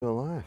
Still alive.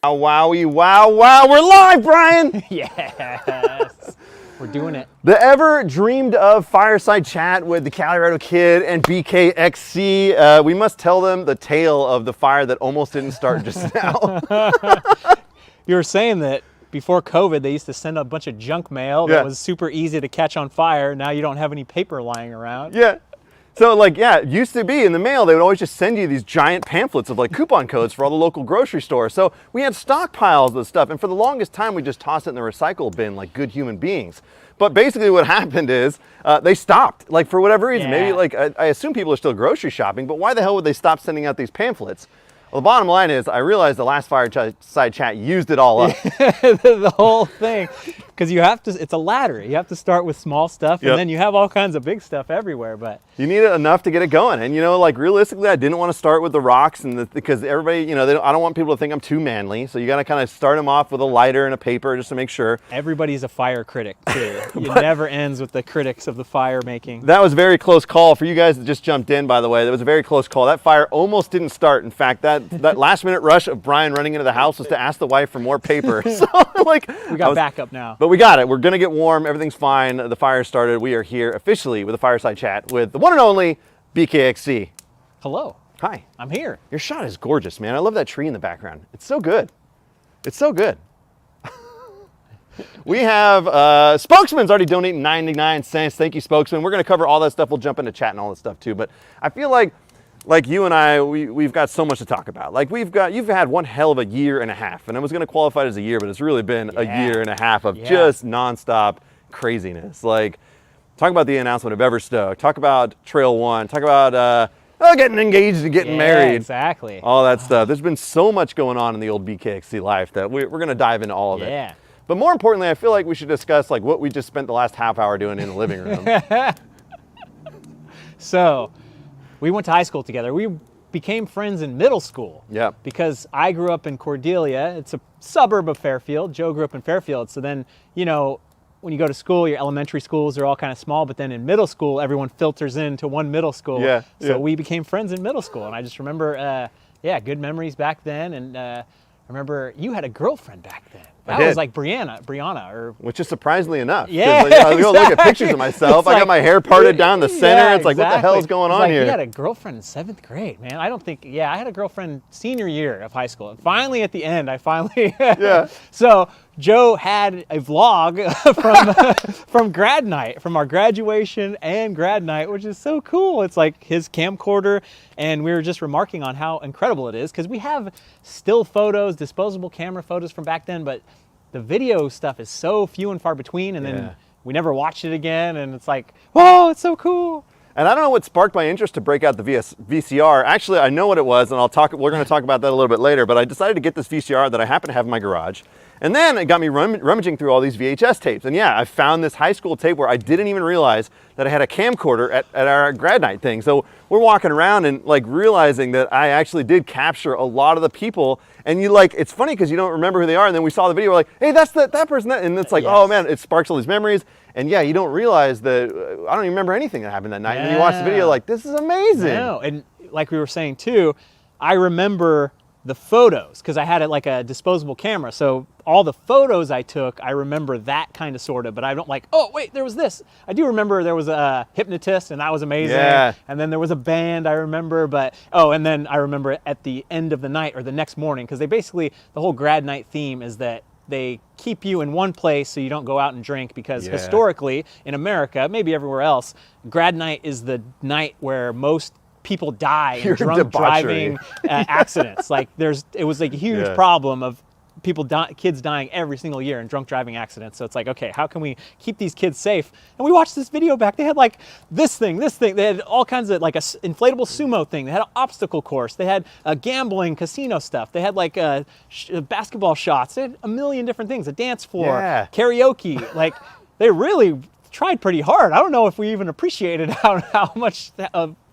Wowie, wow, we're live, Brian! Yes, we're doing it. The ever dreamed of Fireside Chat with the Calirado Kid and BKXC. We must tell them the tale of the fire that almost didn't start just now. You were saying that before COVID, they used to send a bunch of junk mail that was super easy to catch on fire. Now you don't have any paper lying around. Yeah. So like, yeah, it used to be in the mail, they would always just send you these giant pamphlets of like coupon codes for all the local grocery stores. So we had stockpiles of stuff, and for the longest time, we just tossed it in the recycle bin like good human beings. But basically what happened is they stopped, like for whatever reason. Maybe like, I assume people are still grocery shopping, but why the hell would they stop sending out these pamphlets? Well, the bottom line is I realized the last Fireside Chat used it all up. The whole thing. Because you have to, it's a ladder. You have to start with small stuff, and then you have all kinds of big stuff everywhere. But you need enough to get it going. And you know, like realistically, I didn't want to start with the rocks, and because everybody, you know, I don't want people to think I'm too manly. So you got to kind of start them off with a lighter and a paper just to make sure. Everybody's a fire critic too. It never ends with the critics of the fire making. That was a very close call for you guys that just jumped in. By the way, that was a very close call. That fire almost didn't start. In fact, that last minute rush of Brian running into the house was to ask the wife for more paper. So like, we got backup now. But we got it. We're gonna get warm. Everything's fine. The fire started. We are here officially with a Fireside Chat with the one and only BKXC. Hello. Hi. I'm here. Your shot is gorgeous, man. I love that tree in the background. It's so good. It's so good. We have Spokesman's already donating 99 cents. Thank you, Spokesman. We're gonna cover all that stuff. We'll jump into chat and all that stuff too. But I feel like you and I, we've got so much to talk about. Like you've had one hell of a year and a half, and I was gonna qualify it as a year, but it's really been a year and a half of just nonstop craziness. Like, talk about the announcement of Everstoke, talk about Trail 1, talk about getting engaged and getting married. Exactly. All that stuff. There's been so much going on in the old BKXC life that we're gonna dive into all of it. Yeah. But more importantly, I feel like we should discuss like what we just spent the last half hour doing in the living room. So, we went to high school together. We became friends in middle school. Yeah. Because I grew up in Cordelia. It's a suburb of Fairfield. Joe grew up in Fairfield. So then, you know, when you go to school, your elementary schools are all kind of small, but then in middle school, everyone filters into one middle school. Yeah. So we became friends in middle school. And I just remember, good memories back then. And I remember you had a girlfriend back then. That was like Brianna, or which is surprisingly enough. Yeah, like, I go look at pictures of myself. I got my hair parted down the center. It's like, what the hell is going on here? You had a girlfriend in 7th grade, man. I don't think. Yeah, I had a girlfriend senior year of high school. And finally, at the end, Yeah. So Joe had a vlog from grad night, from our graduation and grad night, which is so cool. It's like his camcorder, and we were just remarking on how incredible it is because we have still photos, disposable camera photos from back then, but the video stuff is so few and far between, and then we never watched it again, and it's like, whoa, it's so cool. And I don't know what sparked my interest to break out the VCR. Actually, I know what it was, and we're going to talk about that a little bit later, but I decided to get this VCR that I happen to have in my garage. And then it got me rummaging through all these VHS tapes. And yeah, I found this high school tape where I didn't even realize that I had a camcorder at our grad night thing. So we're walking around and like realizing that I actually did capture a lot of the people. And you like, it's funny because you don't remember who they are. And then we saw the video, we're like, hey, that's that person. And it's like, oh man, it sparks all these memories. And yeah, you don't realize that, I don't even remember anything that happened that night. And then you watch the video like, this is amazing. No, and like we were saying too, I remember the photos because I had it like a disposable camera. So all the photos I took, I remember that kind of sort of, but I don't like, oh wait, there was this. I do remember there was a hypnotist and that was amazing. Yeah. And then there was a band I remember, but, and then I remember at the end of the night or the next morning, because they basically, the whole grad night theme is that they keep you in one place so you don't go out and drink because historically in America, maybe everywhere else, grad night is the night where most people die in drunk driving accidents. Like it was like a huge problem of kids dying every single year in drunk driving accidents. So it's like, okay, how can we keep these kids safe? And we watched this video back. They had like this thing. They had all kinds of like a inflatable sumo thing. They had an obstacle course. They had a gambling casino stuff. They had like basketball shots. They had a million different things. A dance floor, karaoke. Like they really tried pretty hard. I don't know if we even appreciated how much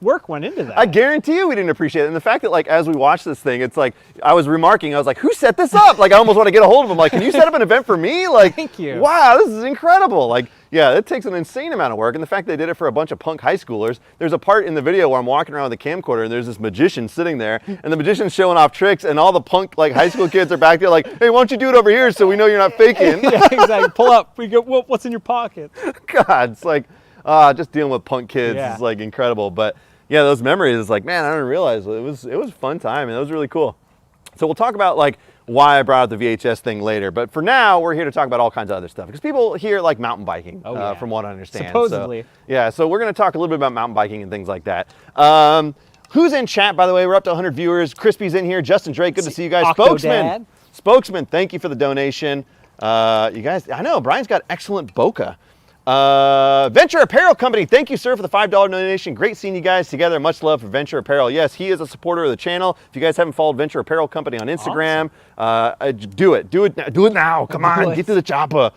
work went into that. I guarantee you we didn't appreciate it. And the fact that like as we watched this thing, it's like I was remarking, I was like, who set this up? Like I almost want to get a hold of him. Like, can you set up an event for me? Like, thank you. Wow, this is incredible. Like Yeah, it takes an insane amount of work, and the fact they did it for a bunch of punk high schoolers. There's a part in the video where I'm walking around with a camcorder, and there's this magician sitting there, and the magician's showing off tricks, and all the punk like high school kids are back there like, hey, why don't you do it over here so we know you're not faking? Yeah, exactly. Pull up. We go. What's in your pocket? God, it's like, just dealing with punk kids is like incredible. But yeah, those memories is like, man, I didn't realize it was a fun time, and it was really cool. So we'll talk about like why I brought up the VHS thing later, but for now we're here to talk about all kinds of other stuff because people here like mountain biking, from what I understand. Supposedly. So, yeah, so we're going to talk a little bit about mountain biking and things like that. Who's in chat, by the way? We're up to 100 viewers. Crispy's in here. Justin Drake, good to see you guys. Spokesman, thank you for the donation. You guys, I know Brian's got excellent bokeh. Venture Apparel Company, thank you, sir, for the $5 donation. Great seeing you guys together. Much love for Venture Apparel. Yes, he is a supporter of the channel. If you guys haven't followed Venture Apparel Company on Instagram, do it now. Come on, get to the chopper.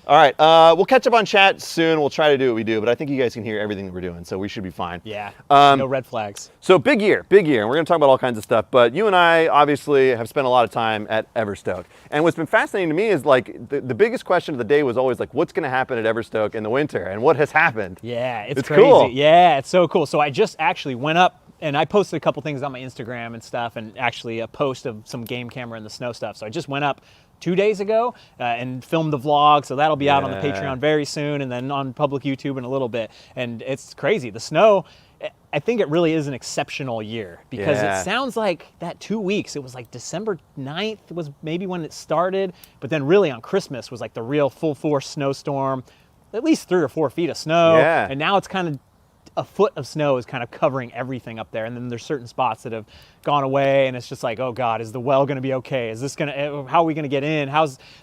All right, we'll catch up on chat soon. We'll try to do what we do, but I think you guys can hear everything that we're doing, so we should be fine. Yeah, no red flags. So big year, and we're gonna talk about all kinds of stuff, but you and I obviously have spent a lot of time at Everstoke. And what's been fascinating to me is like, the biggest question of the day was always like, what's gonna happen at Everstoke in the winter, and what has happened? Yeah, it's crazy. Cool. Yeah, it's so cool. So I just actually went up, and I posted a couple things on my Instagram and stuff, and actually a post of some game camera in the snow stuff. So I just went up 2 days ago and filmed the vlog, so that'll be out on the Patreon very soon, and then on public YouTube in a little bit. And it's crazy. The snow, I think it really is an exceptional year because it sounds like that 2 weeks, it was like December 9th was maybe when it started, but then really on Christmas was like the real full force snowstorm, at least 3 or 4 feet of snow. And now it's kind of a foot of snow is kind of covering everything up there, and then there's certain spots that have gone away, and it's just like, oh God, is the well going to be okay? Is this going to, how are we going to get in?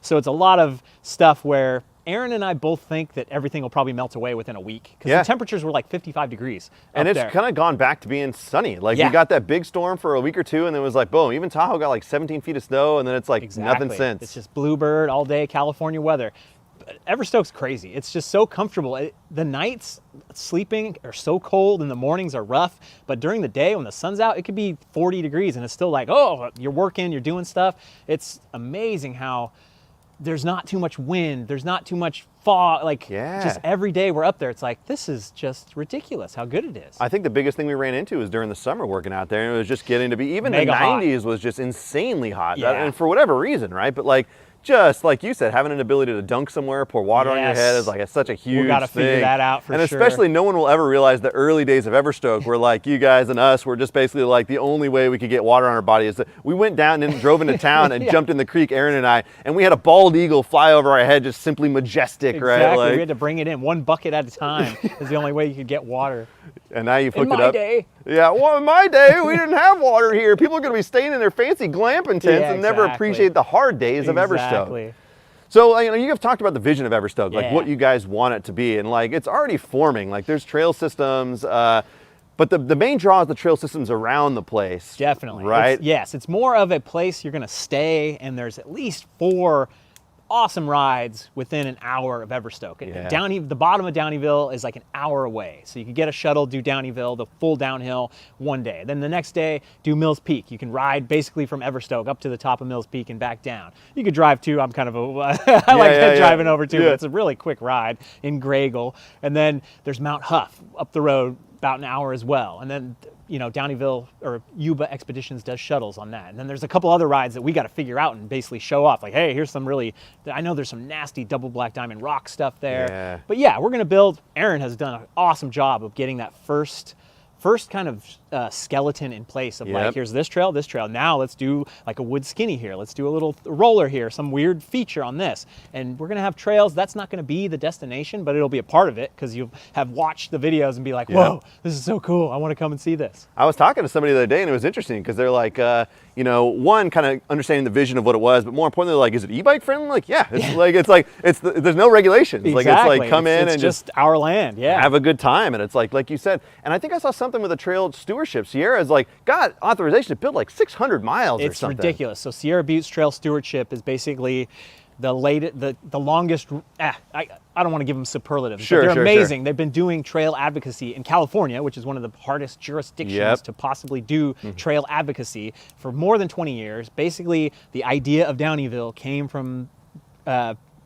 So it's a lot of stuff where Aaron and I both think that everything will probably melt away within a week because the temperatures were like 55 degrees and it's kind of gone back to being sunny. Like we got that big storm for a week or two, and then it was like, boom, even Tahoe got like 17 feet of snow, and then it's like nothing since. It's just bluebird all day California weather. Everstoke's crazy. It's just so comfortable. The nights sleeping are so cold and the mornings are rough, but during the day when the sun's out, it could be 40 degrees and it's still like, oh, you're working, you're doing stuff. It's amazing how there's not too much wind, there's not too much fog, just every day we're up there, it's like, this is just ridiculous how good it is. I think the biggest thing we ran into was during the summer working out there, and it was just getting to be, even Mega the 90s hot. Was just insanely hot, and for whatever reason, right? But like, just like you said, having an ability to dunk somewhere, pour water on your head is like such a huge thing. We got to figure that out for sure. And especially no one will ever realize the early days of Everstoke where like you guys and us were just basically like the only way we could get water on our body is that we went down and drove into town and jumped in the creek, Aaron and I, and we had a bald eagle fly over our head, just simply majestic, right? Like, we had to bring it in one bucket at a time is the only way you could get water. And now you've hooked it up. In my day. Yeah, well, in my day, we didn't have water here. People are going to be staying in their fancy glamping tents and never appreciate the hard days of Everstoke. So, you know, you have talked about the vision of Everstoke, like what you guys want it to be, and like it's already forming. Like there's trail systems, but the main draw is the trail systems around the place. Definitely, right? It's more of a place you're going to stay, and there's at least 4 awesome rides within an hour of Everstoke. The bottom of Downeyville is like an hour away, so you can get a shuttle, do Downeyville, the full downhill one day. Then the next day, do Mills Peak. You can ride basically from Everstoke up to the top of Mills Peak and back down. You could drive too. I'm kind of I like driving over too. But it's a really quick ride in Graygle. And then there's Mount Huff up the road, about an hour as well. And then, you know, Downeyville or Yuba Expeditions does shuttles on that. And then there's a couple other rides that we got to figure out and basically show off. Like, hey, here's some really, I know there's some nasty double black diamond rock stuff there. But yeah, we're going to build, Aaron has done an awesome job of getting that first kind of skeleton in place of like, here's this trail. Now let's do like a wood skinny here. Let's do a little roller here, some weird feature on this. And we're gonna have trails. That's not gonna be the destination, but it'll be a part of it because you have watched the videos and be like, whoa, this is so cool. I wanna come and see this. I was talking to somebody the other day and it was interesting because they're like, you know, one, kind of understanding the vision of what it was, but more importantly, like, is it e-bike friendly? Like, there's no regulations. Exactly. Like, it's like come in and just our land, have a good time. And it's like you said, and I think I saw something with the trail stewardship. Sierra's like got authorization to build like 600 miles or something. It's ridiculous. So Sierra Butte's trail stewardship is basically the longest. I don't want to give them superlatives, but they're amazing. They've been doing trail advocacy in California, which is one of the hardest jurisdictions to possibly do trail advocacy for more than 20 years. Basically, the idea of Downeyville came from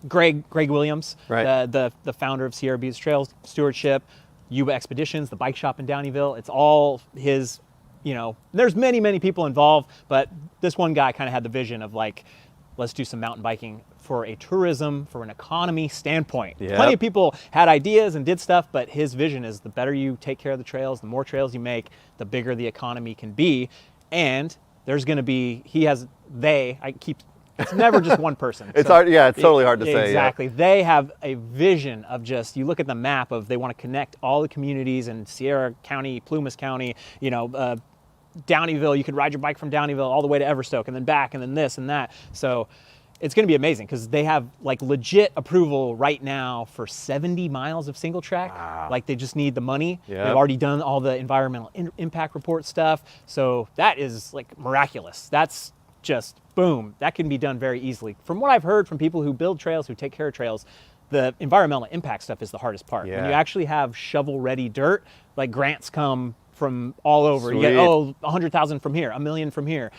Greg Williams, Right. the founder of Sierra Beach Trail Stewardship, Yuba Expeditions, the bike shop in Downeyville. It's all his, there's many people involved, but this one guy kind of had the vision of like, let's do some mountain biking for a tourism, for an economy standpoint. Yep. Plenty of people had ideas and did stuff, but his vision is the better you take care of the trails, the more trails you make, the bigger the economy can be. And there's going to be, it's never just one person. It's hard, it's totally hard to say. Exactly. Yeah. They have a vision of just, you look at the map of, they want to connect all the communities in Sierra County, Plumas County, Downeyville. You could ride your bike from Downeyville all the way to Everstoke and then back and then this and that. So it's going to be amazing because they have like legit approval right now for 70 miles of single track. Wow. Like they just need the money. Yep. They've already done all the environmental impact report stuff. So that is like miraculous. That's just boom. That can be done very easily. From what I've heard from people who build trails, who take care of trails, the environmental impact stuff is the hardest part. Yeah. When you actually have shovel-ready dirt, like grants come from all over. Sweet. You get, 100,000 from here, 1 million from here,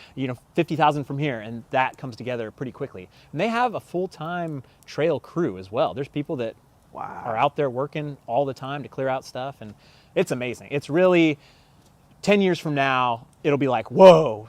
50,000 from here, and that comes together pretty quickly. And they have a full-time trail crew as well. There's people that are out there working all the time to clear out stuff, and it's amazing. It's really, 10 years from now, it'll be like, whoa,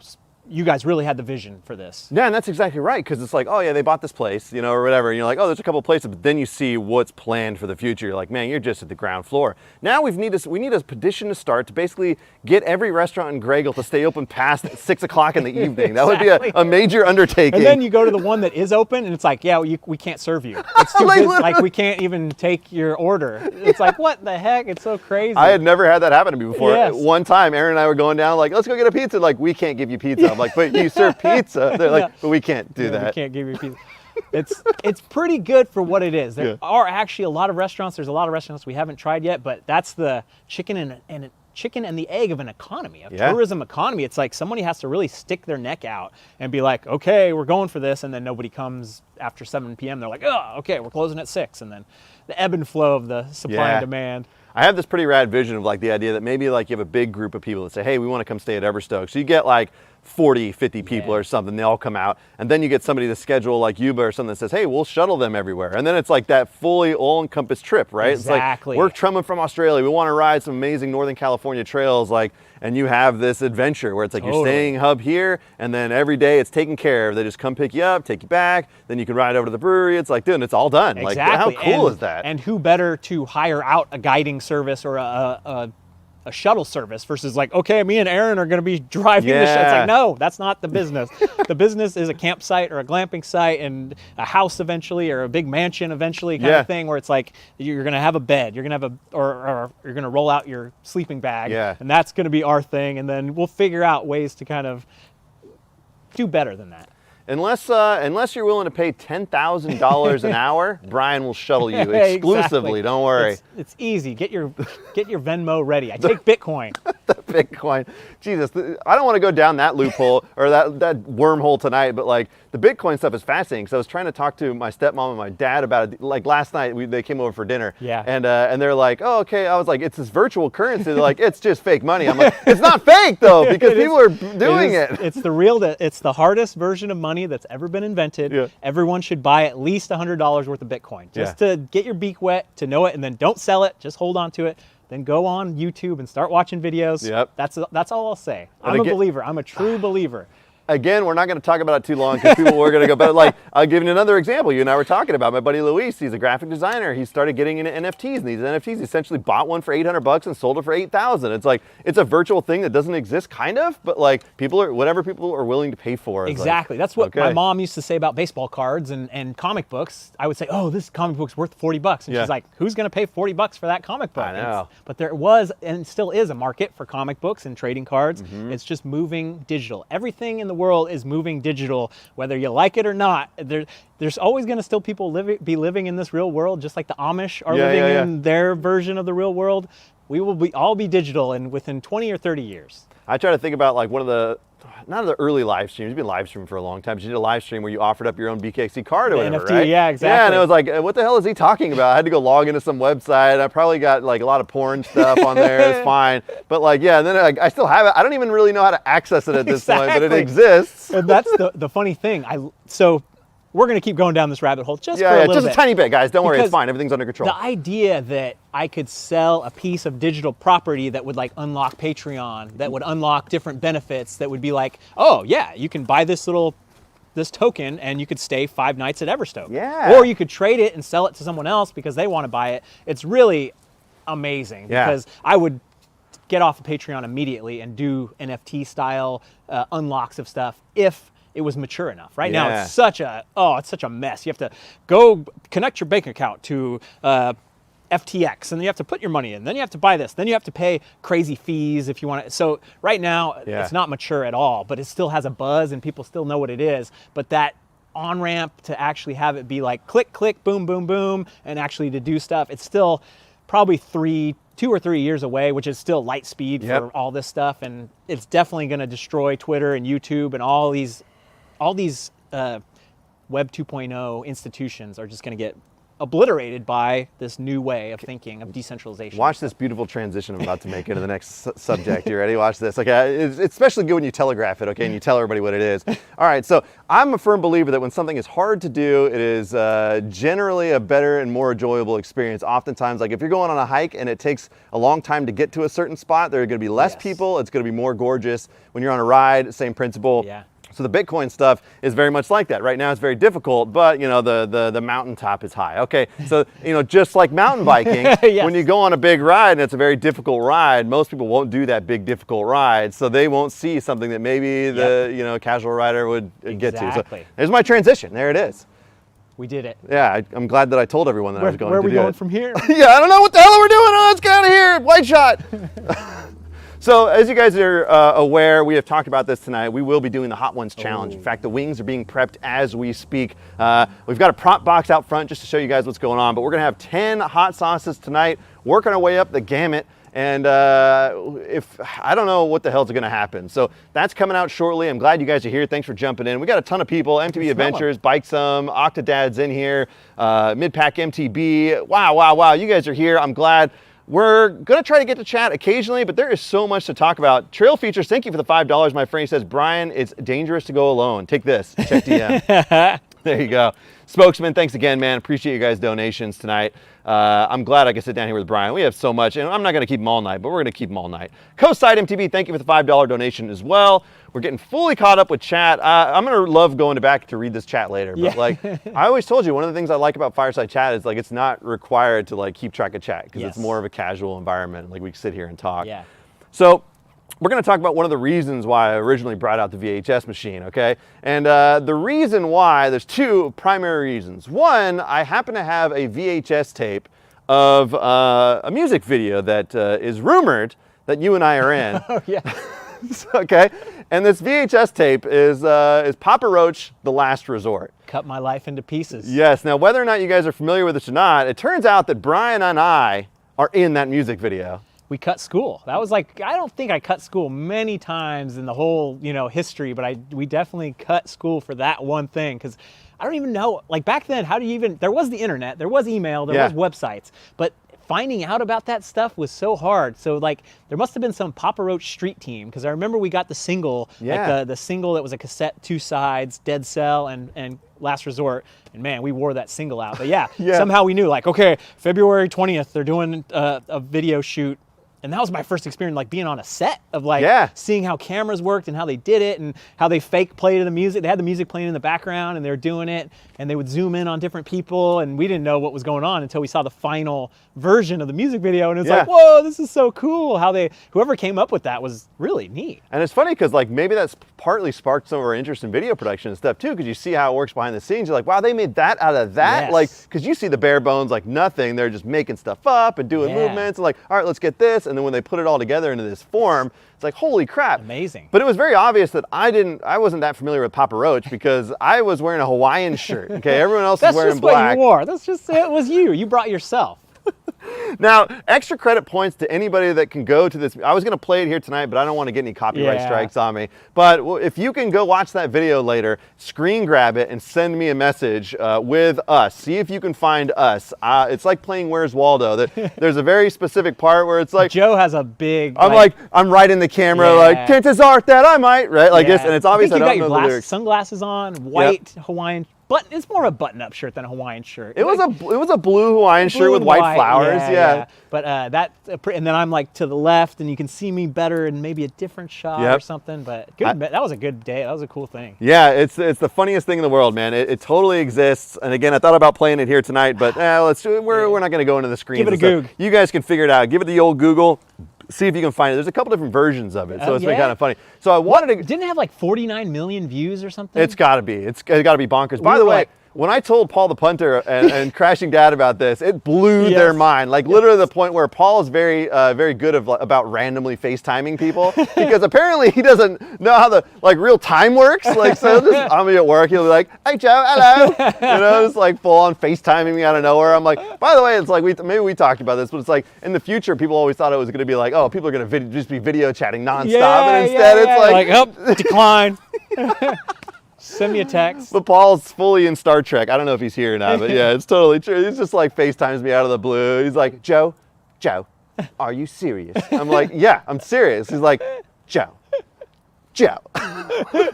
you guys really had the vision for this. Yeah, and that's exactly right, because it's like, oh yeah, they bought this place, or whatever, and you're like, oh, there's a couple of places, but then you see what's planned for the future. You're like, man, you're just at the ground floor. Now we need a petition to start to basically get every restaurant in Graygle to stay open past 6 o'clock in the evening. That would be a major undertaking. And then you go to the one that is open, and it's like, yeah, we can't serve you. It's too busy. Like, we can't even take your order. It's like, what the heck? It's so crazy. I had never had that happen to me before. Yes. One time, Aaron and I were going down, like, let's go get a pizza. Like, we can't give you pizza. I'm like, but you serve pizza. They're like, but we can't do that. We can't give you pizza. It's pretty good for what it is. There are actually a lot of restaurants. There's a lot of restaurants we haven't tried yet, but that's the chicken and the egg of an economy, a tourism economy. It's like somebody has to really stick their neck out and be like, okay, we're going for this, and then nobody comes after 7 p.m. They're like, oh, okay, we're closing at 6, and then the ebb and flow of the supply and demand. I have this pretty rad vision of like the idea that maybe like you have a big group of people that say, hey, we want to come stay at Everstoke. So you get like 40, 50 people or something, they all come out, and then you get somebody to schedule like Yuba or something that says, hey, we'll shuttle them everywhere. And then it's like that fully all-encompassed trip, right? Exactly. It's like, we're coming from Australia, we want to ride some amazing Northern California trails, like, and you have this adventure where it's like you're staying hub here, and then every day it's taken care of. They just come pick you up, take you back, then you can ride over to the brewery. It's like, dude, it's all done. Exactly. Like, how cool is that? And who better to hire out a guiding service or a shuttle service versus like, okay, me and Aaron are going to be driving the shuttle. It's like, no, that's not the business. The business is a campsite or a glamping site and a house eventually, or a big mansion eventually kind of thing, where it's like you're going to have a bed, you're going to have or you're going to roll out your sleeping bag, and that's going to be our thing, and then we'll figure out ways to kind of do better than that. Unless you're willing to pay $10,000 an hour, Brian will shuttle you exclusively. Exactly. Don't worry. It's easy. Get your Venmo ready. I take Bitcoin. The Bitcoin. Jesus, I don't want to go down that loophole or that wormhole tonight, but like the Bitcoin stuff is fascinating because I was trying to talk to my stepmom and my dad about it. Like last night, they came over for dinner. Yeah. And they're like, oh, okay. I was like, it's this virtual currency. They're like, it's just fake money. I'm like, it's not fake though, because people are doing it. It's the hardest version of money that's ever been invented. Yeah. Everyone should buy at least $100 worth of Bitcoin just to get your beak wet, to know it, and then don't sell it. Just hold on to it. Then go on YouTube and start watching videos. Yep. That's all I'll say. I'm a believer. I'm a true believer. Again, we're not going to talk about it too long because people were going to go, but like, I'll give you another example. You and I were talking about my buddy Luis. He's a graphic designer. He started getting into NFTs, and these NFTs, he essentially bought one for $800 and sold it for $8,000. It's like, it's a virtual thing that doesn't exist, kind of, but like whatever people are willing to pay for. Exactly. Like, that's what my mom used to say about baseball cards and comic books. I would say, oh, this comic book's worth $40. And she's like, who's going to pay $40 for that comic book? I know. But there was, and still is, a market for comic books and trading cards. Mm-hmm. It's just moving digital. Everything in the world is moving digital, whether you like it or not. There's always going to still people be living in this real world, just like the Amish are living in their version of the real world. We will all be digital and within 20 or 30 years. I try to think about like one of the, not of the early live streams, you've been live streaming for a long time, but you did a live stream where you offered up your own BKXC card or whatever, NFT, right? yeah, exactly. Yeah, and it was like, what the hell is he talking about? I had to go log into some website. I probably got like a lot of porn stuff on there. It's fine. But like, yeah, and then I still have it. I don't even really know how to access it at this point, but it exists. And that's the funny thing. So we're going to keep going down this rabbit hole just for a little just bit. a tiny bit, guys. Don't worry, it's Because fine. Everything's under control. The idea that I could sell a piece of digital property that would like unlock Patreon, that would unlock different benefits, that would be like, oh yeah, you can buy this token and you could stay 5 nights at Everstoke. Yeah. Or you could trade it and sell it to someone else because they want to buy it. It's really amazing because I would get off of Patreon immediately and do NFT style unlocks of stuff if it was mature enough. Right now it's such a mess. You have to go connect your bank account to FTX, and then you have to put your money in. Then you have to buy this. Then you have to pay crazy fees if you want to. So right now it's not mature at all, but it still has a buzz and people still know what it is. But that on-ramp to actually have it be like click, click, boom, boom, boom, and actually to do stuff, it's still probably 2 or 3 years away, which is still light speed for all this stuff. And it's definitely going to destroy Twitter and YouTube and all these Web 2.0 institutions are just going to get obliterated by this new way of thinking of decentralization. Watch this beautiful transition I'm about to make into the next subject. You ready? Watch this. Okay, it's especially good when you telegraph it, okay, and you tell everybody what it is. All right, so I'm a firm believer that when something is hard to do, it is generally a better and more enjoyable experience. Oftentimes, like if you're going on a hike and it takes a long time to get to a certain spot, there are going to be less people. It's going to be more gorgeous. When you're on a ride, same principle. Yeah. So the Bitcoin stuff is very much like that. Right now it's very difficult, but you know the mountaintop is high. Okay, so you know just like mountain biking, when you go on a big ride and it's a very difficult ride, most people won't do that big difficult ride, so they won't see something that maybe the casual rider would get to. So there's my transition. There it is. We did it. Yeah, I'm glad that I told everyone that I was going to do it. Where are we going from here? Yeah, I don't know what the hell we're doing. Oh, let's get out of here. White shot. So as you guys are aware, we have talked about this tonight. We will be doing the Hot Ones Challenge. In fact, the wings are being prepped as we speak. We've got a prop box out front just to show you guys what's going on, but we're gonna have 10 hot sauces tonight, working our way up the gamut. And if I don't know what the hell's gonna happen. So that's coming out shortly. I'm glad you guys are here. Thanks for jumping in. We got a ton of people, MTB Adventures, Bikesome, Octodad's in here, Midpack MTB. Wow, you guys are here. I'm glad. We're going to try to get to chat occasionally, but there is so much to talk about. Trail features, thank you for the $5. My friend says, Brian, it's dangerous to go alone. Take this, check DM. There you go. Spokesman, thanks again, man. Appreciate you guys' donations tonight. I'm glad I can sit down here with Brian. We have so much, and I'm not going to keep them all night, but we're going to keep them all night. Coastside MTB, thank you for the $5 donation as well. We're getting fully caught up with chat. I'm going to love going back to read this chat later. But like I always told you, one of the things I like about Fireside Chat is like it's not required to like keep track of chat because it's more of a casual environment. Like we can sit here and talk. Yeah. So we're going to talk about one of the reasons why I originally brought out the VHS machine, okay? And the reason why, there's 2 primary reasons. One, I happen to have a VHS tape of a music video that is rumored that you and I are in. Oh, yeah. Okay, and this VHS tape is Papa Roach, The Last Resort. Cut my life into pieces. Yes, now whether or not you guys are familiar with this or not, it turns out that Brian and I are in that music video. We cut school. That was like, I don't think I cut school many times in the whole, history, but we definitely cut school for that one thing because I don't even know, like back then, how do you even, there was the internet, there was email, there was websites, but finding out about that stuff was so hard. So like there must have been some Papa Roach street team because I remember we got the single, like the single that was a cassette, 2 sides, Dead Cell and Last Resort. And man, we wore that single out. But somehow we knew like, okay, February 20th, they're doing a video shoot. And that was my first experience, like being on a set of like seeing how cameras worked and how they did it and how they fake played the music. They had the music playing in the background and they were doing it and they would zoom in on different people and we didn't know what was going on until we saw the final version of the music video and it's like, whoa, this is so cool. Whoever came up with that was really neat. And it's funny because like maybe that's partly sparked some of our interest in video production and stuff too, because you see how it works behind the scenes. You're like, wow, they made that out of that? Like, because you see the bare bones, like nothing. They're just making stuff up and doing movements and like, all right, let's get this. And then when they put it all together into this form, it's like, holy crap. Amazing. But it was very obvious that I wasn't that familiar with Papa Roach because I was wearing a Hawaiian shirt. Okay, everyone else was wearing black. That's just what you wore. That's just, it was you. You brought yourself. Now, extra credit points to anybody that can go to this. I was going to play it here tonight, but I don't want to get any copyright strikes on me. But if you can go watch that video later, screen grab it and send me a message with us. See if you can find us. It's like playing Where's Waldo. There's a very specific part where it's like Joe has a big. I'm right in the camera, like chances are that I might, right? Like this, and it's obvious I don't know the lyrics. Sunglasses on, white Hawaiian it's more of a button-up shirt than a Hawaiian shirt. It was a blue Hawaiian shirt with white flowers. Yeah. But and then I'm like to the left, and you can see me better in maybe a different shot or something. But that was a good day. That was a cool thing. Yeah, it's the funniest thing in the world, man. It totally exists. And again, I thought about playing it here tonight, but we're not going to go into the screens. Give it a goog. You guys can figure it out. Give it the old Google. See if you can find it. There's a couple different versions of it, so it's been kind of funny. So I wanted to. Didn't it have like 49 million views or something? It's got to be. It's got to be bonkers. By the way, when I told Paul the punter and Crashing Dad about this, it blew their mind. Like literally the point where Paul is very good about randomly FaceTiming people because apparently he doesn't know how the real time works. Like so, I'm gonna be at work. He'll be like, "Hey Joe, hello," it's like full on FaceTiming me out of nowhere. I'm like, by the way, it's like maybe we talked about this, but it's like in the future people always thought it was gonna be like, oh, people are gonna just be video chatting nonstop, and instead it's like decline. Send me a text. But Paul's fully in Star Trek. I don't know if he's here or not, but yeah, it's totally true. He's just like FaceTimes me out of the blue. He's like, Joe, are you serious? I'm like, yeah, I'm serious. He's like, Joe.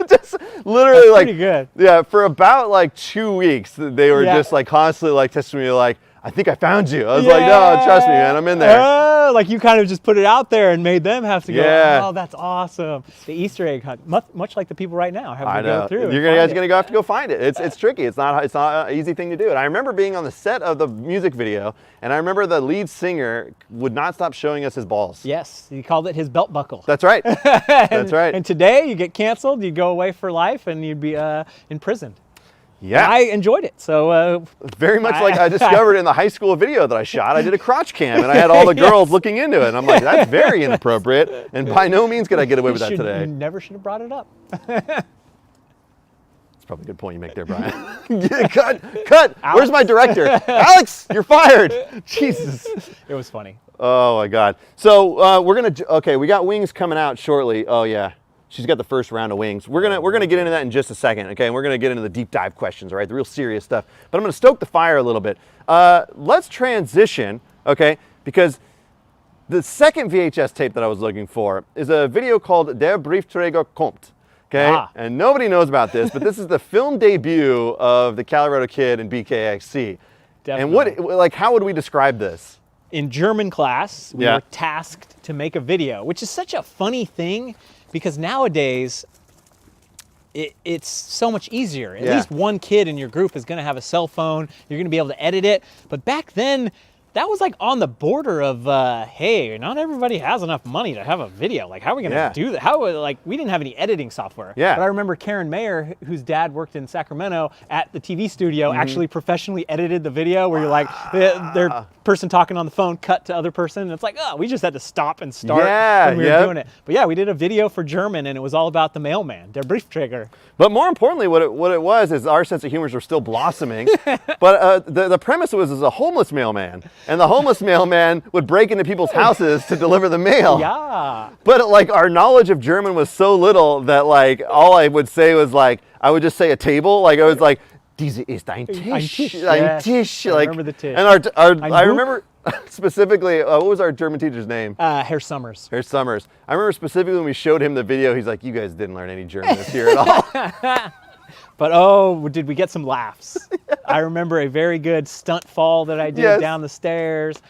Just literally That's pretty good. Yeah, for about 2 weeks, they were just constantly testing me I think I found you. I was like, no, trust me, man, I'm in there. Like you kind of just put it out there and made them have to go, oh, that's awesome. The Easter egg hunt, much like the people right now have to go through. You're guys going to have to go find it. It's tricky. It's not an easy thing to do. And I remember being on the set of the music video, and I remember the lead singer would not stop showing us his balls. Yes, he called it his belt buckle. That's right. That's right. And today you get canceled, you go away for life, and you'd be imprisoned. Yeah. And I enjoyed it. So very much like I discovered in the high school video that I shot. I did a crotch cam and I had all the girls looking into it. And I'm like, that's very inappropriate. And by no means could I get away with that today. You never should have brought it up. That's probably a good point you make there, Brian. Cut! Alex. Where's my director? Alex, you're fired. Jesus. It was funny. Oh my God. So we got wings coming out shortly. Oh yeah. She's got the first round of wings. We're gonna get into that in just a second, okay? And we're gonna get into the deep dive questions, all right? The real serious stuff. But I'm gonna stoke the fire a little bit. Let's transition, okay? Because the second VHS tape that I was looking for is a video called Der Briefträger kommt, okay? And nobody knows about this, but this is the film debut of the Calirado Kid and BKXC. Definitely. And how would we describe this? In German class, we were tasked to make a video, which is such a funny thing. Because nowadays, it's so much easier. At least one kid in your group is going to have a cell phone. You're going to be able to edit it. But back then, that was on the border of, hey, not everybody has enough money to have a video. How are we going to do that? We didn't have any editing software. Yeah. But I remember Karen Mayer, whose dad worked in Sacramento at the TV studio, actually professionally edited the video where you're their person talking on the phone, cut to other person. And it's we just had to stop and start when we were doing it. But yeah, we did a video for German, and it was all about the mailman, der Briefträger. But more importantly, what it was is our sense of humor were still blossoming. But the premise was a homeless mailman. And the homeless mailman would break into people's houses to deliver the mail. Yeah. But our knowledge of German was so little that all I would say was I would just say a table. I was like, diese ist ein Tisch. Ein Tisch. I remember the Tisch. And I remember specifically, what was our German teacher's name? Herr Summers. Herr Summers. I remember specifically when we showed him the video, he's like, you guys didn't learn any German this year at all. But did we get some laughs? I remember a very good stunt fall that I did down the stairs.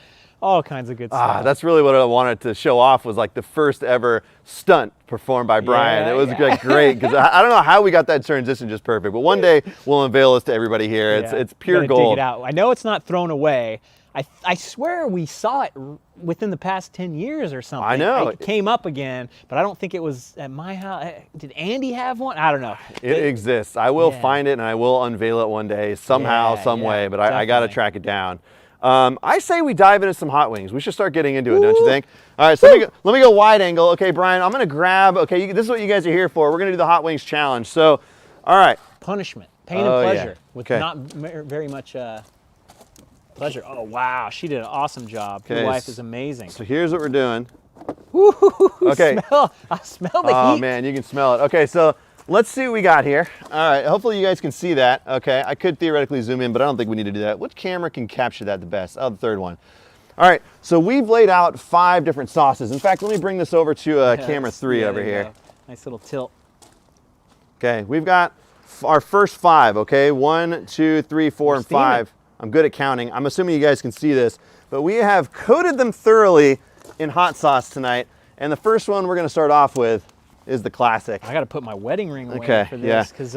All kinds of good stuff. That's really what I wanted to show off was the first ever stunt performed by Brian. It was great because I don't know how we got that transition just perfect, but one day we'll unveil this to everybody here. It's pure gold. Dig it out. I know it's not thrown away. I swear we saw it within the past 10 years or something. I know. It came up again, but I don't think it was at my house. Did Andy have one? I don't know. It exists. I will find it and I will unveil it one day somehow, some way, but I got to track it down. I say we dive into some hot wings. We should start getting into it, don't you think? All right, so let me go wide angle. Okay, Brian, I'm going to grab, this is what you guys are here for. We're going to do the hot wings challenge. So, all right. Punishment, pain and pleasure with not very much pleasure. Oh, wow. She did an awesome job. Your wife is amazing. So here's what we're doing. Woo, okay. I smell the heat. Oh, man, you can smell it. Okay, so let's see what we got here. All right, hopefully you guys can see that. Okay, I could theoretically zoom in, but I don't think we need to do that. Which camera can capture that the best? Oh, the third one. All right, so we've laid out 5 different sauces. In fact, let me bring this over to camera 3 over here. Nice little tilt. Okay, we've got our first 5, okay? 1, 2, 3, 4, and steaming. 5. I'm good at counting. I'm assuming you guys can see this, but we have coated them thoroughly in hot sauce tonight. And the first one we're gonna start off with is the classic. I got to put my wedding ring away Okay, for yeah. this because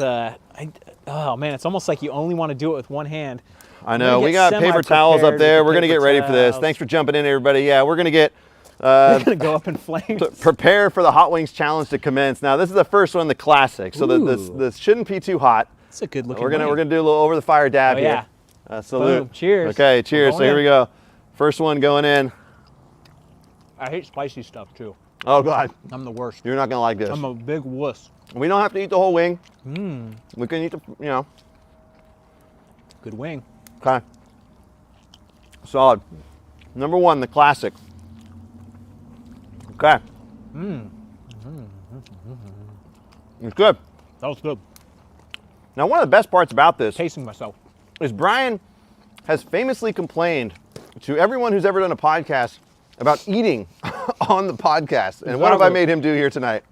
oh man, it's almost like you only want to do it with one hand. I know, we got paper towels up there. We're gonna get ready for this. towels. Thanks for jumping in, everybody. Yeah, we're gonna get We're gonna go up in flames. prepare for the Hot Wings Challenge to commence. Now, this is the first one, the classic. So this shouldn't be too hot. It's a good looking. We're gonna do a little over the fire dab Oh, here. yeah. Salute. Boom. Cheers. Okay, cheers. So Going here we in. go. First one going in. I hate spicy stuff too. Oh God, I'm the worst. you're not gonna like this. I'm a big wuss. We don't have to eat the whole wing. We can eat the, Good wing. Okay. Solid. Number 1, the classic. Okay. It's good. That was good. Now, one of the best parts about this Tasting myself. is Brian has famously complained to everyone who's ever done a podcast about eating on the podcast. And what have I made him do here tonight?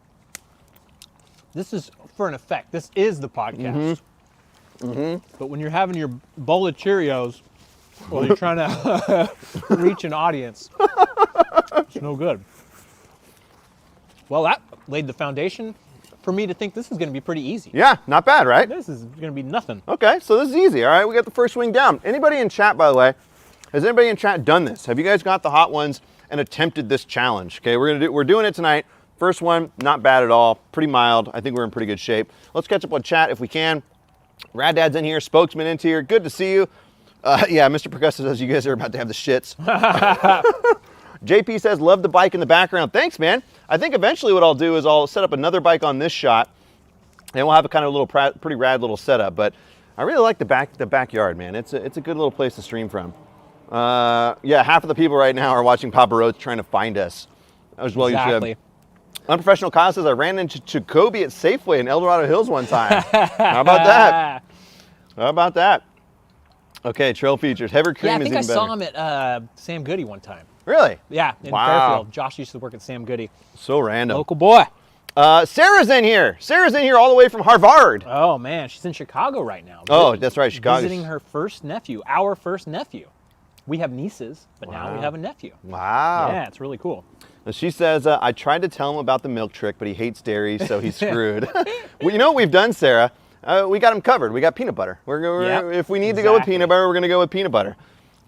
This is for an effect. This is the podcast. But when you're having your bowl of Cheerios, or you're trying to reach an audience, it's no good. Well, that laid the foundation for me to think this is going to be pretty easy. Yeah, not bad, right? This is going to be nothing. Okay, so this is easy. All right, we got the first wing down. Anybody in chat, by the way, has anybody in chat done this? Have you guys got the hot ones and attempted this challenge? Okay, we're doing it tonight. First one, not bad at all. Pretty mild. I think we're in pretty good shape. Let's catch up on chat if we can. Rad Dad's in here, Spokesman into here. Good to see you. Yeah, Mr. Percussa says you guys are about to have the shits. JP says, love the bike in the background. Thanks, man. I think eventually what I'll do is I'll set up another bike on this shot, and we'll have a kind of little pretty rad little setup. But I really like the backyard, man. It's a good little place to stream from. Yeah, half of the people right now are watching Papa Roach trying to find us. As well Exactly. you should. Unprofessional Kyle says, I ran into Jacoby at Safeway in El Dorado Hills one time. How about that? How about that? Okay, trail features. Heavy cream Yeah, I is think even I better. saw him at Sam Goody one time. Really? Yeah, in Wow. Fairfield. Josh used to work at Sam Goody. So random. Local boy. Sarah's in here. Sarah's in here all the way from Harvard. Oh, man. She's in Chicago right now. Oh, that's right, Chicago. Visiting her first nephew, our first nephew. We have nieces, but now we Wow. have a nephew. Wow. Yeah, it's really cool. And she says, I tried to tell him about the milk trick, but he hates dairy, so he's screwed. Well, you know what we've done, Sarah? We got him covered. We got peanut butter. Yep, if we need to go with exactly. peanut butter, we're going to go with peanut butter.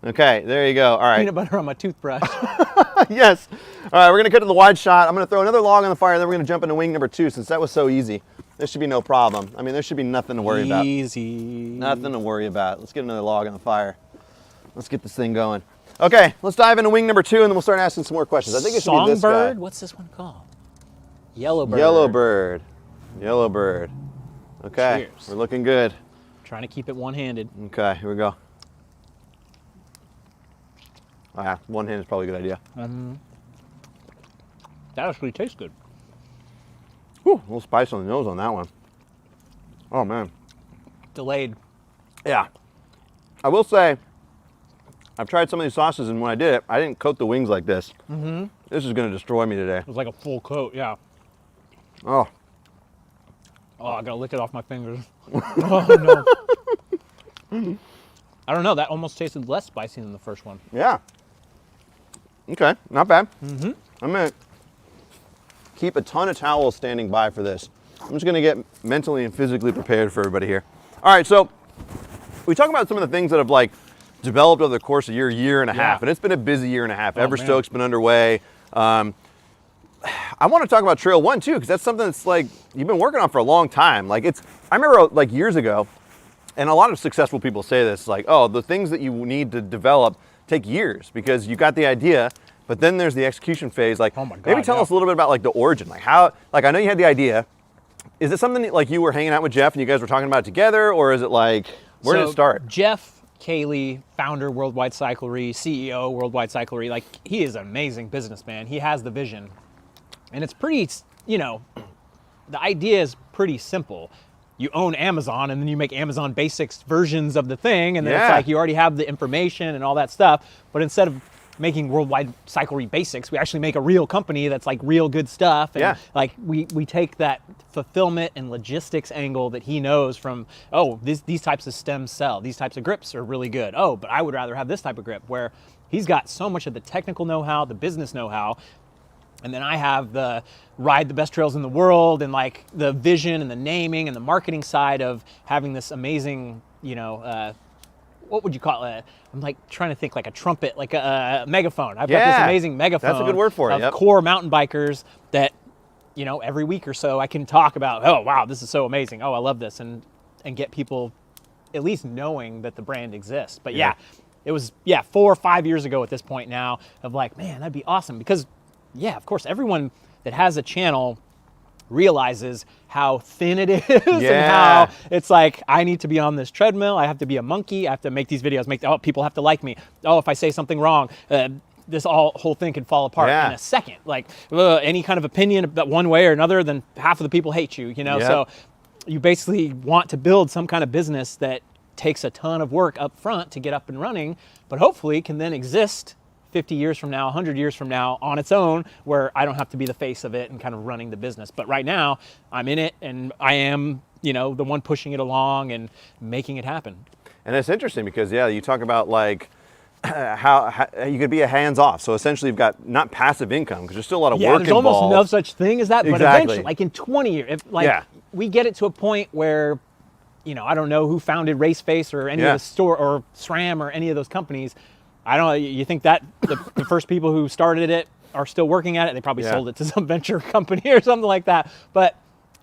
Okay, there you go. All right. Peanut butter on my toothbrush. Yes. All right, we're going to cut to the wide shot. I'm going to throw another log on the fire, then we're going to jump into wing number 2 since that was so easy. There should be no problem. I mean, there should be nothing to worry about. Easy. Nothing to worry about. Let's get another log on the fire. Let's get this thing going. Okay, let's dive into wing number 2 and then we'll start asking some more questions. I think it should be this guy. Songbird? What's this one called? Yellowbird. Yellowbird. Yellowbird. Okay, Cheers. we're looking good. Trying to keep it one-handed. Okay, here we go. Oh, yeah, one hand is probably a good idea. That actually tastes good. Whew, a little spice on the nose on that one. Oh, man. Delayed. Yeah. I will say, I've tried some of these sauces, and when I did it, I didn't coat the wings like this. This is going to destroy me today. It was like a full coat, yeah. Oh, Oh, I gotta lick it off my fingers. Oh, no. I don't know, that almost tasted less spicy than the first one. yeah. Okay, not bad. I'm going to keep a ton of towels standing by for this. I'm just going to get mentally and physically prepared for everybody here. All right, so we talk about some of the things that have like developed over the course of a year and a half, and it's been a busy year and a half. Everstoke's been underway. I want to talk about Trail 1 too, because that's something that's like you've been working on for a long time. Like I remember like years ago, and a lot of successful people say this, like, oh, the things that you need to develop take years because you got the idea, but then there's the execution phase. Like, Oh my God, maybe tell yeah. us a little bit about like the origin, like how, like I know you had the idea. Is it something that, like you were hanging out with Jeff and you guys were talking about it together, or is it like where did it start? Jeff Cayley, founder Worldwide Cyclery, CEO Worldwide Cyclery, like he is an amazing businessman. He has the vision. And it's pretty, you know, the idea is pretty simple. You own Amazon and then you make Amazon Basics versions of the thing, and then it's Yeah. like you already have the information and all that stuff, but instead of making Worldwide Cyclery basics. We actually make a real company that's like real good stuff. And like we take that fulfillment and logistics angle that he knows from, oh, these types of stems sell. These types of grips are really good. Oh, but I would rather have this type of grip, where he's got so much of the technical know-how, the business know-how, and then I have the ride the best trails in the world and like the vision and the naming and the marketing side of having this amazing, you know, what would you call it? I'm like trying to think like a trumpet, like a megaphone. I've got this amazing megaphone. That's a good word for it. Of core mountain bikers that, you know, every week or so I can talk about, oh, wow, this is so amazing. Oh, I love this. And get people at least knowing that the brand exists. But yeah, it was, 4 or 5 years ago at this point now of like, man, that'd be awesome. Because, yeah, of course, everyone that has a channel realizes how thin it is and how it's like, I need to be on this treadmill. I have to be a monkey. I have to make these videos. People have to like me. Oh, if I say something wrong, this whole thing can fall apart in a second. Like any kind of opinion about one way or another, then half of the people hate you, you know? So you basically want to build some kind of business that takes a ton of work up front to get up and running, but hopefully can then exist 50 years from now, 100 years from now on its own, where I don't have to be the face of it and kind of running the business. But right now I'm in it and I am, you know, the one pushing it along and making it happen. And it's interesting because, you talk about like how you could be a hands-off. So essentially you've got not passive income because there's still a lot of work there's involved. Almost no such thing as that, but eventually, like in 20 years, if like we get it to a point where, you know, I don't know who founded Raceface or any of the store or SRAM or any of those companies. I don't know, you think that the first people who started it are still working at it? They probably sold it to some venture company or something like that. But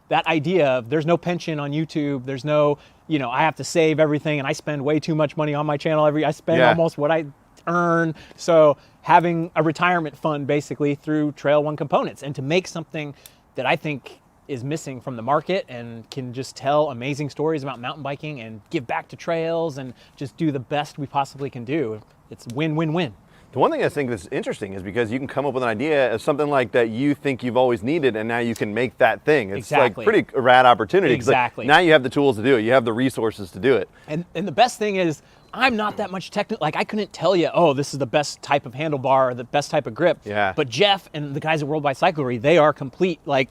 that idea of there's no pension on YouTube, there's no, you know, I have to save everything and I spend way too much money on my channel. I spend almost what I earn. So having a retirement fund basically through Trail One components, and to make something that I think is missing from the market and can just tell amazing stories about mountain biking and give back to trails and just do the best we possibly can do. It's win, win, win. The one thing I think that's interesting is because you can come up with an idea of something like that you think you've always needed, and now you can make that thing. It's like pretty rad opportunity. Exactly. Like now you have the tools to do it. You have the resources to do it. And the best thing is I'm not that much technical. Like I couldn't tell you, oh, this is the best type of handlebar or the best type of grip. But Jeff and the guys at Worldwide Cyclery, they are complete like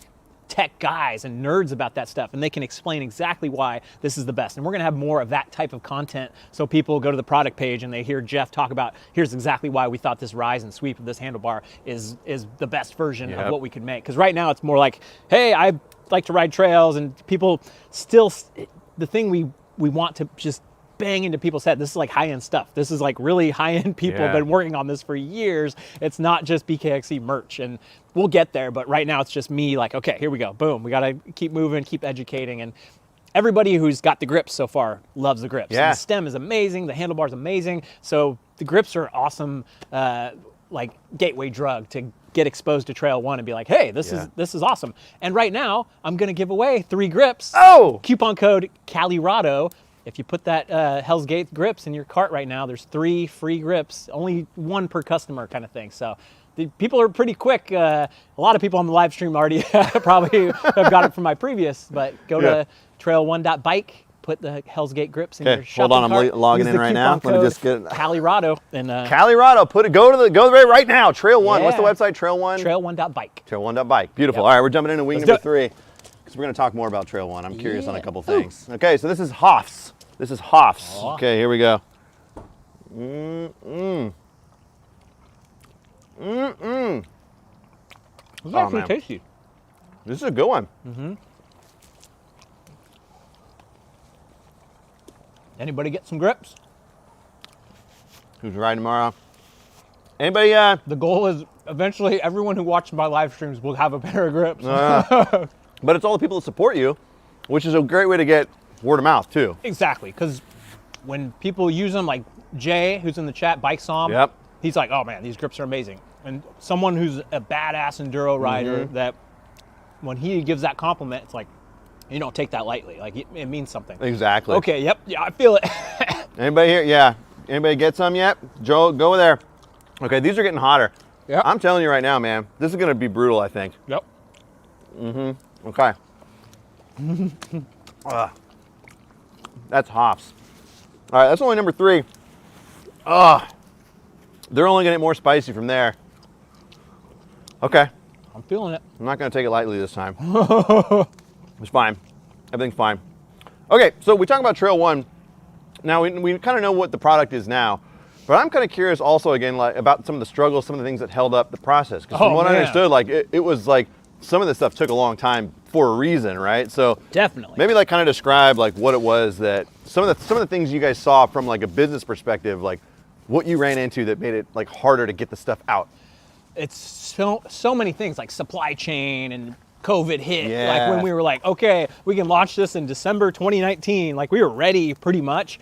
tech guys and nerds about that stuff, and they can explain exactly why this is the best. And we're gonna have more of that type of content, so people go to the product page and they hear Jeff talk about, here's exactly why we thought this rise and sweep of this handlebar is the best version of what we could make. Because right now it's more like, hey, I like to ride trails, and people still, the thing we want to just bang into people's head, this is like high-end stuff. This is like really high-end people have been working on this for years. It's not just BKXC merch, and we'll get there, but right now it's just me like, okay, here we go, boom. We gotta keep moving, keep educating, and everybody who's got the grips so far loves the grips. And the stem is amazing, the handlebar's amazing, so the grips are awesome, like gateway drug to get exposed to Trail One and be like, hey, this is awesome. And right now, I'm gonna give away 3 grips. Oh! Coupon code Calirado. If you put that Hell's Gate grips in your cart right now, there's 3 free grips, only 1 per customer kind of thing. So the people are pretty quick. A lot of people on the live stream already probably have got it from my previous, but go to trail1.bike, put the Hell's Gate grips in your shopping cart. Hold on, I'm logging in right now. Let me just get Calirado. And Calirado, go there right now. Trail One, what's the website? Trail One? Trail1.bike. Trail1.bike, beautiful. All right, we're jumping into wing number 3. We're going to talk more about Trail One. I'm curious on a couple things. Okay, so this is Hoffs. This is Hoffs. Okay, here we go. This is actually tasty. This is a good one. Anybody get some grips? Who's riding tomorrow? Anybody? The goal is eventually everyone who watches my live streams will have a pair of grips. But it's all the people that support you, which is a great way to get word of mouth too. Exactly, because when people use them, like Jay, who's in the chat, Bike Som, he's like, oh man, these grips are amazing. And someone who's a badass enduro rider, that when he gives that compliment, it's like, you don't take that lightly. Like it means something. Exactly. Okay, yeah, I feel it. Anybody here? Yeah. Anybody get some yet? Joe, go there. Okay, these are getting hotter. Yeah. I'm telling you right now, man, this is gonna be brutal, I think. Yep. Okay. That's Hoffs. All right, that's only number 3. They're only going to get more spicy from there. Okay. I'm feeling it. I'm not going to take it lightly this time. It's fine. Everything's fine. Okay, so we talk about Trail 1. Now, we kind of know what the product is now. But I'm kind of curious also, again, like about some of the struggles, some of the things that held up the process. Because from what I understood, like it was like some of this stuff took a long time for a reason, right? So definitely. Maybe like kind of describe like what it was that some of the things you guys saw from like a business perspective, like what you ran into that made it like harder to get the stuff out. It's so many things like supply chain and COVID hit. Yeah. Like when we were like, okay, we can launch this in December 2019. Like we were ready pretty much.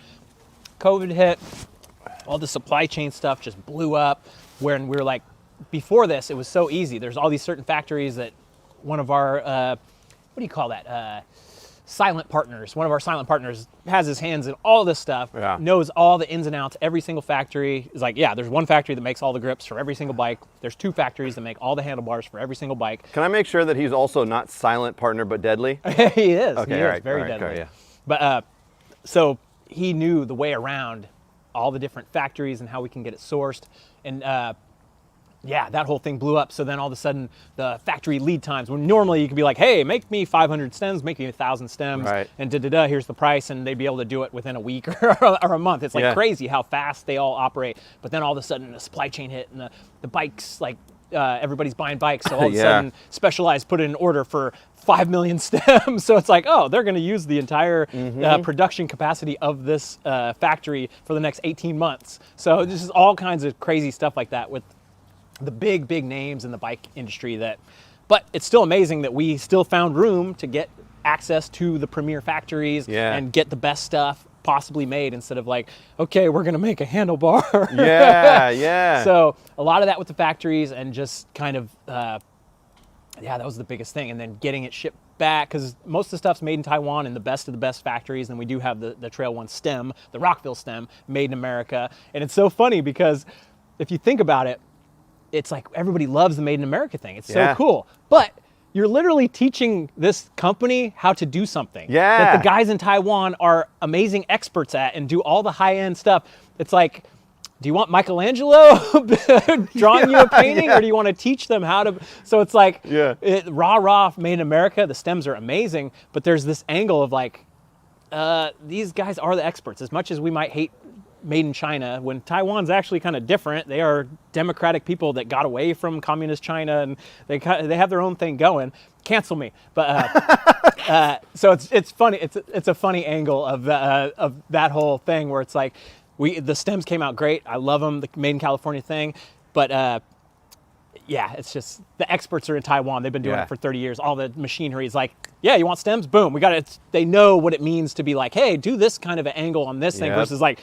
COVID hit. All the supply chain stuff just blew up. When we were like, before this, it was so easy. There's all these certain factories that one of our, what do you call that? Silent partners. One of our silent partners has his hands in all this stuff, knows all the ins and outs, every single factory. Is like, yeah, there's one factory that makes all the grips for every single bike. There's 2 factories that make all the handlebars for every single bike. Can I make sure that he's also not silent partner but deadly? He is. Okay, he all is right, very all right, deadly. okay, yeah. But so he knew the way around all the different factories and how we can get it sourced. And yeah, that whole thing blew up. So then all of a sudden the factory lead times, when normally you could be like, hey, make me 500 stems, make me 1,000 stems, and here's the price, and they'd be able to do it within a week or a month. It's like crazy how fast they all operate. But then all of a sudden the supply chain hit and the bikes, like everybody's buying bikes. So all of a sudden Specialized put in an order for 5 million stems. So it's like, oh, they're going to use the entire production capacity of this factory for the next 18 months. So this is all kinds of crazy stuff like that with the big names in the bike industry. But it's still amazing that we still found room to get access to the premier factories and get the best stuff possibly made, instead of like, okay, we're going to make a handlebar. So a lot of that with the factories, and just kind of, that was the biggest thing. And then getting it shipped back, because most of the stuff's made in Taiwan in the best of the best factories. And we do have the Trail 1 stem, the Rockville stem, made in America. And it's so funny because if you think about it, it's like everybody loves the Made in America thing. It's so cool. But you're literally teaching this company how to do something that the guys in Taiwan are amazing experts at and do all the high-end stuff. It's like, do you want Michelangelo drawing you a painting, or do you want to teach them how to? So it's like, raw Made in America, the stems are amazing, but there's this angle of like, these guys are the experts. As much as we might hate Made in China, when Taiwan's actually kind of different. They are democratic people that got away from communist China, and they have their own thing going. Cancel me, but so it's funny. It's a funny angle of that whole thing where it's like the stems came out great. I love them, the Made in California thing, but it's just the experts are in Taiwan. They've been doing it for 30 years. All the machinery is like, yeah, you want stems? Boom, we got it. They know what it means to be like, hey, do this kind of an angle on this thing versus like,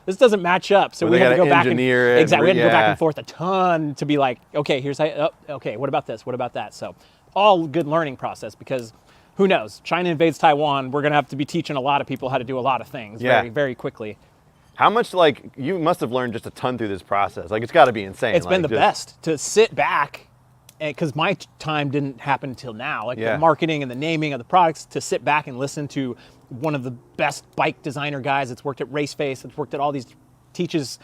this doesn't match up. So we had to go back and exactly. We had to go back and forth a ton to be like, okay, here's how. Okay, what about this? What about that? So all good learning process, because who knows? China invades Taiwan. We're gonna have to be teaching a lot of people how to do a lot of things very, very quickly. How much, like, you must have learned just a ton through this process. Like, it's got to be insane. It's been the best to sit back, because my time didn't happen until now. Like the marketing and the naming of the products, to sit back and listen to one of the best bike designer guys that's worked at Raceface, that's worked at all these, teaches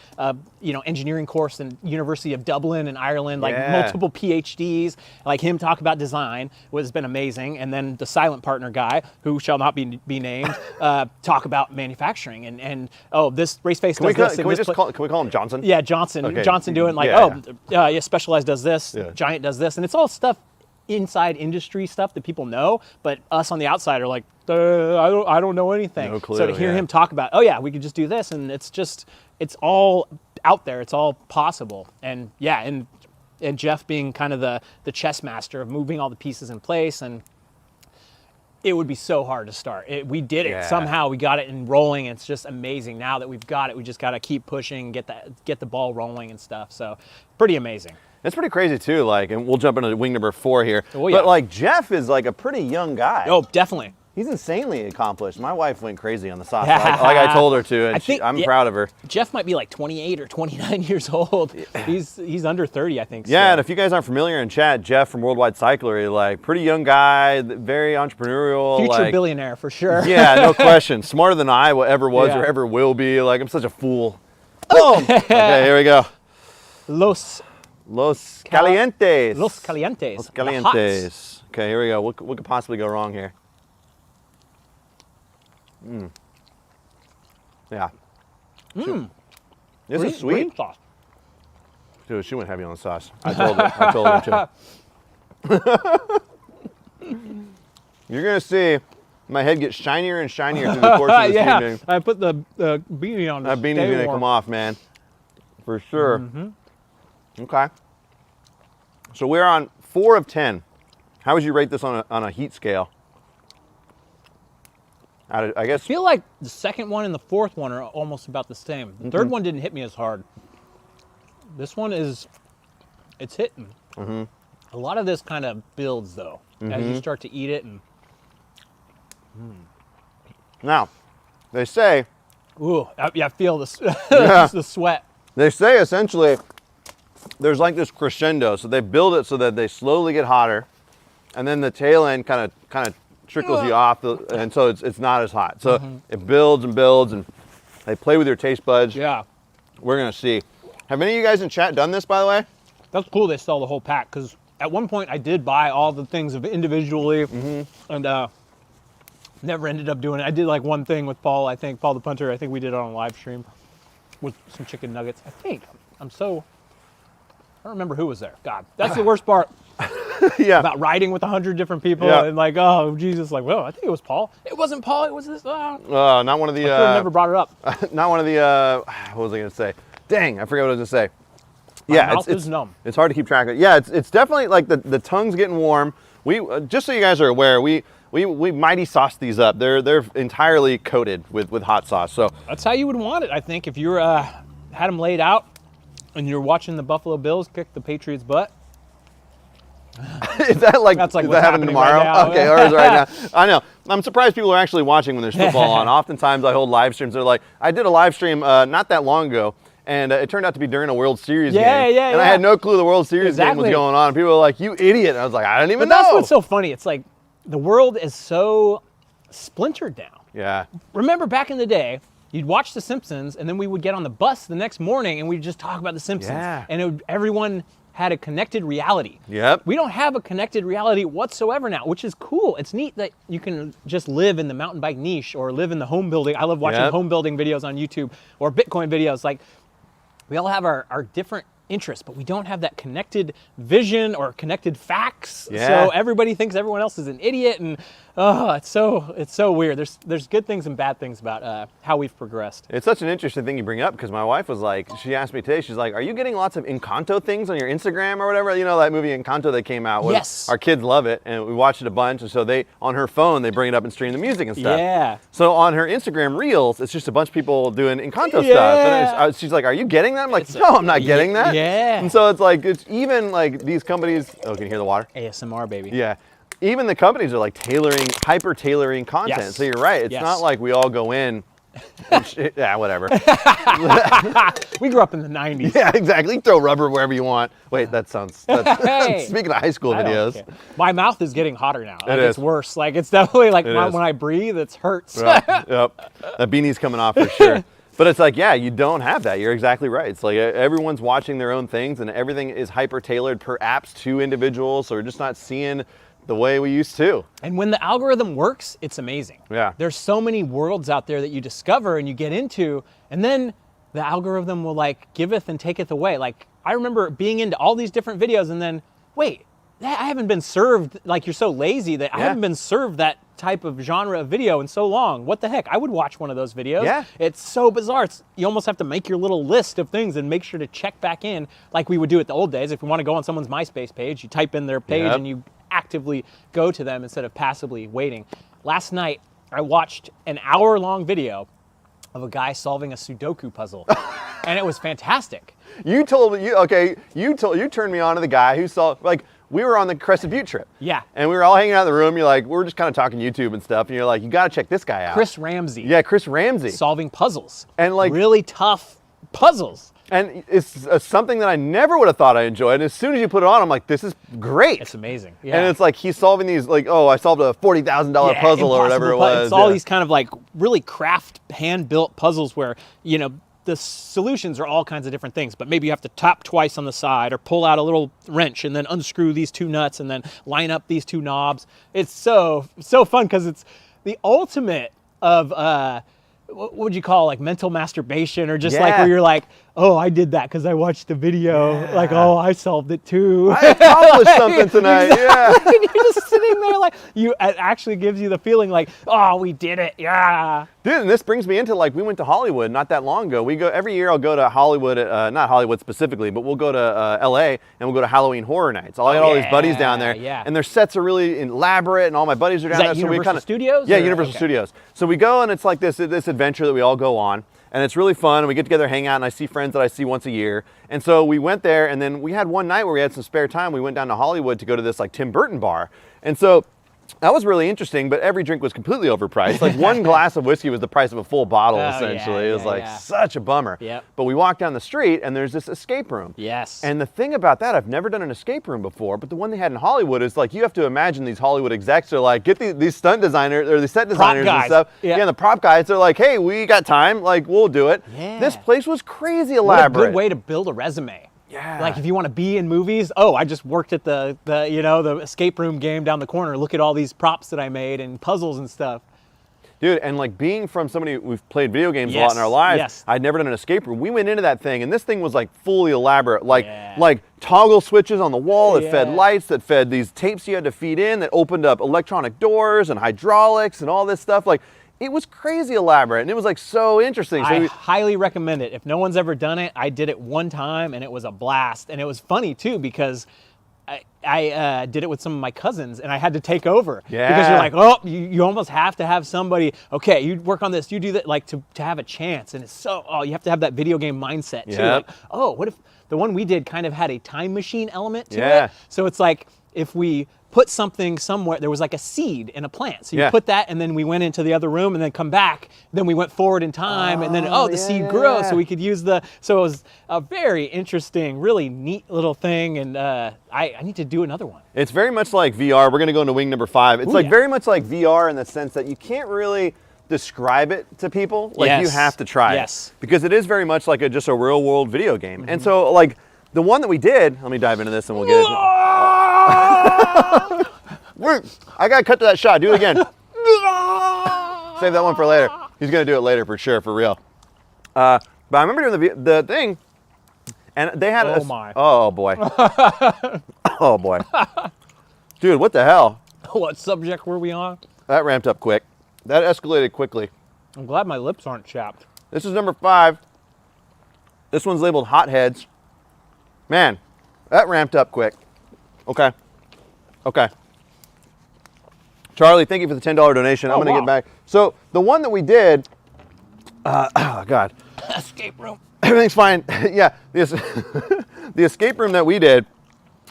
engineering course in University of Dublin in Ireland, like multiple PhDs, like him talk about design has been amazing. And then the silent partner guy, who shall not be named, talk about manufacturing and this Raceface does this. Can we call him Johnson? Yeah, Johnson. Okay. Johnson doing like, Specialized does this, Giant does this, and it's all stuff inside industry stuff that people know, but us on the outside are like, I don't know anything. No clue, so to hear him talk about, we could just do this, and it's all out there, it's all possible. And and Jeff being kind of the chess master of moving all the pieces in place, and it would be so hard to start. We did it somehow. We got it in rolling. It's just amazing. Now that we've got it, we just got to keep pushing, get the ball rolling and stuff. So pretty amazing. It's pretty crazy too, like, and we'll jump into wing number 4 here. But like, Jeff is like a pretty young guy. Oh, definitely. He's insanely accomplished. My wife went crazy on the sauce, like I told her to, and I'm proud of her. Jeff might be like 28 or 29 years old. He's under 30, I think. Yeah, and if you guys aren't familiar in chat, Jeff from Worldwide Cyclery, like, pretty young guy, very entrepreneurial. Future billionaire for sure. Yeah, no question. Smarter than I ever was or ever will be. Like, I'm such a fool. Boom. Okay, here we go. Los Calientes. Los Calientes. Los the hots. Calientes. Okay, here we go. What could possibly go wrong here? Yeah. This is sweet. Green sauce. Dude, she went heavy on the sauce. I told her to. You're going to see my head get shinier and shinier through the course of this evening. I put the beanie on. That beanie's going to come off, man. For sure. Okay. So we're on 4 of 10. How would you rate this on a heat scale? I guess. I feel like the second one and the fourth one are almost about the same. The third one didn't hit me as hard. This one it's hitting. A lot of this kind of builds though as you start to eat it. And now, they say. Ooh, yeah, I feel the the sweat. They say essentially there's like this crescendo, so they build it so that they slowly get hotter, and then the tail end kind of trickles you off, and so it's not as hot. So it builds and builds, and they play with your taste buds. Yeah. We're gonna see. Have any of you guys in chat done this, by the way? That's cool. They sell the whole pack because at one point I did buy all the things individually, and never ended up doing it. I did like one thing with Paul. I think Paul the punter. I think we did it on a live stream with some chicken nuggets. I think I don't remember who was there. God, that's the worst part. Yeah. About riding with 100 different people and like, oh Jesus, like, well, I think it was Paul. It wasn't Paul. It was this. Not one of the. I never brought it up. Not one of the. What was I gonna say? Dang, I forgot what I was gonna say. My mouth is numb. It's hard to keep track of. Yeah, it's definitely like the tongue's getting warm. We just so you guys are aware, we mighty sauced these up. They're entirely coated with hot sauce. So that's how you would want it, I think, if you're had them laid out and you're watching the Buffalo Bills kick the Patriots' butt. Is that like, that's like is what's that happening tomorrow? Right now. Okay, or is it right now? I know. I'm surprised people are actually watching when there's football on. Oftentimes I hold live streams. They're like, I did a live stream not that long ago, and it turned out to be during a World Series game. And I had no clue the World Series game was going on. And people were like, you idiot. And I was like, I didn't even know. But that's what's so funny. It's like the world is so splintered now. Yeah. Remember back in the day, you'd watch The Simpsons, and then we would get on the bus the next morning, and we'd just talk about The Simpsons. Yeah. And everyone had a connected reality. Yep. We don't have a connected reality whatsoever now, which is cool. It's neat that you can just live in the mountain bike niche or live in the home building. I love watching home building videos on YouTube or Bitcoin videos. Like, we all have our different interests, but we don't have that connected vision or connected facts. Yeah. So everybody thinks everyone else is an idiot, and it's so weird. There's good things and bad things about how we've progressed. It's such an interesting thing you bring up because my wife was like, she asked me today, she's like, are you getting lots of Encanto things on your Instagram or whatever? You know, that movie Encanto that came out. Yes. Our kids love it, and we watched it a bunch, and so on her phone, they bring it up and stream the music and stuff. Yeah. So on her Instagram Reels, it's just a bunch of people doing Encanto stuff. And she's like, are you getting that? I'm like, no, I'm not getting that. Yeah. And so it's even like these companies, can you hear the water? ASMR, baby. Yeah. Even the companies are like hyper tailoring content. Yes. So you're right. It's not like we all go in. Yeah, whatever. We grew up in the 90s. Yeah, exactly. Throw rubber wherever you want. Wait, that's Hey. speaking of high school videos. My mouth is getting hotter now. Like, It it's is. worse. Like, it's definitely like when I breathe, it hurts. Yep. That beanie's coming off for sure. But it's like, yeah, you don't have that. You're exactly right. It's like everyone's watching their own things, and everything is hyper tailored per apps to individuals. So we're just not seeing the way we used to. And when the algorithm works, it's amazing. Yeah. There's so many worlds out there that you discover and you get into, and then the algorithm will like giveth and taketh away. Like, I remember being into all these different videos, and then, wait, I haven't been served, like, you're so lazy that I haven't been served that type of genre of video in so long. What the heck? I would watch one of those videos. Yeah. It's so bizarre. You almost have to make your little list of things and make sure to check back in like we would do at the old days. If you want to go on someone's MySpace page, you type in their page and you actively go to them instead of passively waiting. Last night, I watched an hour-long video of a guy solving a Sudoku puzzle, and it was fantastic. You turned me on to the guy who saw, like, we were on the Crescent Butte trip. Yeah. And we were all hanging out in the room. You're like, we're just kind of talking YouTube and stuff. And you're like, you got to check this guy out. Chris Ramsey. Yeah, Chris Ramsey. Solving puzzles. And like really tough puzzles. And it's something that I never would have thought I enjoyed. And as soon as you put it on, I'm like, this is great. It's amazing. Yeah. And it's like he's solving these, like, I solved a $40,000 puzzle or whatever it was. It's all these kind of like really hand-built puzzles where, the solutions are all kinds of different things, but maybe you have to tap twice on the side or pull out a little wrench and then unscrew these 2 nuts and then line up these 2 knobs. It's so fun because it's the ultimate of what would you call, like, mental masturbation, or just like where you're like, oh, I did that because I watched the video. Like, oh, I solved it too. I accomplished something tonight. Yeah. And you're just sitting there like, it actually gives you the feeling like, oh, we did it. Yeah. Dude, and this brings me into, like, we went to Hollywood not that long ago. We go every year. I'll go to Hollywood, not Hollywood specifically, but we'll go to LA and we'll go to Halloween Horror Nights. I got all these buddies down there, and their sets are really elaborate, and all my buddies are down there. Is that Universal Studios? Yeah, Universal Studios. So we go, and it's like this adventure that we all go on. And it's really fun, and we get together, hang out, and I see friends that I see once a year. And so we went there, and then we had one night where we had some spare time. We went down to Hollywood to go to this, like, Tim Burton bar. And so that was really interesting, but every drink was completely overpriced. Like, one glass of whiskey was the price of a full bottle, essentially. It was like such a bummer. Yep. But we walked down the street, and there's this escape room. Yes. And the thing about that, I've never done an escape room before, but the one they had in Hollywood is like, you have to imagine these Hollywood execs are like, get these stunt designers, or these set designers and stuff. Yeah, and the prop guys are like, hey, we got time, like, we'll do it. Yeah. This place was crazy elaborate. What a good way to build a resume. Yeah. Like, if you want to be in movies, I just worked at the escape room game down the corner. Look at all these props that I made and puzzles and stuff. Dude, and like, being from somebody, we've played video games a lot in our lives, I'd never done an escape room. We went into that thing, and this thing was like fully elaborate, like toggle switches on the wall that fed lights, that fed these tapes you had to feed in, that opened up electronic doors and hydraulics and all this stuff. Like, it was crazy elaborate, and it was like so interesting. So I highly recommend it. If no one's ever done it, I did it one time, and it was a blast. And it was funny too, because I did it with some of my cousins, and I had to take over. Yeah. Because you're like, oh, you almost have to have somebody, okay, you work on this, you do that, like, to have a chance. And it's so, you have to have that video game mindset too. Like, oh, what if the one we did kind of had a time machine element to it? So it's like, if we put something somewhere, there was like a seed in a plant. So you put that, and then we went into the other room and then come back. Then we went forward in time, and then, the seed grew, so we could use so it was a very interesting, really neat little thing, and I need to do another one. It's very much like VR. We're gonna go into wing number 5. It's very much like VR in the sense that you can't really describe it to people. Like, you have to try it. Because it is very much like just a real world video game. And so, like, the one that we did, let me dive into this and we'll get into I gotta cut to that shot. Do it again. Save that one for later. He's gonna do it later for sure, for real. But I remember doing the thing, and they had oh boy. Oh boy. Dude, what the hell? What subject were we on? That ramped up quick. That escalated quickly. I'm glad my lips aren't chapped. This is number 5. This one's labeled Hotheads. Man, that ramped up quick. Okay. Charlie, thank you for the $10 donation. I'm going to get back. So the one that we did, oh God. Escape room. Everything's fine. Yeah, the escape room that we did,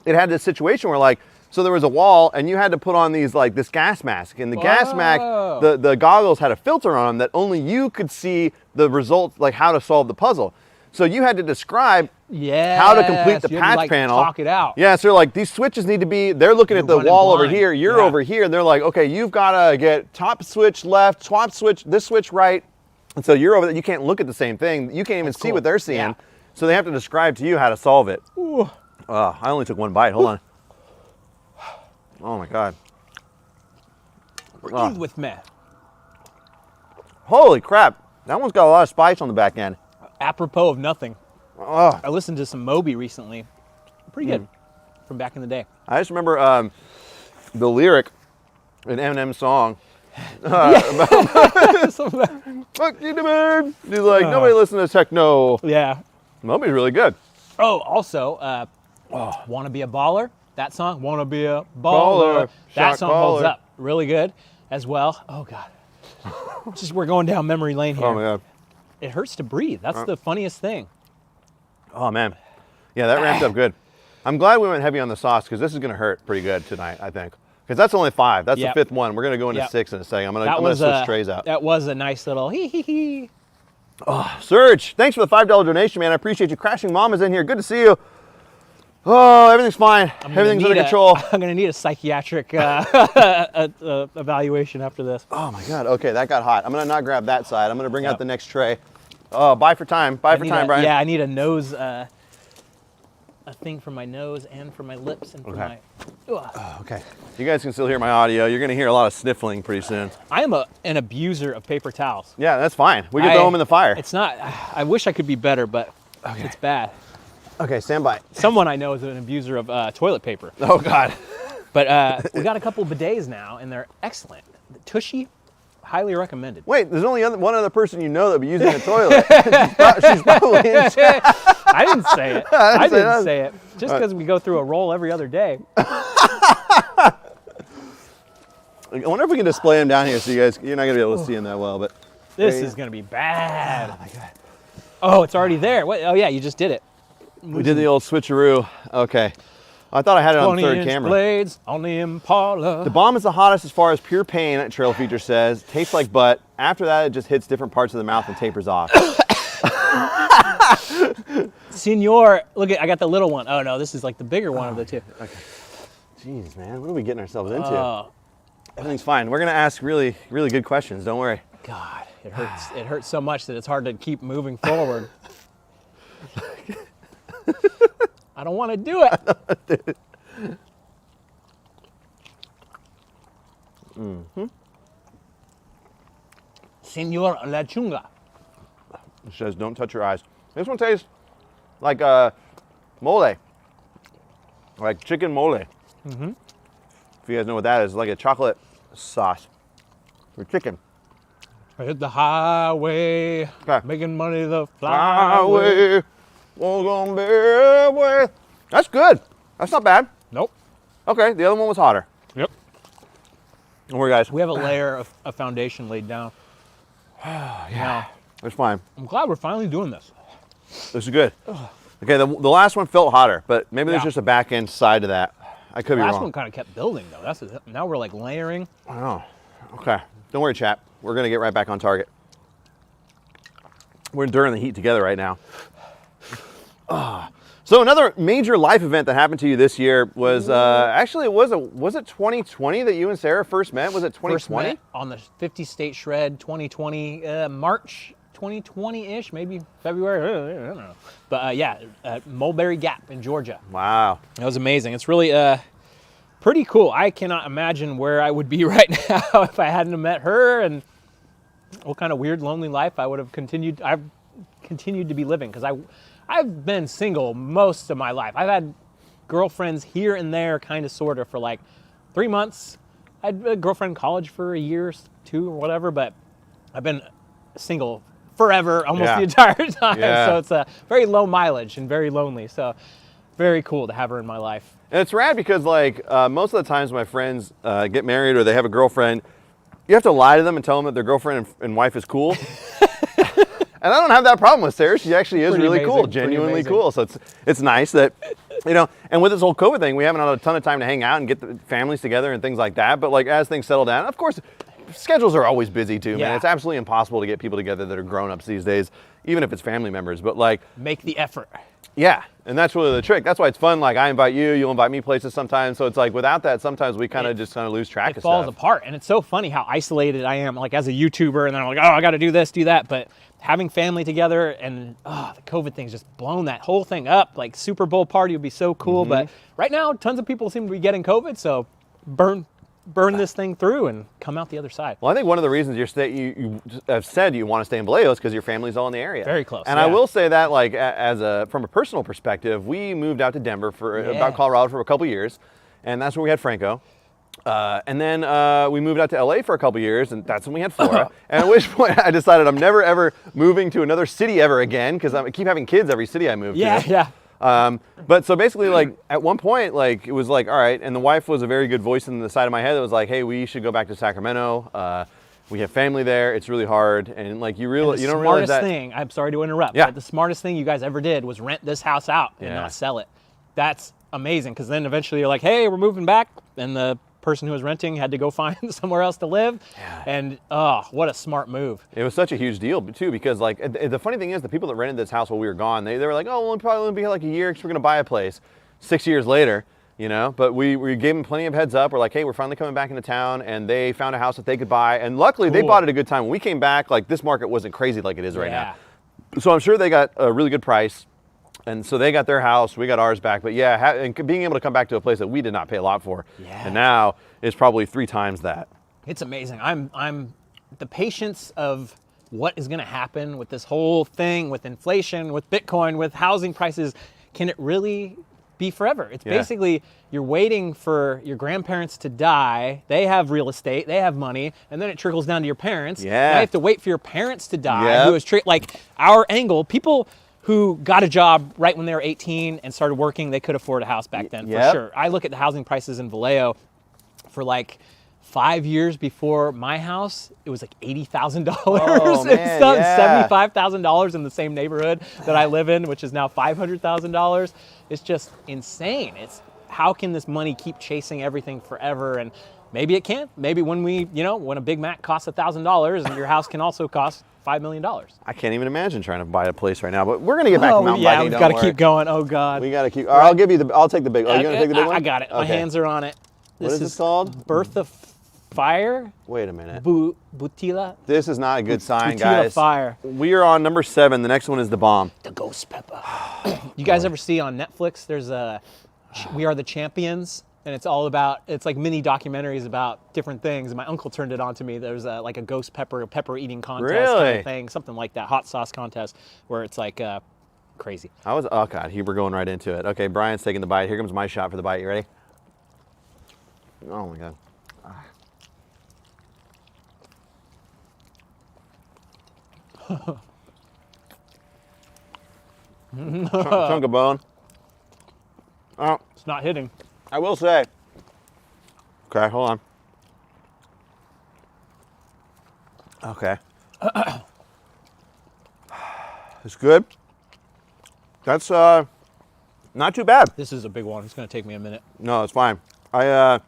it had this situation where, like, so there was a wall, and you had to put on these, like, this gas mask, and the gas mask, the goggles had a filter on them that only you could see the results, like how to solve the puzzle. So you had to describe how to complete the patch panel. Talk it out. Yeah, so like, these switches need to be, they're looking at the wall over here, you're over here, and they're like, okay, you've got to get top switch left, swap switch, this switch right. And so you're over there, you can't look at the same thing. You can't even see what they're seeing. Yeah. So they have to describe to you how to solve it. I only took one bite, hold on. Oh my God. Breathe with me. Holy crap. That one's got a lot of spice on the back end. Apropos of nothing. I listened to some Moby recently. Pretty good. From back in the day. I just remember the lyric in Eminem's song. Fuck you, man. He's like, nobody listen to techno. Yeah. Moby's really good. Oh, also, Wanna Be a Baller? That song, Wanna Be a Baller. That song holds up really good as well. Oh, God. We're going down memory lane here. Oh, my God. It hurts to breathe. That's the funniest thing. Oh, man. Yeah, that ramped up good. I'm glad we went heavy on the sauce, because this is going to hurt pretty good tonight, I think. Because that's only 5. That's the 5th one. We're going to go into 6 in a second. I'm going to switch trays out. That was a nice little hee. Oh, Serge, thanks for the $5 donation, man. I appreciate you. Crashing Mom is in here. Good to see you. Oh, everything's fine. Everything's under control. I'm going to need a psychiatric evaluation after this. Oh, my God. Okay, that got hot. I'm going to not grab that side. I'm going to bring out the next tray. Oh, buy for time. Buy for time, Brian. Yeah, I need a nose, a thing for my nose and for my lips and for my. Okay. You guys can still hear my audio. You're going to hear a lot of sniffling pretty soon. I am an abuser of paper towels. Yeah, that's fine. We can throw them in the fire. It's not. I wish I could be better, but it's bad. Okay, stand by. Someone I know is an abuser of toilet paper. Oh, God. But we got a couple bidets now, and they're excellent. Tushy, highly recommended. Wait, there's only one other person you know that would be using a toilet. she's probably in chat. I didn't say it. I didn't say it. Just because we go through a roll every other day. I wonder if we can display them down here so you're not going to be able to see them that well. But this is going to be bad. Oh, my God. Oh, it's already there. What? Oh, yeah, you just did it. We did the old switcheroo. Okay. I thought I had it on the third camera. Blades on the Impala. The bomb is the hottest as far as pure pain, Trail Feature says. Tastes like butt. After that, it just hits different parts of the mouth and tapers off. Senor, look at, I got the little one. Oh, no, this is like the bigger one of the two. Okay. Jeez, man, what are we getting ourselves into? Everything's fine. We're going to ask really, really good questions. Don't worry. God, it hurts. It hurts so much that it's hard to keep moving forward. I don't want to do it. Senor La Chunga. It says, don't touch your eyes. This one tastes like mole, like chicken mole. Mm-hmm. If you guys know what that is, like a chocolate sauce for chicken. I hit the highway, making money the flyway. That's good. That's not bad. Nope. Okay, the other one was hotter. Yep. Don't worry, guys. We have a layer of a foundation laid down. Yeah, it's fine. I'm glad we're finally doing this. This is good. Okay, the last one felt hotter, but maybe there's just a back end side to that. I could be wrong. The last one kind of kept building, though. Now we're like layering. I know. Okay. Don't worry, chap. We're going to get right back on target. We're enduring the heat together right now. So another major life event that happened to you this year was actually was it 2020 that you and Sarah first met? Was it 2020? First met on the 50 State Shred 2020, March 2020-ish, maybe February, I don't know. But yeah, at Mulberry Gap in Georgia. Wow. That was amazing. It's really pretty cool. I cannot imagine where I would be right now if I hadn't met her, and what kind of weird, lonely life I would have continued. I've continued to be living, because I've been single most of my life. I've had girlfriends here and there, kind of, sort of, for like 3 months. I had a girlfriend in college for a year, 2 or whatever, but I've been single forever, almost the entire time. Yeah. So it's a very low mileage and very lonely. So very cool to have her in my life. And it's rad because, like, most of the times my friends get married or they have a girlfriend, you have to lie to them and tell them that their girlfriend and wife is cool. And I don't have that problem with Sarah. She actually is Pretty really amazing, cool, genuinely amazing. cool. So it's nice that, and with this whole COVID thing, we haven't had a ton of time to hang out and get the families together and things like that. But like as things settle down, of course, schedules are always busy too, man. It's absolutely impossible to get people together that are grown-ups these days, even if it's family members. But like, make the effort. Yeah, and that's really the trick. That's why it's fun. Like I invite you, you'll invite me places sometimes. So it's like without that, sometimes we kind of just lose track of stuff. It falls apart, and it's so funny how isolated I am, like as a YouTuber, and then I'm like, oh, I got to do this, do that. But having family together, and the COVID thing's just blown that whole thing up. Like Super Bowl party would be so cool, but right now, tons of people seem to be getting COVID. So burn this thing through and come out the other side. Well, I think one of the reasons you have said you want to stay in Vallejo is because your family's all in the area. Very close. And I will say that, like, from a personal perspective, we moved out to Denver about Colorado for a couple years, and that's where we had Franco. And then we moved out to LA for a couple years, and that's when we had Flora. And at which point I decided I'm never ever moving to another city ever again, because I keep having kids every city I move to. Yeah. But so basically, like at one point, like it was like, all right, and the wife was a very good voice in the side of my head that was like, hey, we should go back to Sacramento. We have family there. It's really hard, and like you don't realize that. The smartest thing, I'm sorry to interrupt, but the smartest thing you guys ever did was rent this house out and not sell it. That's amazing, because then eventually you're like, hey, we're moving back, and the person who was renting had to go find somewhere else to live. And what a smart move. It was such a huge deal too, because like the funny thing is the people that rented this house while we were gone, they were like, oh, we'll probably be here like a year because we're gonna buy a place. 6 years later, but we gave them plenty of heads up. We're like, hey, we're finally coming back into town, and they found a house that they could buy, and luckily they bought it at a good time. When we came back, like this market wasn't crazy like it is right now. So I'm sure they got a really good price. And so they got their house, we got ours back. But yeah, and being able to come back to a place that we did not pay a lot for, and now it's probably 3 times that. It's amazing. I'm the patience of what is going to happen with this whole thing, with inflation, with Bitcoin, with housing prices. Can it really be forever? It's basically you're waiting for your grandparents to die. They have real estate, they have money, and then it trickles down to your parents. Yeah. Now you have to wait for your parents to die. Who is like our angle, people who got a job right when they were 18 and started working, they could afford a house back then, for sure. I look at the housing prices in Vallejo for like 5 years before my house, it was like $80,000 and stuff, $75,000 in the same neighborhood that I live in, which is now $500,000. It's just insane. It's how can this money keep chasing everything forever? And maybe it can. Maybe when when a Big Mac costs $1,000 and your house can also cost $5 million. I can't even imagine trying to buy a place right now, but we're gonna get back to mountain biking. We've got to keep going. Oh God. We got to keep. I'll give you I'll take the big. Oh, you gonna take the big one? I got it. Okay. My hands are on it. What is this called? Birth of Fire. Wait a minute. Butila. This is not a good sign, Butila guys. Fire. We are on number 7. The next one is the bomb. The ghost pepper. You guys ever see on Netflix? There's We Are the Champions. And it's all about, it's like mini documentaries about different things. And my uncle turned it on to me. There's like a ghost pepper eating contest kind of thing, something like that, hot sauce contest, where it's like crazy. Oh God, we're going right into it. Okay, Brian's taking the bite. Here comes my shot for the bite. You ready? Oh my God. Chunk of bone. Oh, it's not hitting. I will say. Okay, hold on. Okay. It's good. That's not too bad. This is a big one. It's going to take me a minute. No, it's fine. I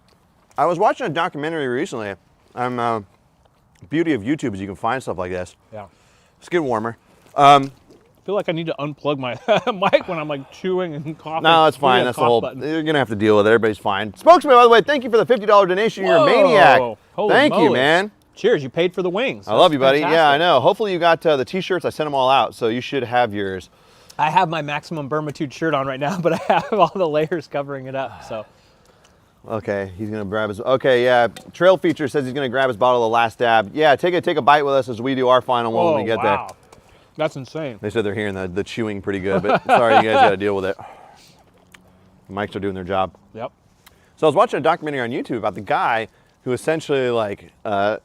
was watching a documentary recently. Beauty of YouTube is you can find stuff like this. Yeah. Let's get warmer. I feel like I need to unplug my mic when I'm like chewing and coughing. No, it's fine. That's the whole. Button. You're gonna have to deal with it. Everybody's fine. Spokesman, by the way, thank you for the $50 donation. Whoa, you're a maniac. Thank you, man. Cheers. You paid for the wings. I love you, buddy. Fantastic. Yeah, I know. Hopefully you got the T-shirts. I sent them all out, so you should have yours. I have my Maximum Burmitude shirt on right now, but I have all the layers covering it up. So. Okay, he's gonna grab his. Okay, yeah. Trail Feature says he's gonna grab his bottle of the last dab. Yeah, take a bite with us as we do our final one when we get there. That's insane. They said they're hearing the chewing pretty good, but sorry, you guys got to deal with it. The mics are doing their job. Yep. So I was watching a documentary on YouTube about the guy who essentially like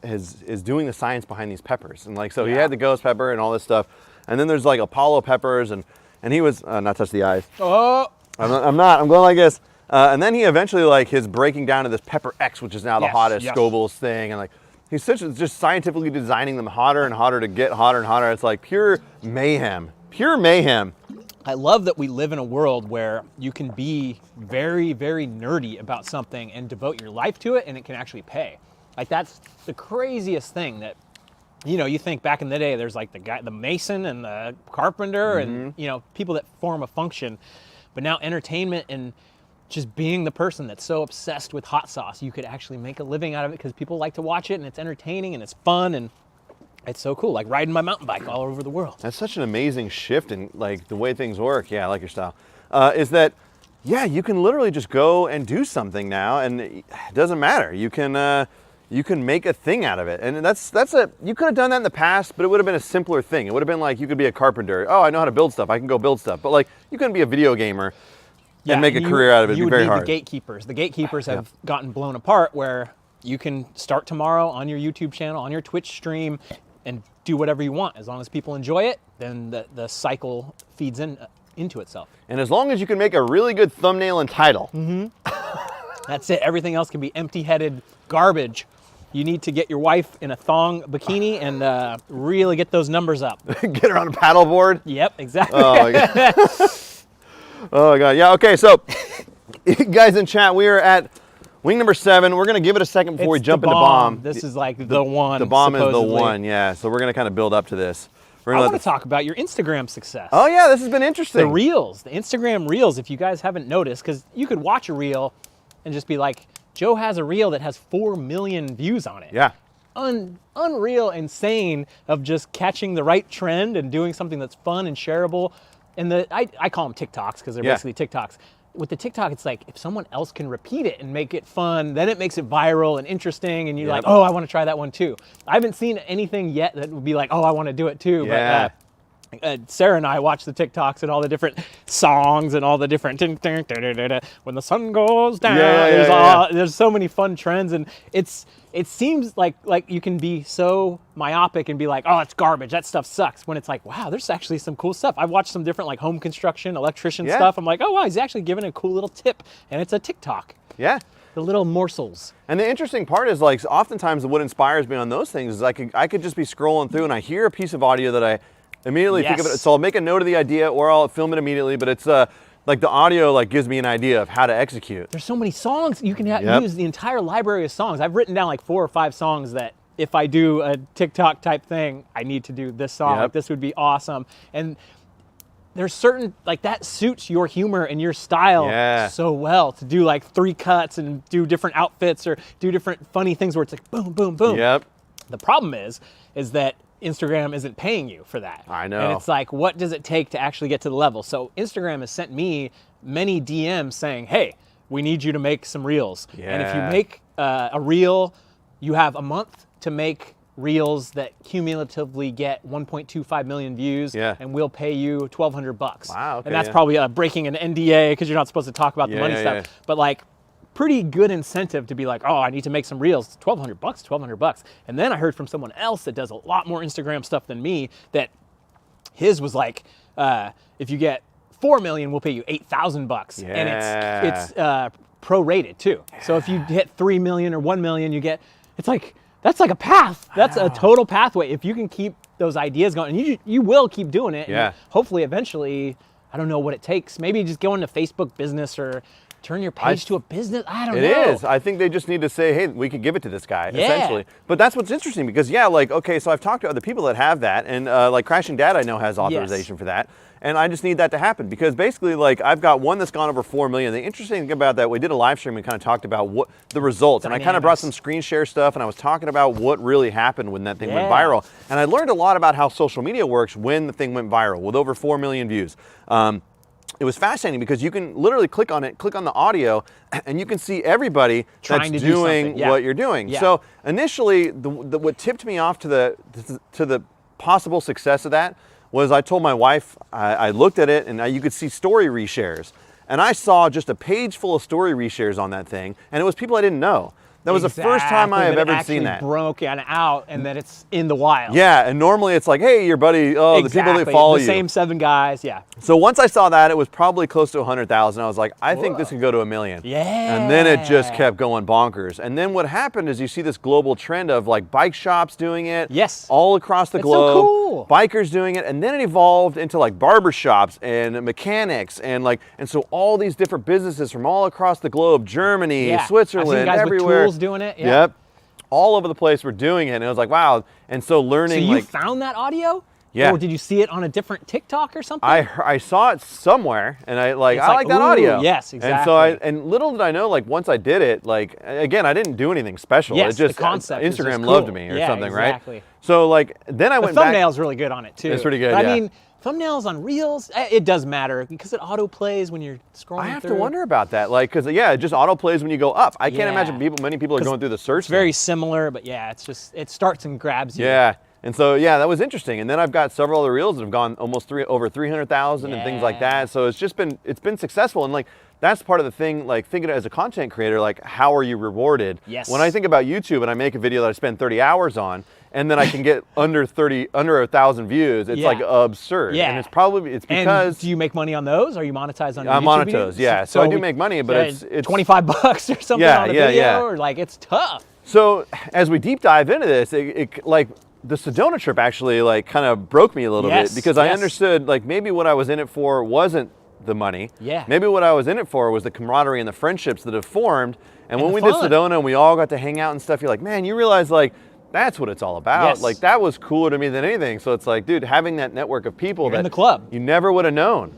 is doing the science behind these peppers, and like so he had the ghost pepper and all this stuff, and then there's like Apollo peppers, and he was not touch the eyes. Oh. I'm not. I'm going like this, and then he eventually like his breaking down to this Pepper X, which is now the hottest Scoville's thing, and like. He's just scientifically designing them hotter and hotter to get hotter and hotter. It's like pure mayhem. Pure mayhem. I love that we live in a world where you can be very, very nerdy about something and devote your life to it, and it can actually pay. Like that's the craziest thing that, you think back in the day, there's like the mason and the carpenter and, people that form a function. But now entertainment and just being the person that's so obsessed with hot sauce, you could actually make a living out of it because people like to watch it and it's entertaining and it's fun and it's so cool. Like riding my mountain bike all over the world. That's such an amazing shift in like the way things work. Yeah, I like your style. Is that, you can literally just go and do something now and it doesn't matter. You can make a thing out of it. And you could have done that in the past, but it would have been a simpler thing. It would have been like, you could be a carpenter. Oh, I know how to build stuff. I can go build stuff. But like, you couldn't be a video gamer. And make a career out of it. It'd be very hard. The gatekeepers. The gatekeepers have gotten blown apart where you can start tomorrow on your YouTube channel, on your Twitch stream, and do whatever you want. As long as people enjoy it, then the cycle feeds into itself. And as long as you can make a really good thumbnail and title. Mm-hmm. That's it. Everything else can be empty-headed garbage. You need to get your wife in a thong bikini and really get those numbers up. Get her on a paddleboard? Yep, exactly. Oh, my God. Oh my God, yeah, okay, so guys in chat, we are at wing number 7. We're gonna give it a second before we jump into bomb. This is like the one, The bomb supposedly. is the one, yeah, so we're gonna kind of build up to this. I want to talk about your Instagram success. Oh yeah, this has been interesting. The Reels, the Instagram Reels, if you guys haven't noticed, because you could watch a Reel and just be like, Joe has a Reel that has 4 million views on it. Yeah. unreal, insane of just catching the right trend and doing something that's fun and shareable. And I call them TikToks because they're basically TikToks. With the TikTok, it's like if someone else can repeat it and make it fun, then it makes it viral and interesting, and you're like, oh, I want to try that one too. I haven't seen anything yet that would be like, oh, I want to do it too. Yeah. But Sarah and I watch the TikToks and all the different songs and all the different when the sun goes down. There's so many fun trends, and it seems like you can be so myopic and be like, oh, it's garbage, that stuff sucks, when it's like, wow, there's actually some cool stuff. I've watched some different like home construction, electrician stuff. I'm like, oh wow, he's actually giving a cool little tip, and it's a TikTok. Yeah. The little morsels. And the interesting part is, like, oftentimes what inspires me on those things is I could just be scrolling through and I hear a piece of audio that I immediately think of it. So I'll make a note of the idea or I'll film it immediately, but it's like the audio like gives me an idea of how to execute. There's so many songs you can use the entire library of songs. I've written down like 4 or 5 songs that if I do a TikTok type thing, I need to do this song. Like, this would be awesome. And there's certain, like, that suits your humor and your style so well, to do like 3 cuts and do different outfits or do different funny things where it's like boom, boom, boom. The problem is that Instagram isn't paying you for that. I know. And it's like, what does it take to actually get to the level? So Instagram has sent me many DMs saying, hey, we need you to make some reels. And if you make a reel, you have a month to make reels that cumulatively get 1.25 million views, and we'll pay you $1,200. Wow, okay, and that's probably breaking an NDA because you're not supposed to talk about the money stuff. But like, pretty good incentive to be like, oh, I need to make some reels. $1,200. And then I heard from someone else that does a lot more Instagram stuff than me that his was like, if you get 4 million, we'll pay you $8,000. And it's prorated too. So if you hit 3 million or 1 million, you get, it's like, that's like a path. That's a total pathway. If you can keep those ideas going, and you will keep doing it. And hopefully eventually, I don't know what it takes. Maybe just go into Facebook business or turn your page to a business. I don't know. It is. I think they just need to say, hey, we could give it to this guy, essentially. But that's what's interesting because, like, okay, so I've talked to other people that have that, and like Crashing Dad I know has authorization for that. And I just need that to happen because basically, like, I've got one that's gone over 4 million. The interesting thing about that, we did a live stream and kind of talked about what the results. And I kind of brought some screen share stuff, and I was talking about what really happened when that thing went viral. And I learned a lot about how social media works when the thing went viral with over 4 million views. It was fascinating because you can literally click on the audio, and you can see everybody that's doing what you're doing. So initially, what tipped me off to the possible success of that was I told my wife, I looked at it, and you could see story reshares. And I saw just a page full of story reshares on that thing, and it was people I didn't know. That was the first time I have ever seen that. Broken out and that it's in the wild. Yeah, and normally it's like, hey, your buddy, the people that follow you. The same 7 guys, So once I saw that, it was probably close to 100,000. I was like, I think this could go to 1 million. And then it just kept going bonkers. And then what happened is you see this global trend of like bike shops doing it. All across the globe. So cool. Bikers doing it. And then it evolved into like barber shops and mechanics and so all these different businesses from all across the globe, Germany, Switzerland, guys everywhere. With tools doing it. All over the place were doing it, and it was like, wow. And so learning. So you found that audio? Or did you see it on a different TikTok or something? I saw it somewhere, and I like that audio. Yes, exactly. And so and little did I know, like once I did it, like again, I didn't do anything special. Yes, it just the concept Instagram is loved cool. me or something, exactly. right? So like then I went back. The thumbnail's really good on it too. It's pretty good. But I mean, thumbnails on Reels, it does matter because it auto plays when you're scrolling. I have to wonder about that, like, because it just auto plays when you go up. I can't imagine many people are going through the search. It's very similar, but it's just it starts and grabs you. And so that was interesting. And then I've got several other reels that have gone almost over 300,000 and things like that. So it's been successful. And like that's part of the thing. Like thinking as a content creator, like how are you rewarded? When I think about YouTube and I make a video that I spend 30 hours on, and then I can get under 1,000 views. It's like absurd. And it's because. And do you make money on those? Are you monetized on your YouTube videos? Yeah. So I do make money, but it's $25 or something on a video, or like it's tough. So as we deep dive into this, it like the Sedona trip actually like kind of broke me a little bit because I understood like maybe what I was in it for wasn't the money. Maybe what I was in it for was the camaraderie and the friendships that have formed. And when we did Sedona and we all got to hang out and stuff, you're like, man, you realize like that's what it's all about. Like that was cooler to me than anything. So it's like, dude, having that network of people in the club, you never would have known.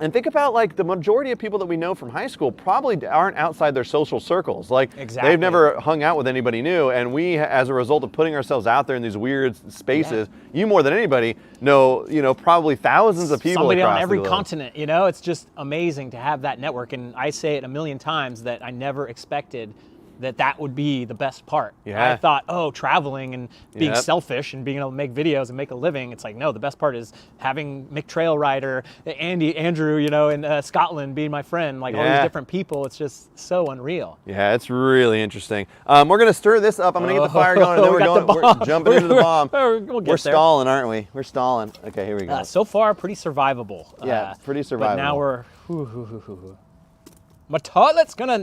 And think about like the majority of people that we know from high school probably aren't outside their social circles. Like Exactly. they've never hung out with anybody new. And we, as a result of putting ourselves out there in these weird spaces, you more than anybody know, probably thousands of people Somebody across on every the globe. continent, it's just amazing to have that network. And I say it a million times that I never expected that would be the best part. Yeah. I thought, traveling and being selfish and being able to make videos and make a living. It's like, no, the best part is having Mick Trail Rider, Andrew, in Scotland being my friend, like all these different people. It's just so unreal. Yeah, it's really interesting. We're going to stir this up. I'm going to get the fire going, and then we're jumping into the bomb. We'll get we're there. stalling, aren't we? We're stalling. Okay, here we go. So far, pretty survivable. Yeah, pretty survivable. But now we're, my toilet's gonna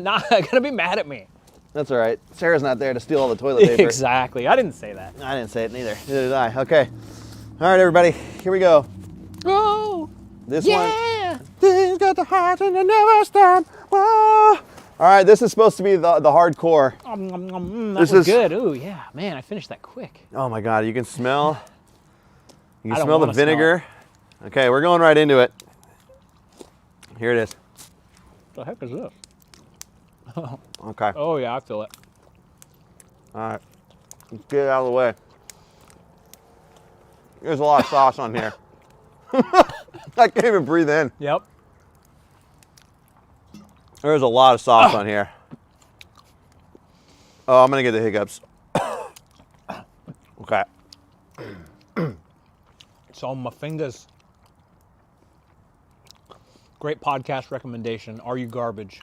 be mad at me. That's all right. Sarah's not there to steal all the toilet paper. Exactly. I didn't say that. I didn't say it neither. Neither did I. Okay. All right, everybody. Here we go. Oh, This one. Things got the heart and they never stop. Whoa. All right, this is supposed to be the hardcore. That This was is- good. Ooh, yeah, man, I finished that quick. Oh my God, you can smell. You I can don't smell the wanna smell vinegar. Okay, we're going right into it. Here it is. What the heck is this? Okay. Oh yeah, I feel it. All right. Let's get it out of the way. There's a lot of sauce on here. I can't even breathe in. Yep. There's a lot of sauce on here. Oh, I'm gonna get the hiccups. Okay. It's on my fingers. Great podcast recommendation. Are You Garbage?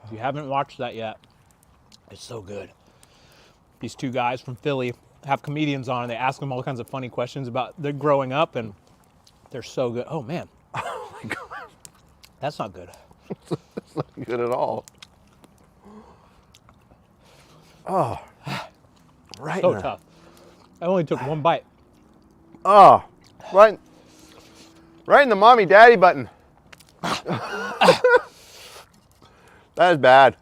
If you haven't watched that yet, it's so good. These two guys from Philly have comedians on and they ask them all kinds of funny questions about their growing up and they're so good. Oh man. Oh my God. That's not good. It's not good at all. Oh. Right. So in the- tough. I only took one bite. Oh. Right in the mommy daddy button. That is bad.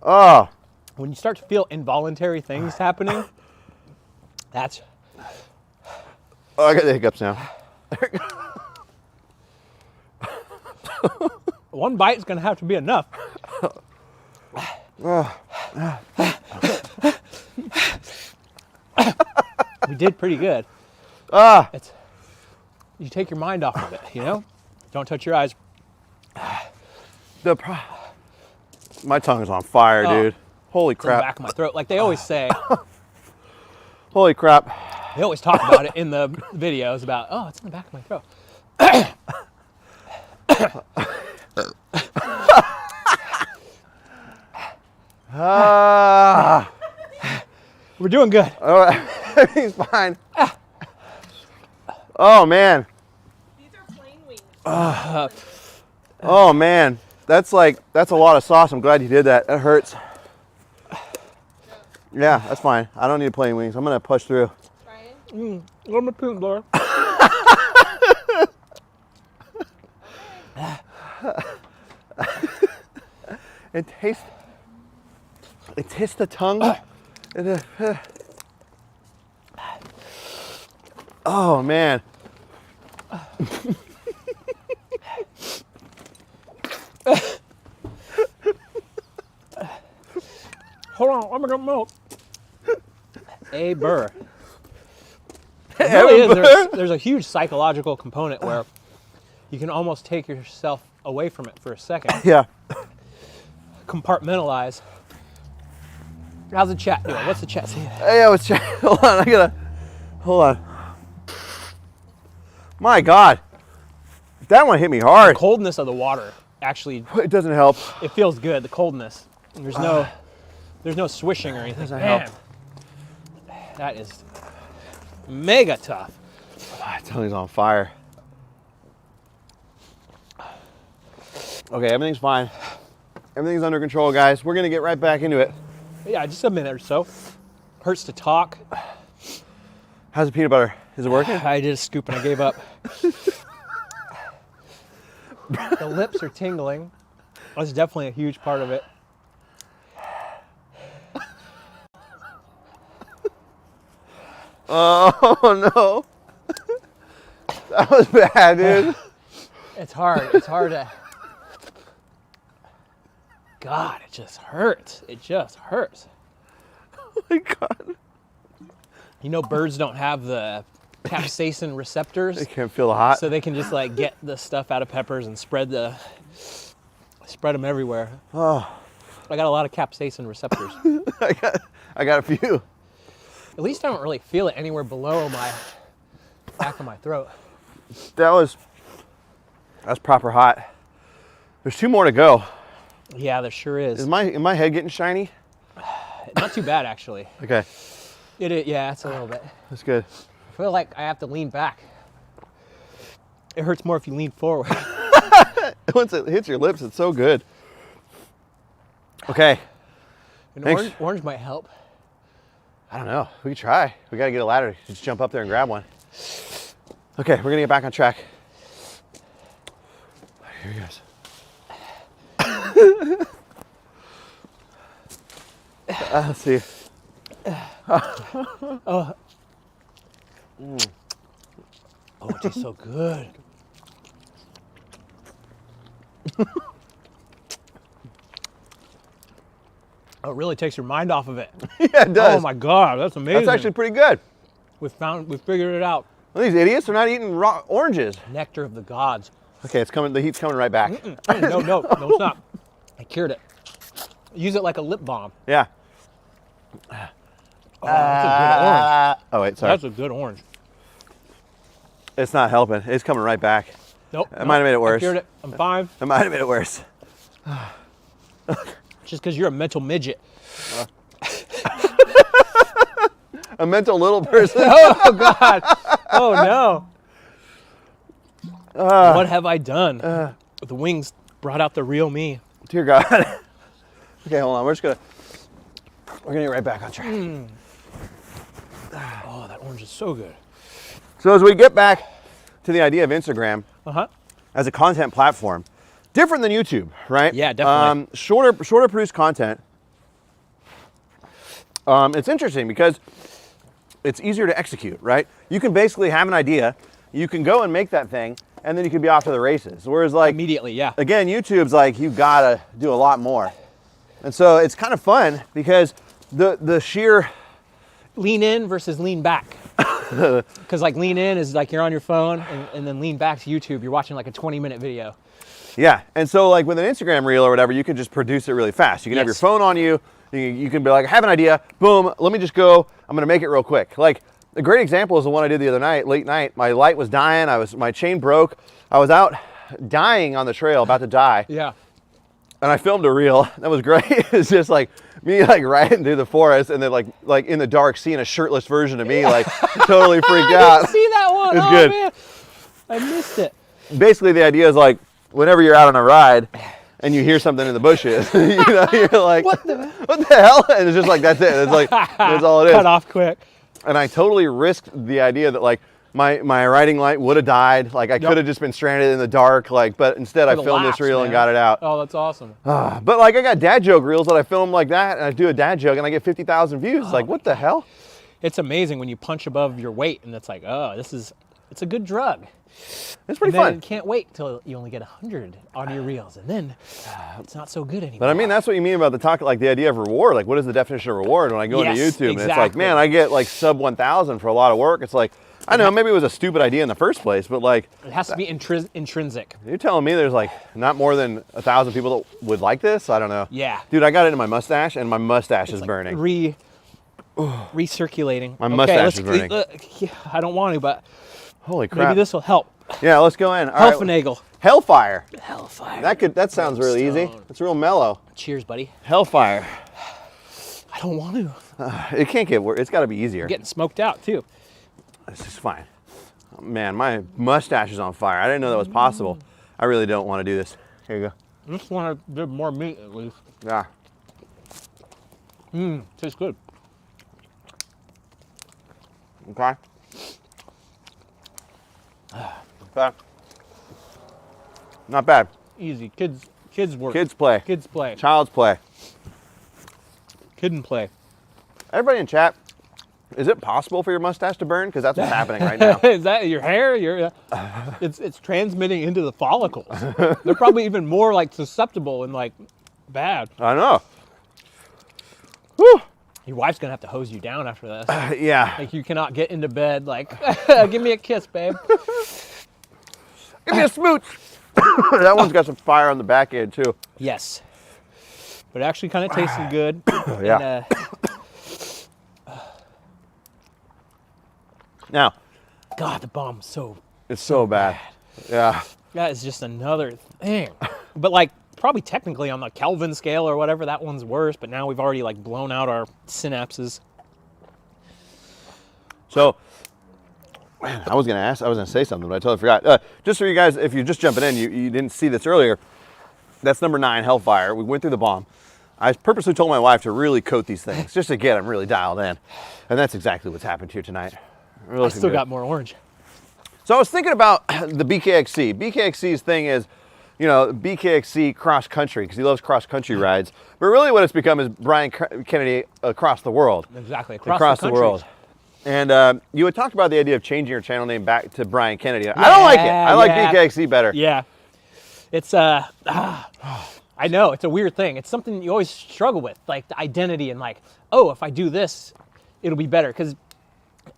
Oh. When you start to feel involuntary things happening, that's Oh, I got the hiccups now. one bite is going to have to be enough. We did pretty good. You take your mind off of it, Don't touch your eyes. My tongue is on fire, dude. Holy It's in the crap. back of my throat. Like they always say, Holy crap. they always talk about it in the videos about, it's in the back of my throat. We're doing good. Everything's fine. Oh, man. These are plain wings. Oh, man. That's a lot of sauce. I'm glad you did that. That hurts. Yeah, that's fine. I don't need plain wings. I'm going to push through. Ryan? Let me peanut butter. It tastes the tongue. Oh, man. Hold on, let me get milk. A burr. It really is. There's a huge psychological component where you can almost take yourself away from it for a second. Yeah. Compartmentalize. How's the chat doing? What's the chat saying? Hey, I was checking. Hold on. Hold on. My God. That one hit me hard. The coldness of the water actually, It doesn't help. it feels good. The coldness. There's no swishing or anything. Doesn't Man, help. that is mega tough. My tongue's on fire. Okay, everything's fine. Everything's under control, guys. We're going to get right back into it. Yeah, just a minute or so. Hurts to talk. How's the peanut butter? Is it working? I did a scoop and I gave up. The lips are tingling. That's definitely a huge part of it. Oh, no. That was bad, dude. It's hard. It's hard to. God, it just hurts. It just hurts. Oh my God. You know, birds don't have the capsaicin receptors. They can't feel the hot. So they can just like get the stuff out of peppers and spread them everywhere. Oh. I got a lot of capsaicin receptors. I got a few. At least I don't really feel it anywhere below my back of my throat. That's proper hot. There's 2 more to go. Yeah, there sure is. Is my head getting shiny? Not too bad, actually. Okay. It is, yeah, it's a little bit. That's good. I feel like I have to lean back. It hurts more if you lean forward. Once it hits your lips, it's so good. Okay. An orange might help. I don't know. We could try. We got to get a ladder. Just jump up there and grab one. Okay, we're going to get back on track. Here he goes. Let's see. Oh, it tastes so good. Oh, it really takes your mind off of it. Yeah, it does. Oh my God, that's amazing. That's actually pretty good. We figured it out. Well, these idiots are not eating raw oranges. Nectar of the gods. Okay, it's coming. The heat's coming right back. No, it's not. I cured it. Use it like a lip balm. Yeah. Oh, that's a good orange. Oh wait, sorry. That's a good orange. It's not helping. It's coming right back. Nope. It might have made it worse. I cured it. I'm fine. It might have made it worse. Just because you're a mental midget. A mental little person. Oh God. Oh no. What have I done? The wings brought out the real me. Dear God. Okay, hold on. We're gonna get right back on track. Oh, that orange is so good. So as we get back to the idea of Instagram Uh-huh. as a content platform, different than YouTube, right? Yeah, definitely. Shorter produced content. It's interesting because it's easier to execute, right? You can basically have an idea, you can go and make that thing, and then you can be off to the races. Whereas like Immediately, yeah. again, YouTube's like you gotta do a lot more. And so it's kind of fun because the sheer Lean in versus lean back. Because like lean in is like you're on your phone, and then lean back to YouTube, you're watching like a 20-minute video. yeah. And so like with an Instagram reel or whatever, you can just produce it really fast. You can have your Yes. phone on you. You can be like, I have an idea. Boom. Let me just go. I'm gonna make it real quick. Like a great example is the one I did the other night, late night. My light was dying. My chain broke. I was out dying on the trail, about to die. Yeah. And I filmed a reel. That was great. It's just like me like riding through the forest and then like in the dark seeing a shirtless version of me like totally freaked I out. didn't see that one. It's Oh, good. man. I missed it. Basically the idea is like whenever you're out on a ride and you hear something in the bushes, you know, you're like, what the hell? And it's just like, that's it. It's like, that's all it is. Cut off quick. And I totally risked the idea that like my riding light would have died. Like I could have just been stranded in the dark, like, but instead I For the filmed laughs, this reel and man. got it out. Oh, that's awesome. But like I got dad joke reels that I film like that and I do a dad joke and I get 50,000 views. Like what the hell? It's amazing when you punch above your weight and it's like, oh, it's a good drug. It's pretty And then fun. can't wait till you only get 100 on your reels, and then it's not so good anymore. But I mean, that's what you mean about the talk, like the idea of reward. Like what is the definition of reward when I go into Yes, YouTube and it's like, exactly. man, I get like sub 1,000 for a lot of work. It's like, I know maybe it was a stupid idea in the first place, but like It has to be intrinsic. you're telling me there's like not more than 1,000 people that would like this? I don't know. Yeah. Dude, I got it in my mustache and my mustache is Like burning. Recirculating. My mustache is burning. I don't want to, but Holy crap. maybe this will help. Yeah, let's go in. All right. Hellfinagle. Hellfire. Hellfire. That sounds really easy. Brimstone. It's real mellow. Cheers, buddy. Hellfire. I don't want to. It can't get worse. It's got to be easier. Getting smoked out too. This is fine. Oh, man, my mustache is on fire. I didn't know that was possible. I really don't want to do this. Here you go. I just want to do more meat at least. Yeah. Tastes good. Okay. Okay. Not bad. Easy. Kids work. Kids play. Kids play. Child's play. Kid and play. Everybody in chat, Is it possible for your mustache to burn? Because that's what's happening right now. Is that your hair? It's transmitting into the follicles. They're probably even more like susceptible and like bad. I know. Whew. Your wife's gonna have to hose you down after this. Yeah. Like you cannot get into bed like, give me a kiss, babe. Give me a smooch. That one's got some fire on the back end too. Yes. But it actually kind of tasted good. Yeah. And, Now, God, the bomb's so it's so bad. Yeah. that is just another thing. But like probably technically on the Kelvin scale or whatever, that one's worse. But now we've already like blown out our synapses. So, man, I was gonna say something, but I totally forgot. Just for you guys, if you're just jumping in, you didn't see this earlier. That's number 9, Hellfire. We went through the bomb. I purposely told my wife to really coat these things, just to get them really dialed in. And that's exactly what's happened here tonight. I still got more orange. So I was thinking about the BKXC. BKXC's thing is, BKXC cross country, because he loves cross country rides. But really what it's become is Brian Kennedy across the world. Exactly, Across the country. world. And you had talked about the idea of changing your channel name back to Brian Kennedy. I don't like it. I like BKXC better. Yeah. It's, I know, it's a weird thing. It's something you always struggle with, like the identity and like, oh, if I do this, it'll be better. Because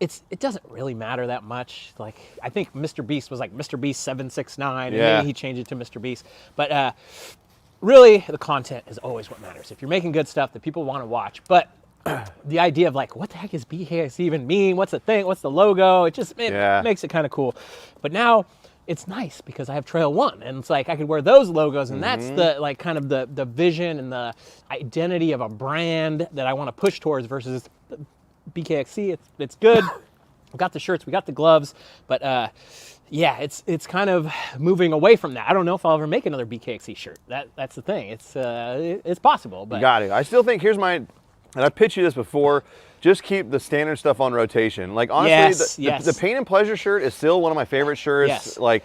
it doesn't really matter that much. Like, I think Mr. Beast was like Mr. Beast 769, and maybe he changed it to Mr. Beast. But really, the content is always what matters. If you're making good stuff that people want to watch. But the idea of like, what the heck is BKXC even mean? What's the thing? What's the logo? It makes it kind of cool. But now it's nice because I have Trail One, and it's like I could wear those logos, and that's the like kind of the vision and the identity of a brand that I want to push towards versus BKXC. It's good. We got the shirts, we got the gloves, but yeah, it's kind of moving away from that. I don't know if I'll ever make another BKXC shirt. That's the thing. It's possible, but you got it. I still think and I've pitched you this before. Just keep the standard stuff on rotation. Like honestly, the Pain and Pleasure shirt is still one of my favorite shirts. Yes. Like,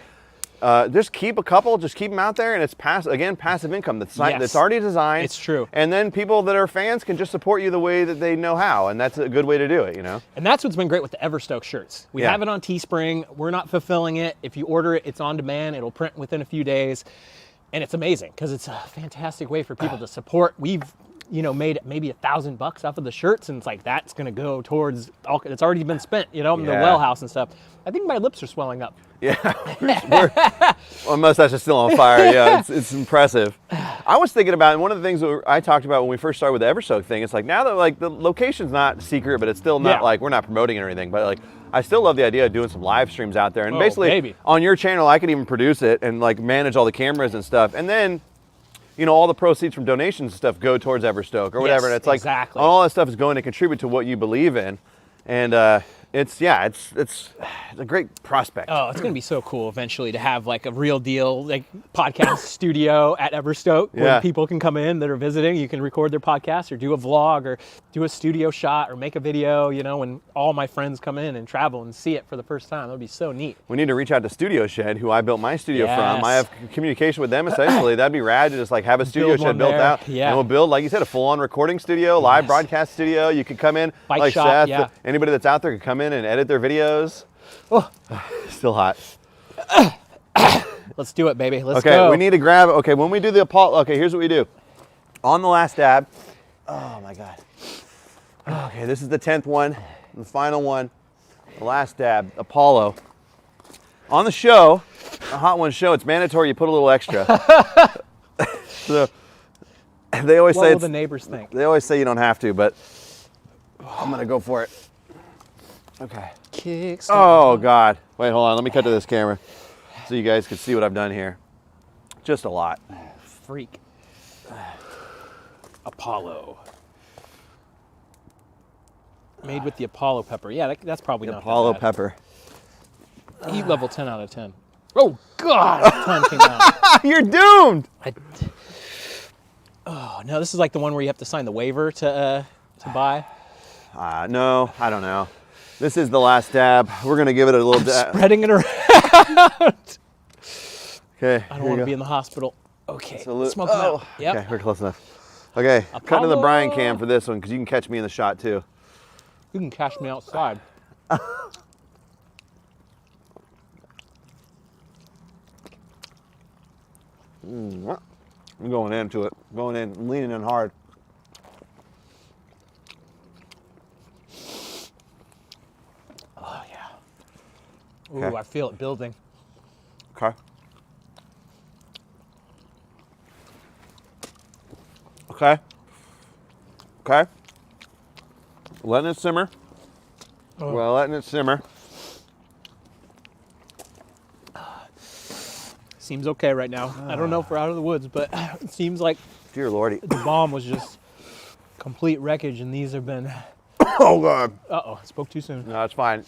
just keep a couple. Just keep them out there, and it's passive income. That's already designed. It's true. And then people that are fans can just support you the way that they know how, and that's a good way to do it. And that's what's been great with the Everstoke shirts. We have it on Teespring. We're not fulfilling it. If you order it, it's on demand. It'll print within a few days, and it's amazing because it's a fantastic way for people to support. We've made maybe $1,000 off of the shirts, and it's like that's going to go towards it's already been spent, in the well house and stuff. I think my lips are swelling up. Yeah, my mustache is still on fire. Yeah, it's impressive. I was thinking about, and one of the things that I talked about when we first started with the Everstoke thing, it's like now that like the location's not secret, but it's still not like we're not promoting it or anything, but like I still love the idea of doing some live streams out there, and basically on your channel I could even produce it and like manage all the cameras and stuff, and then all the proceeds from donations and stuff go towards Everstoke or whatever. And it's like all that stuff is going to contribute to what you believe in. And it's a great prospect. Oh, it's going to be so cool eventually to have like a real deal like podcast studio at Everstoke where people can come in that are visiting. You can record their podcast or do a vlog or do a studio shot or make a video, when all my friends come in and travel and see it for the first time. That'll be so neat. We need to reach out to Studio Shed, who I built my studio from. I have communication with them essentially. That'd be rad to just like have a studio shed built out. Yeah. And we'll build, like you said, a full-on recording studio, live broadcast studio. You could come in, bike like shop, Seth, anybody that's out there could come in and edit their videos. Oh, still hot. Let's do it, baby. Let's go. Okay, we need to grab, when we do the Apollo, here's what we do. On the last dab, oh my God. Okay, this is the 10th one, the final one, the last dab, Apollo. On the show, a Hot Ones show, it's mandatory you put a little extra. So, they always what say will the neighbors think? They always say you don't have to, but I'm gonna go for it. Okay. Oh God. Wait, hold on. Let me cut to this camera so you guys can see what I've done here. Just a lot. Freak. Apollo. Made with the Apollo pepper. Yeah, that's probably not Apollo that bad. pepper. Heat level 10 out of 10. Oh God! Time came out. You're doomed. Oh no, this is like the one where you have to sign the waiver to buy. No, I don't know. This is the last dab. We're gonna give it a little dab. Spreading it around. Okay. I don't want to be in the hospital. Okay. Smoke them Oh, out. Yep. okay, we're close enough. Okay, cut to the Brian cam for this one because you can catch me in the shot too. You can catch me outside. I'm going into it. Going in, I'm leaning in hard. Oh yeah. Ooh, Okay. I feel it building. Okay. Okay. Okay. Letting it simmer. Oh. Well, letting it simmer. Seems okay right now. I don't know if we're out of the woods, but it seems like Dear Lordy. the bomb was just complete wreckage, and these have been. Oh, God. Uh-oh, I spoke too soon. No, it's fine.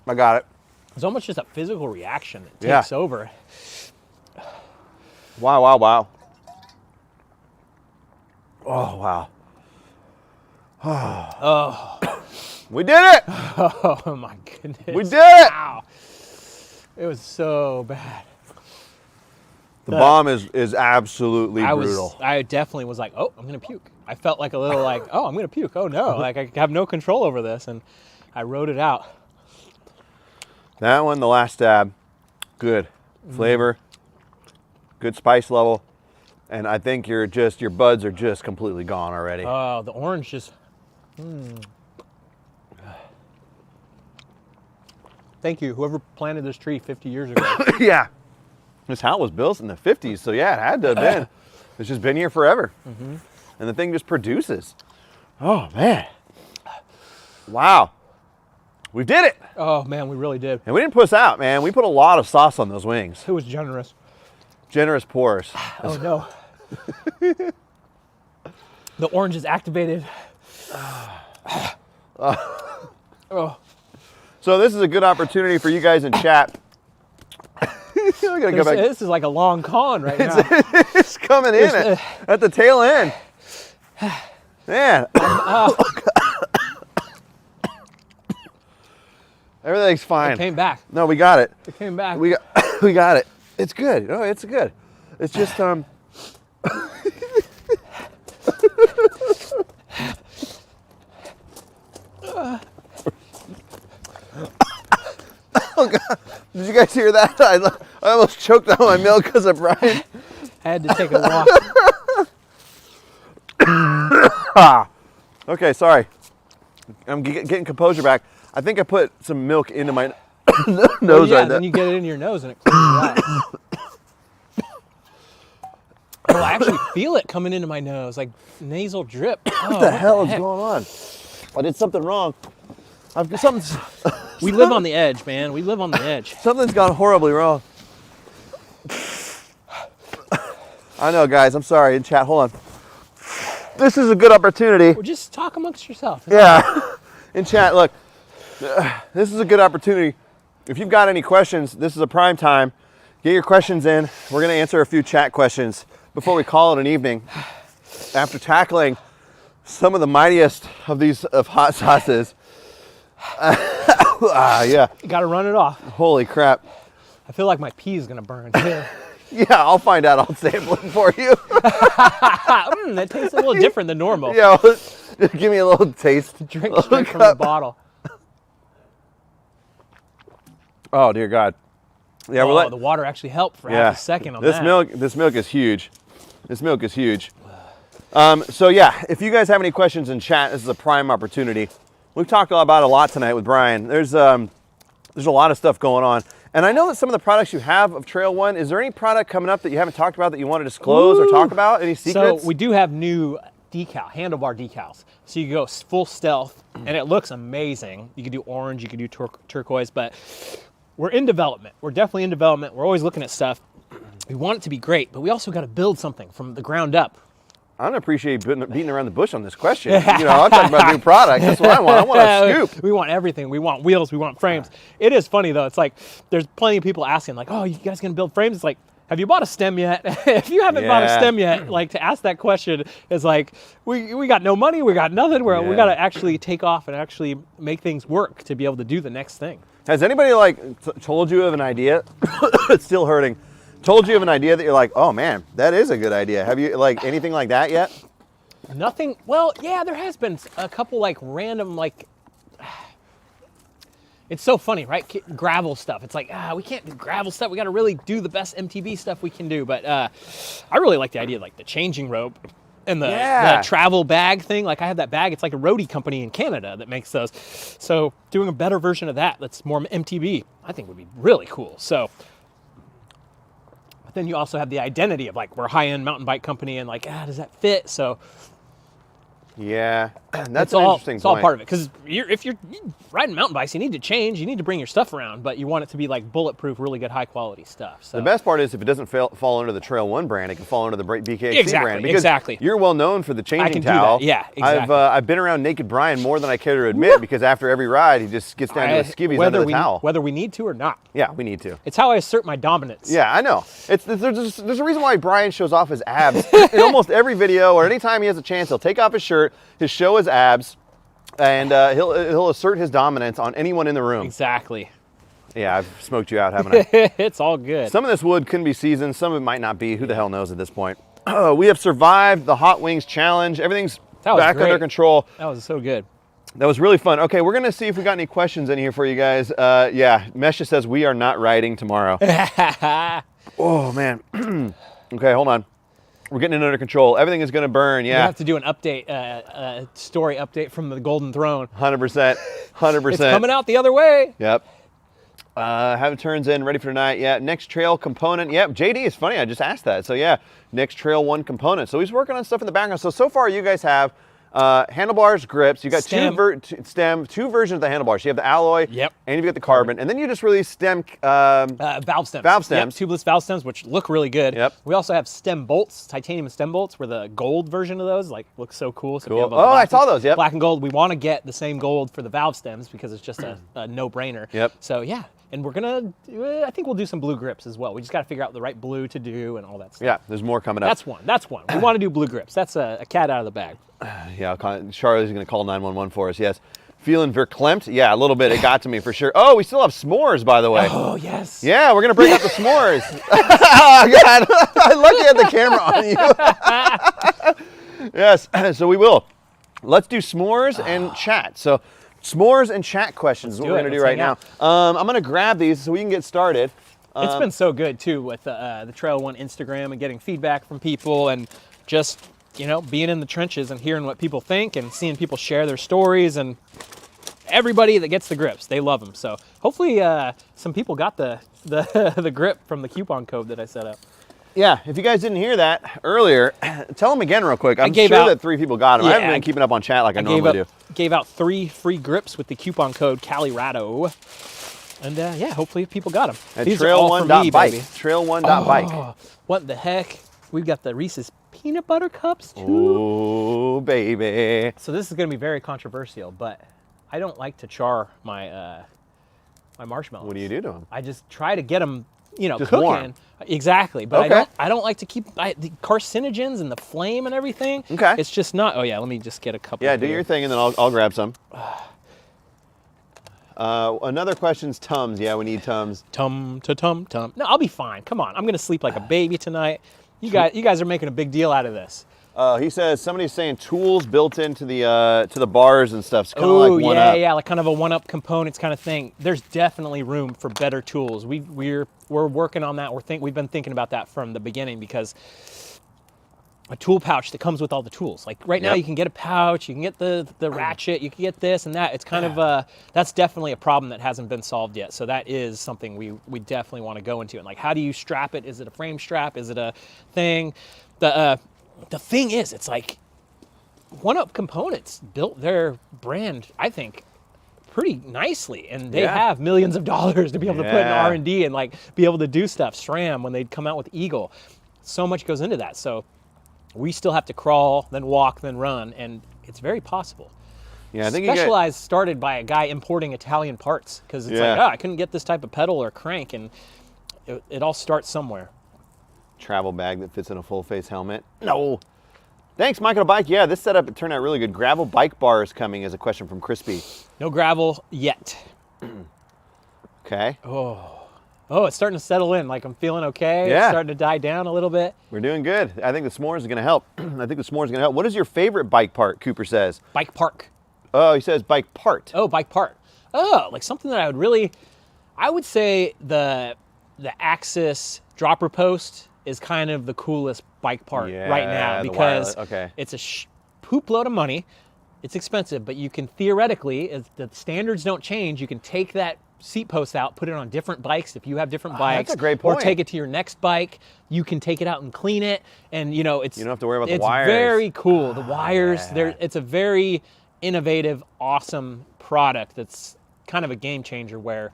I got it. It's almost just a physical reaction that Yeah. takes over. Wow, wow, wow. Oh, wow. Oh, We did it! oh my goodness. We did it! Wow. It was so bad. The bomb is absolutely I brutal. definitely was like, oh, I'm gonna puke. I felt like a little like, oh, I'm gonna puke. Oh no, like I have no control over this, and I wrote it out. That one, the last stab, good flavor, good spice level, and I think your buds are just completely gone already. Oh, the orange just. Thank you, whoever planted this tree 50 years ago. Yeah, this house was built in the 50s, so yeah, it had to have been. It's just been here forever, and the thing just produces. Oh man, wow, we did it! Oh man, we really did. And we didn't puss out, man. We put a lot of sauce on those wings. It was generous. Generous pours. Oh no. The orange is activated. Oh. So this is a good opportunity for you guys in chat. We gotta go back. This is like a long con right now. It's coming in at the tail end. Man. Everything's fine. It came back. No, we got it. It came back. We got it. It's good. Oh, it's good. It's just Oh God! Did you guys hear that? I almost choked on my milk because of Brian. I had to take a walk. Okay, sorry. I'm getting composure back. I think I put some milk into my nose Yeah, right there. then you get it in your nose and it clears it out. Oh, I actually feel it coming into my nose, like nasal drip. Oh, What the hell is going on? I did something wrong. Something's We live on the edge, man. We live on the edge. something's gone horribly wrong. I know, guys. I'm sorry. In chat, hold on. This is a good opportunity. Well, just talk amongst yourself. Yeah. In chat, look. This is a good opportunity. If you've got any questions, this is a prime time. Get your questions in. We're going to answer a few chat questions before we call it an evening. After tackling some of the mightiest of hot sauces. Yeah. You got to run it off. Holy crap. I feel like my pee is going to burn too. Yeah, I'll find out. I'll sample it for you. That tastes a little different than normal. Yeah, give me a little taste. Drink straight from the bottle. Oh, dear God. Yeah, Oh, the water actually helped for half a second on that. This milk is huge. This milk is huge. So yeah, if you guys have any questions in chat, this is a prime opportunity. We've talked about a lot tonight with Brian. There's a lot of stuff going on. And I know that some of the products you have of Trail One, is there any product coming up that you haven't talked about that you want to disclose or talk about? Any secrets? So we do have new handlebar decals. So you can go full stealth and it looks amazing. You can do orange, you can do turquoise, but we're in development. We're definitely in development. We're always looking at stuff. We want it to be great, but we also got to build something from the ground up. I don't appreciate beating around the bush on this question. I'm talking about new product. That's what I want. I want a scoop. We want everything. We want wheels. We want frames. It is funny though. It's like there's plenty of people asking like, "Oh, you guys gonna build frames?" It's like, have you bought a stem yet? If you haven't bought a stem yet, like to ask that question is like, we got no money. We got nothing. We got to actually take off and actually make things work to be able to do the next thing. Has anybody told you of an idea? It's still hurting. Told you of an idea that you're like, oh man, that is a good idea. Have you anything like that yet? Nothing. Well, yeah, there has been a couple random It's so funny, right? Gravel stuff. It's like, we can't do gravel stuff. We got to really do the best MTB stuff we can do. But I really like the idea of like the changing rope and the travel bag thing. Like I have that bag. It's like a roadie company in Canada that makes those. So doing a better version of that's more MTB, I think would be really cool. So, but then you also have the identity of like, we're a high-end mountain bike company and like, does that fit? So yeah, that's an interesting point. It's all part of it. Because if you're riding mountain bikes, you need to change. You need to bring your stuff around, but you want it to be like bulletproof, really good, high-quality stuff. So the best part is if it doesn't fall under the Trail One brand, it can fall under the BKXC brand. Because exactly. You're well known for the changing I can towel. do that. Yeah, exactly. I've been around Naked Brian more than I care to admit because after every ride, he just gets down to his skivvies under the towel. Whether we need to or not. Yeah, we need to. It's how I assert my dominance. Yeah, I know. There's a reason why Brian shows off his abs in almost every video, or anytime he has a chance, he'll take off his shirt, he'll show his abs, and he'll assert his dominance on anyone in the room. Exactly. Yeah, I've smoked you out, haven't I? It's all good. Some of this wood couldn't be seasoned, some of it might not be. Who the hell knows at this point? We have survived the Hot Wings Challenge. Everything's back under control. That was so good. That was really fun. Okay, we're gonna see if we got any questions in here for you guys. Yeah, Mesha says we are not riding tomorrow. Oh man. Okay, hold on. We're getting it under control. Everything is gonna burn. Yeah. We have to do an update, story update from the Golden Throne. 100%. 100%. It's coming out the other way. Yep. Have it turns in, ready for tonight. Yeah, next trail component. Yep, JD, it's funny, I just asked that. So yeah, next Trail 1 component. So he's working on stuff in the background. So far you guys have handlebars, grips. You got two versions of the handlebars. You have the alloy, and you've got the carbon, and then you just released stem valve stems. Valve stems, tubeless valve stems, which look really good. Yep. We also have stem bolts, titanium stem bolts, where the gold version of those like looks so cool. So cool. Oh, I saw those. Yep. Black and gold. We want to get the same gold for the valve stems because it's just a no-brainer. Yep. So yeah. And we're gonna, I think we'll do some blue grips as well. We just got to figure out the right blue to do and all that stuff. Yeah, there's more coming up. That's one. We want to do blue grips. That's a cat out of the bag. Yeah, Charlie's gonna call 911 for us. Yes. Feeling verklempt? Yeah, a little bit. It got to me for sure. Oh, we still have s'mores, by the way. Oh, yes. Yeah, we're gonna break out the s'mores. Oh God, I lucky had the camera on you. Yes, so we will. Let's do s'mores and chat. So. S'mores and chat questions is what we're going to do right now. I'm going to grab these so we can get started. It's been so good, too, with the Trail 1 Instagram and getting feedback from people and just, being in the trenches and hearing what people think and seeing people share their stories. And everybody that gets the grips, they love them. So hopefully some people got the grip from the coupon code that I set up. Yeah, if you guys didn't hear that earlier, tell them again real quick. I'm sure that 3 people got them. I haven't been keeping up on chat like I normally do. Gave out 3 free grips with the coupon code Calirado. And yeah, hopefully people got them. At trail1.bike. Trail1.bike. Oh, what the heck? We've got the Reese's peanut butter cups too. Oh, baby. So this is going to be very controversial, but I don't like to char my my marshmallows. What do you do to them? I just try to get them just cooking. Warm. Exactly, but I don't like to keep the carcinogens and the flame and everything. Okay. It's just not. Oh yeah, let me just get a couple. Yeah, do your thing and then I'll grab some. Another question's Tums. Yeah, we need Tums. Tum. No, I'll be fine. Come on, I'm gonna sleep like a baby tonight. You guys are making a big deal out of this. He says somebody's saying tools built into the bars and stuff. It's like like kind of a one-up components kind of thing. There's definitely room for better tools. We're working on that. We've been thinking about that from the beginning because a tool pouch that comes with all the tools. Like right now, you can get a pouch, you can get the ratchet, you can get this and that. It's kind of that's definitely a problem that hasn't been solved yet. So that is something we definitely want to go into. And like, how do you strap it? Is it a frame strap? Is it a thing? The thing is, it's like one-up components built their brand, I think, pretty nicely, and they have millions of dollars to be able to put in R&D and like be able to do stuff. SRAM, when they'd come out with Eagle, so much goes into that. So we still have to crawl, then walk, then run, and it's very possible. Yeah, I think Specialized started by a guy importing Italian parts because it's like, I couldn't get this type of pedal or crank, and it all starts somewhere. Travel bag that fits in a full face helmet. No. Thanks, Michael Bike. Yeah, this setup it turned out really good. Gravel bike bars coming is a question from Crispy. No gravel yet. Okay. Oh, it's starting to settle in. Like I'm feeling okay. Yeah. It's starting to die down a little bit. We're doing good. I think the s'mores is going to help. What is your favorite bike part, Cooper says? Bike park. Oh, he says bike part. Oh, bike part. like something that I would say the Axis dropper post is kind of the coolest bike part right now, because it's a poop load of money. It's expensive, but you can theoretically, if the standards don't change, you can take that seat post out, put it on different bikes if you have different bikes. That's a great point. Or take it to your next bike. You can take it out and clean it, and you don't have to worry about the wires. It's very cool. The wires, it's a very innovative, awesome product that's kind of a game changer, where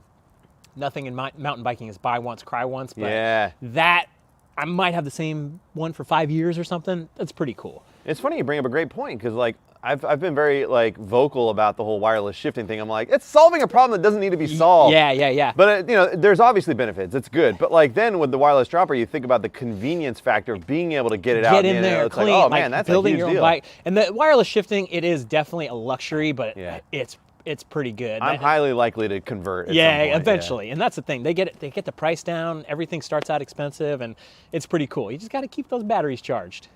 nothing in mountain biking is buy once, cry once, but that, I might have the same one for 5 years or something. That's pretty cool. It's funny you bring up a great point, because like I've been very like vocal about the whole wireless shifting thing. I'm like, it's solving a problem that doesn't need to be solved. Yeah. But there's obviously benefits. It's good. But like then with the wireless dropper, you think about the convenience factor of being able to get it out. Get in there, it's clean. Like, oh man, that's building a huge your own deal. bike. And the wireless shifting, it is definitely a luxury, but it's pretty good. I'm highly likely to convert. At some point. Eventually. And that's the thing. They get the price down. Everything starts out expensive, and it's pretty cool. You just got to keep those batteries charged.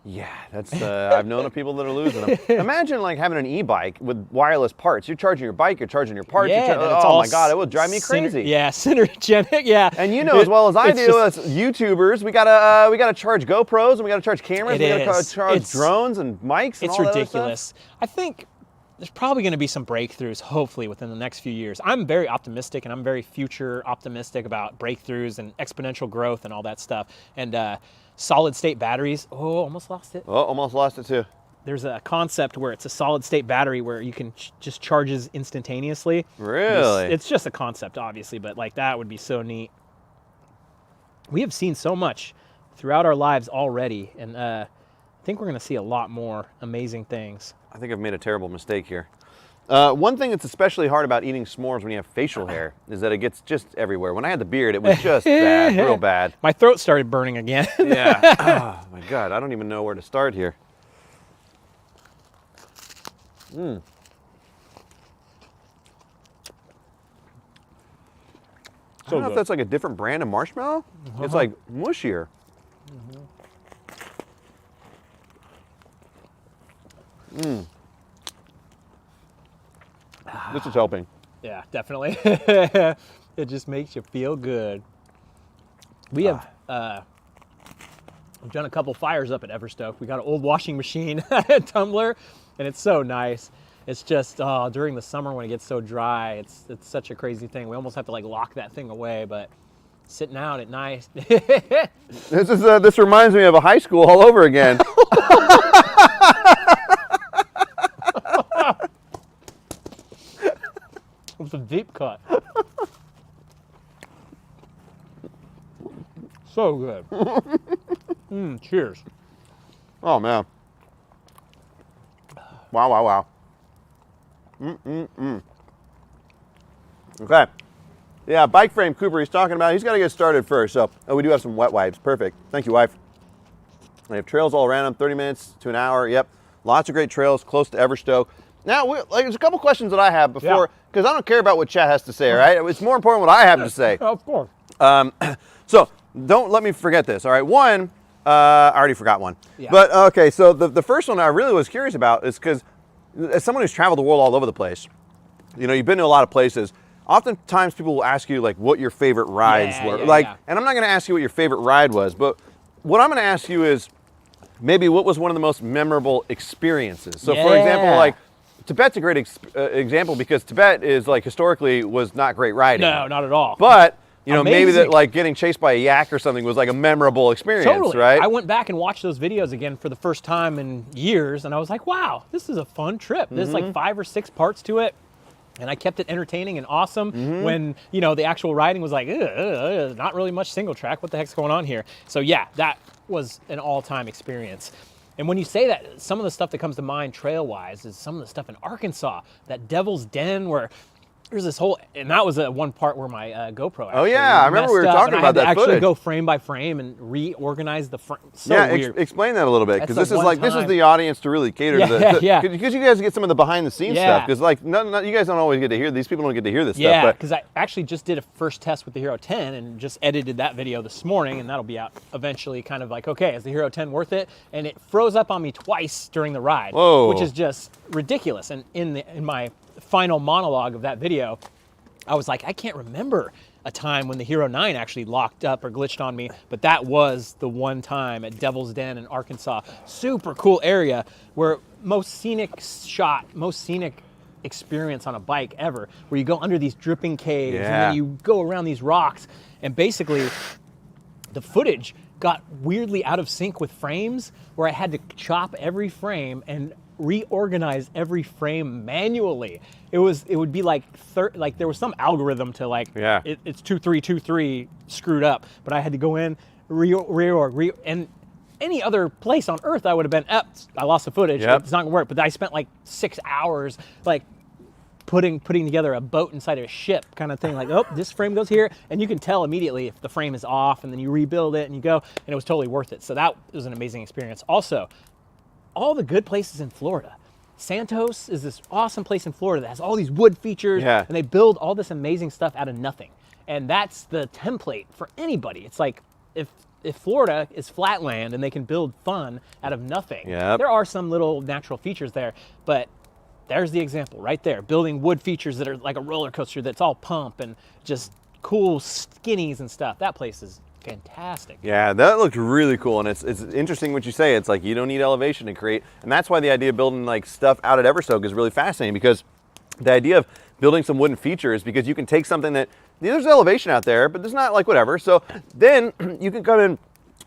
Yeah, that's I've known of people that are losing them. Imagine like having an e-bike with wireless parts. You're charging your bike, you're charging your parts. Oh my God, it would drive me crazy. Synergenic. Yeah. And you know as well as I do, as YouTubers, we gotta charge GoPros, and we gotta charge cameras, we gotta charge drones and mics. And it's all ridiculous. That other stuff. I think there's probably going to be some breakthroughs, hopefully, within the next few years. I'm very optimistic, and I'm very future optimistic about breakthroughs and exponential growth and all that stuff. And solid state batteries. Oh, almost lost it. Oh, almost lost it too. There's a concept where it's a solid state battery where you can just charges instantaneously. Really? It's just a concept, obviously, but like that would be so neat. We have seen so much throughout our lives already, and I think we're going to see a lot more amazing things. I think I've made a terrible mistake here. One thing that's especially hard about eating s'mores when you have facial hair is that it gets just everywhere. When I had the beard, it was just bad, real bad. My throat started burning again. Yeah. Oh my God, I don't even know where to start here. I don't know if that's like a different brand of marshmallow. It's like mushier. This is helping. Yeah, definitely. It just makes you feel good. We have we've done a couple fires up at Everstoke. We got an old washing machine tumbler, and it's so nice. It's just during the summer when it gets so dry, it's such a crazy thing. We almost have to like lock that thing away, but sitting out at night. This reminds me of a high school all over again. It's a deep cut. So good. Cheers. Oh man. Wow. Okay. Yeah, bike frame Cooper he's talking about. He's got to get started first. So, we do have some wet wipes. Perfect. Thank you, wife. We have trails all around them, 30 minutes to an hour. Yep. Lots of great trails close to Everstoke. Now, there's a couple questions that I have before, because I don't care about what chat has to say, all right? It's more important what I have to say. Of course. So, don't let me forget this, all right? One, I already forgot one. Yeah. But, okay, so the first one I really was curious about is because as someone who's traveled the world all over the place, you've been to a lot of places, oftentimes people will ask you, like, what your favorite rides were. And I'm not going to ask you what your favorite ride was, but what I'm going to ask you is maybe what was one of the most memorable experiences. So, for example, like, Tibet's a great example because Tibet is like historically was not great riding. No, not at all. But maybe that like getting chased by a yak or something was like a memorable experience, right? I went back and watched those videos again for the first time in years, and I was like, wow, this is a fun trip. There's like 5 or 6 parts to it. And I kept it entertaining and awesome when, the actual riding was like, not really much single track. What the heck's going on here? So yeah, that was an all-time experience. And when you say that, some of the stuff that comes to mind trail-wise is some of the stuff in Arkansas, that Devil's Den where there's this whole, and that was one part where my GoPro actually I remember we were talking about that footage. I had to actually go frame by frame and reorganize the frame. Weird. Explain that a little bit, because this is the audience to really cater to the, because you guys get some of the behind the scenes stuff, because like you guys don't always get to hear, these people don't get to hear this stuff. Yeah, because I actually just did a first test with the Hero 10 and just edited that video this morning, and that'll be out eventually, kind of like, okay, is the Hero 10 worth it? And it froze up on me twice during the ride, which is just ridiculous. And in my final monologue of that video, I was like, I can't remember a time when the Hero 9 actually locked up or glitched on me, but that was the one time at Devil's Den in Arkansas. Super cool area where most scenic experience on a bike ever, where you go under these dripping caves and then you go around these rocks, and basically the footage got weirdly out of sync with frames, where I had to chop every frame and reorganize every frame manually. It would be like there was some algorithm to it's 2323 screwed up, but I had to go in reorg, and any other place on earth I would have been I lost the footage. It's not gonna work. But I spent like 6 hours like putting together a boat inside of a ship kind of thing, like, oh, this frame goes here, and you can tell immediately if the frame is off, and then you rebuild it and you go, and it was totally worth it. So that was an amazing experience. Also, all the good places in Florida. Santos is this awesome place in Florida that has all these wood features, and they build all this amazing stuff out of nothing. And that's the template for anybody. It's like, if Florida is flat land and they can build fun out of nothing, there are some little natural features there, but there's the example right there. Building wood features that are like a roller coaster that's all pump and just cool skinnies and stuff. That place is fantastic. Yeah, that looked really cool, and it's interesting what you say. It's like you don't need elevation to create, and that's why the idea of building like stuff out at Everstoke is really fascinating, because the idea of building some wooden features, because you can take something that there's elevation out there, but there's not like whatever. So then you can come in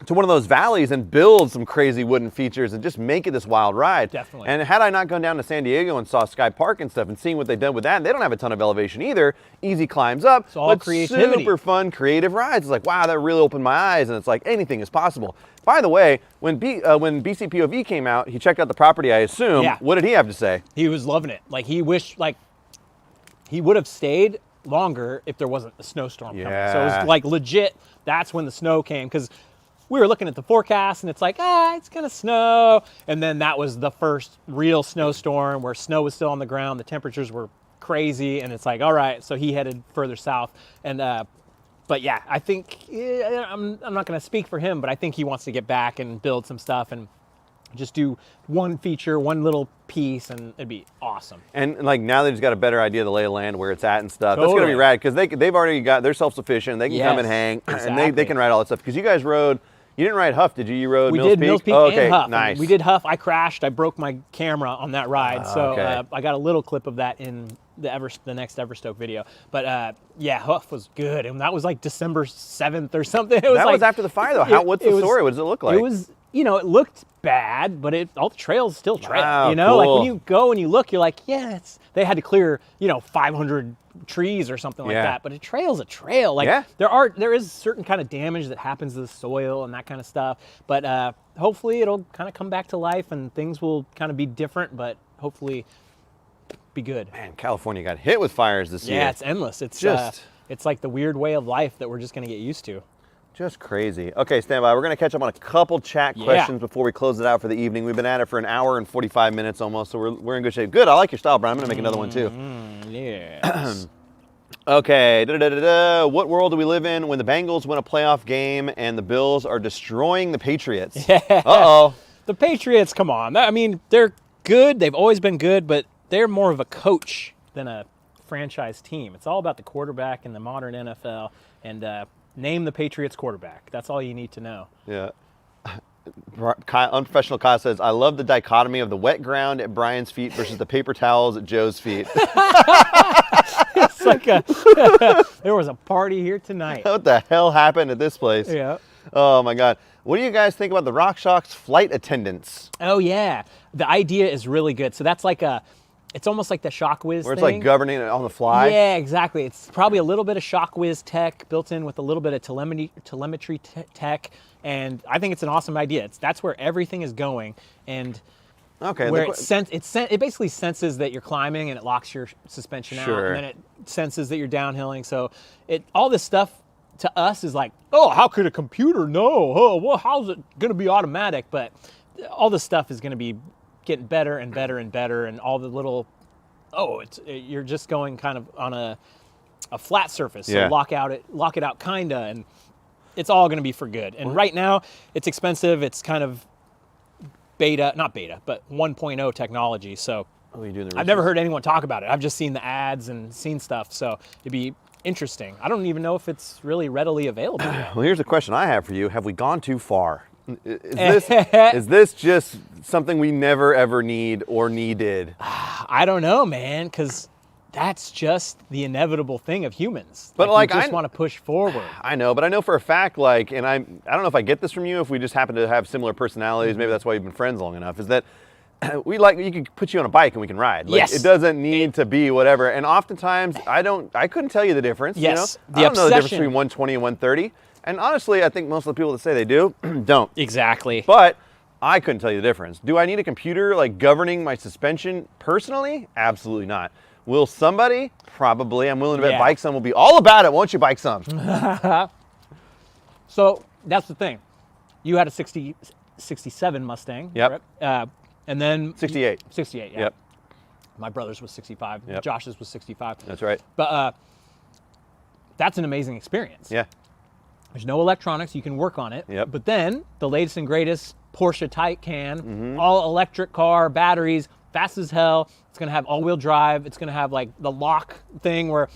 to one of those valleys and build some crazy wooden features and just make it this wild ride. Definitely. And had I not gone down to San Diego and saw Sky Park and stuff and seeing what they've done with that, they don't have a ton of elevation either. Easy climbs up, it's all but creativity. Super fun, creative rides. It's like, wow, that really opened my eyes, and it's like anything is possible. By the way, when BCPOV came out, he checked out the property, I assume. Yeah. What did he have to say? He was loving it. Like, he wished, like, he would have stayed longer if there wasn't a snowstorm coming. So it was like legit, that's when the snow came, because we were looking at the forecast and it's like, it's gonna snow. And then that was the first real snowstorm where snow was still on the ground, the temperatures were crazy, and it's like, all right, so he headed further south. And but yeah, I think, I'm not gonna speak for him, but I think he wants to get back and build some stuff and just do one feature, one little piece, and it'd be awesome. And like now that he's got a better idea of the lay of land, where it's at and stuff, that's gonna be rad, because they've already got, they're self-sufficient, they can come and hang, and they can ride all that stuff. Because you guys rode, you didn't ride Huff, did you? You rode Mills Peak? We did Mills Peak and Huff. Nice. We did Huff. I crashed. I broke my camera on that ride, so I got a little clip of that in the next Everstoke video. But yeah, Huff was good, and that was like December 7th or something. It was that was after the fire, though. What's the story? What does it look like? It was, it looked bad, but all the trails still trail. Wow, cool. Like when you go and you look, you're like, they had to clear 500 trees or something like that, but a trail's a trail. Like there is certain kind of damage that happens to the soil and that kind of stuff, but hopefully it'll kind of come back to life and things will kind of be different, but hopefully be good. Man, California got hit with fires this year. Yeah, it's endless. It's just it's like the weird way of life that we're just going to get used to. Just crazy. Okay, stand by. We're going to catch up on a couple chat questions before we close it out for the evening. We've been at it for an hour and 45 minutes almost, so we're in good shape. Good, I like your style, Brian. I'm going to make another one too. Yeah. Okay, what world do we live in when the Bengals win a playoff game and the Bills are destroying the Patriots? Uh-oh. The Patriots, come on. I mean, they're good. They've always been good, but they're more of a coach than a franchise team. It's all about the quarterback in the modern NFL, and name the Patriots quarterback. That's all you need to know. Yeah. Unprofessional Kyle says, I love the dichotomy of the wet ground at Brian's feet versus the paper towels at Joe's feet. It's like there was a party here tonight. What the hell happened at this place? Yeah. Oh my God. What do you guys think about the RockShox flight attendants? Oh yeah. The idea is really good. So that's like it's almost like the ShockWiz where it's thing. like governing it on the fly? Yeah, exactly. It's probably a little bit of ShockWiz tech built in with a little bit of telemetry tech, and I think it's an awesome idea. That's where everything is going, and where it basically senses that you're climbing and it locks your suspension out, and then it senses that you're downhilling. So all this stuff to us is like, oh, how could a computer know? Oh, well, how's it going to be automatic? But all this stuff is going to be getting better and better and better, and all the little, you're just going kind of on a flat surface, so lock it out kinda, and it's all going to be for good. And right now, it's expensive. It's kind of not beta, but 1.0 technology. So Oh, you doing the I've never heard anyone talk about it. I've just seen the ads and seen stuff, so it'd be interesting. I don't even know if it's really readily available yet. Well, here's a question I have for you. Have we gone too far? Is this just something we never ever need or needed? I don't know, man, because that's just the inevitable thing of humans. But we just want to push forward. I know, but I know for a fact, like, and I don't know if I get this from you, if we just happen to have similar personalities, maybe that's why you've been friends long enough, is that you can put you on a bike and we can ride. Like, Yes. It doesn't need to be whatever. And oftentimes, I couldn't tell you the difference. Yes. You know? I don't know the difference between 120 and 130. And honestly, I think most of the people that say they do, don't. Exactly. But I couldn't tell you the difference. Do I need a computer like governing my suspension personally? Absolutely not. Will somebody? Probably. I'm willing to bet Bike Some will be all about it, won't you, Bike Some? So that's the thing. You had a 67 Mustang. Yep. Right? And then 68. 68, yeah. Yep. My brother's was 65. Yep. Josh's was 65. That's right. But that's an amazing experience. Yeah. There's no electronics. You can work on it. Yep. But then the latest and greatest Porsche Taycan, all electric car, batteries, fast as hell. It's going to have all-wheel drive. It's going to have like the lock thing where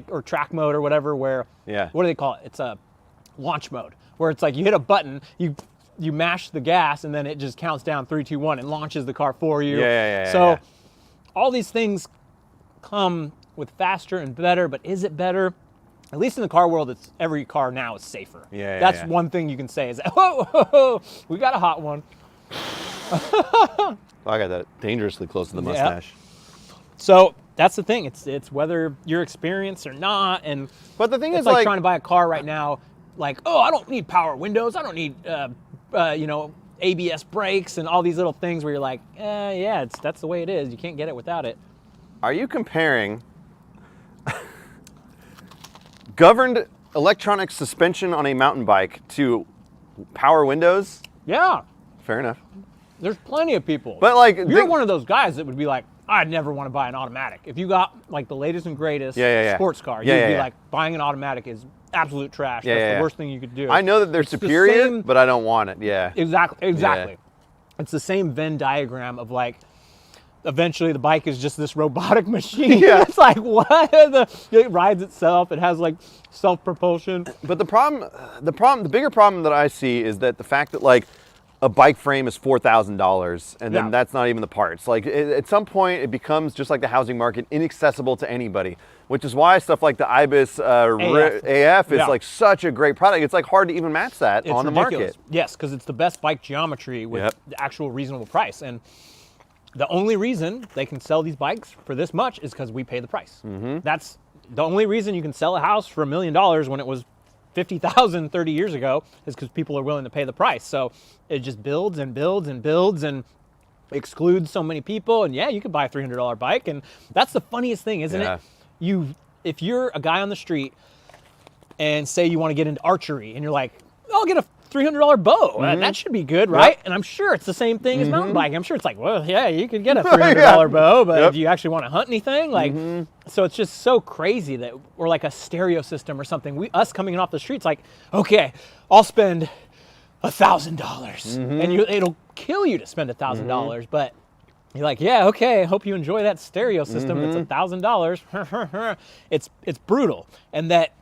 or track mode or whatever where, what do they call it? It's a launch mode where it's like you hit a button, you mash the gas and then it just counts down 3, 2, 1 and launches the car for you. So all these things come with faster and better, but is it better? At least in the car world, every car now is safer. That's one thing you can say is, whoa, we got a hot one. I got that dangerously close to the mustache. So that's the thing. It's whether you're experienced or not. But the thing is, is, like trying to buy a car right now. Like, oh, I don't need power windows. I don't need, ABS brakes and all these little things where you're like, that's the way it is. You can't get it without it. Are you comparing governed electronic suspension on a mountain bike to power windows? Yeah. Fair enough. There's plenty of people. But like, you're one of those guys that would be like, I'd never want to buy an automatic. If you got like the latest and greatest sports car, you'd be like, buying an automatic is absolute trash. That's the worst thing you could do. I know that they're superior, but I don't want it. Yeah. Exactly. Yeah. It's the same Venn diagram of like, eventually the bike is just this robotic machine. It's like, what? It rides itself. It has like self-propulsion. But the bigger problem that I see is that the fact that like a bike frame is $4,000 and then that's not even the parts. Like at some point it becomes just like the housing market, inaccessible to anybody, which is why stuff like the Ibis AF is like such a great product. It's like hard to even match that on the market. Yes, because it's the best bike geometry with the actual reasonable price. And the only reason they can sell these bikes for this much is because we pay the price. That's the only reason you can sell a house for $1 million when it was $50,000 30 years ago is because people are willing to pay the price. So it just builds and builds and builds and excludes so many people. And you could buy a $300 bike. And that's the funniest thing, isn't it? If you're a guy on the street and say you want to get into archery and you're like, I'll get a $300 bow. That should be good, right? And I'm sure it's the same thing as mountain biking. I'm sure it's like, well, you could get a $300 bow, but do you actually want to hunt anything? Like, so it's just so crazy that we're like a stereo system or something. Us coming off the streets, like, okay, I'll spend $1,000, and it'll kill you to spend $1,000, but you're like, yeah, okay, hope you enjoy that stereo system. It's $1,000. It's brutal, and that.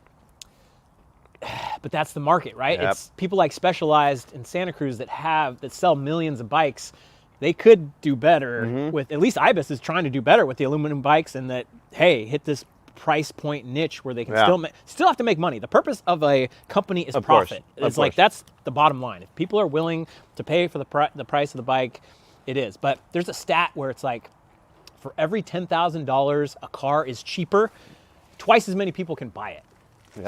But that's the market, right? It's people like Specialized in Santa Cruz that sell millions of bikes. They could do better with, at least Ibis is trying to do better with the aluminum bikes, and that, hey, hit this price point niche where they can still have to make money. The purpose of a company is profit. It's like, that's the bottom line. If people are willing to pay for the price of the bike, it is. But there's a stat where it's like, for every $10,000 a car is cheaper, twice as many people can buy it.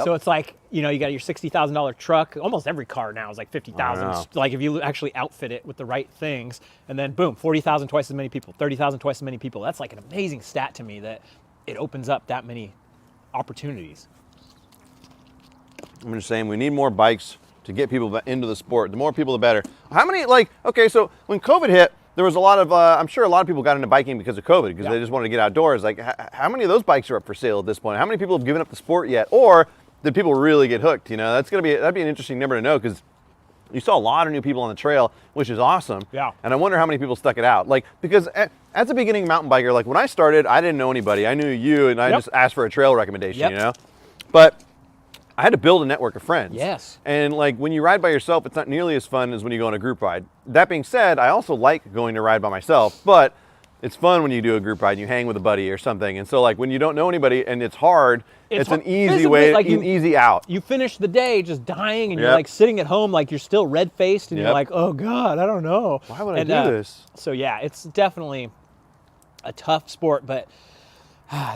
So it's like, you got your $60,000 truck. Almost every car now is like $50,000. Like if you actually outfit it with the right things, and then boom, 40,000, twice as many people, 30,000, twice as many people. That's like an amazing stat to me that it opens up that many opportunities. I'm just saying we need more bikes to get people into the sport. The more people, the better. How many, okay, so when COVID hit, there was a lot of, I'm sure a lot of people got into biking because of COVID, because they just wanted to get outdoors. Like, how many of those bikes are up for sale at this point? How many people have given up the sport yet? Or did people really get hooked? That'd be an interesting number to know, because You saw a lot of new people on the trail, which is awesome. Yeah. And I wonder how many people stuck it out. Like, because as a beginning mountain biker, like when I started, I didn't know anybody. I knew you, and I just asked for a trail recommendation, you know? But I had to build a network of friends. Yes. And like when you ride by yourself, it's not nearly as fun as when you go on a group ride. That being said, I also like going to ride by myself, but it's fun when you do a group ride and you hang with a buddy or something. And so like when you don't know anybody and it's hard, it's an easy way, like an easy out. You finish the day just dying and you're like sitting at home like you're still red-faced and you're like, oh God, I don't know. Why would I do this? So yeah, it's definitely a tough sport, but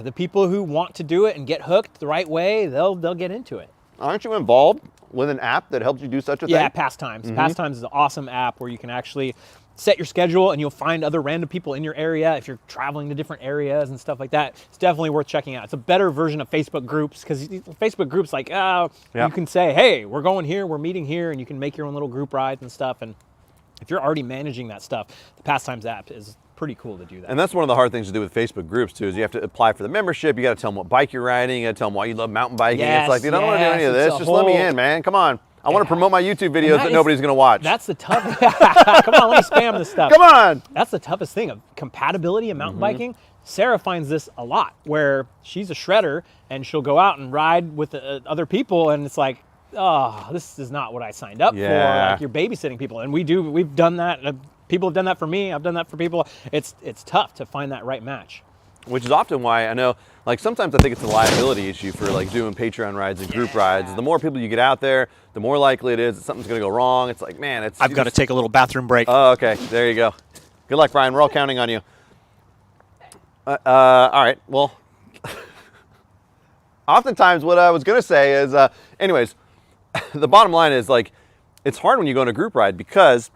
the people who want to do it and get hooked the right way, they'll get into it. Aren't you involved with an app that helps you do such a thing? Yeah, Pastimes. Pastimes is an awesome app where you can actually set your schedule and you'll find other random people in your area if you're traveling to different areas and stuff like that. It's definitely worth checking out. It's a better version of Facebook groups because Facebook groups like, you can say, hey, we're going here, we're meeting here, and you can make your own little group rides and stuff. And if you're already managing that stuff, the Pastimes app is pretty cool to do that. And that's one of the hard things to do with Facebook groups too, is you have to apply for the membership. You got to tell them what bike you're riding. You got to tell them why you love mountain biking. It's like, you don't want to do any of this. Just let me in, man. Come on. I want to promote my YouTube videos that nobody's going to watch. That's the tough. Come on, let me spam this stuff. Come on. That's the toughest thing of compatibility in mountain biking. Sarah finds this a lot where she's a shredder and she'll go out and ride with other people and it's like, oh, this is not what I signed up for. Like you're babysitting people. And we've done that. People have done that for me. I've done that for people. It's tough to find that right match. Which is often why I know, like sometimes I think it's a liability issue for like doing Patreon rides and group rides. The more people you get out there, the more likely it is that something's going to go wrong. It's like, man, I've got to take a little bathroom break. Oh, okay. There you go. Good luck, Brian. We're all counting on you. All right. Well, oftentimes what I was going to say is, anyways, the bottom line is like, it's hard when you go on a group ride because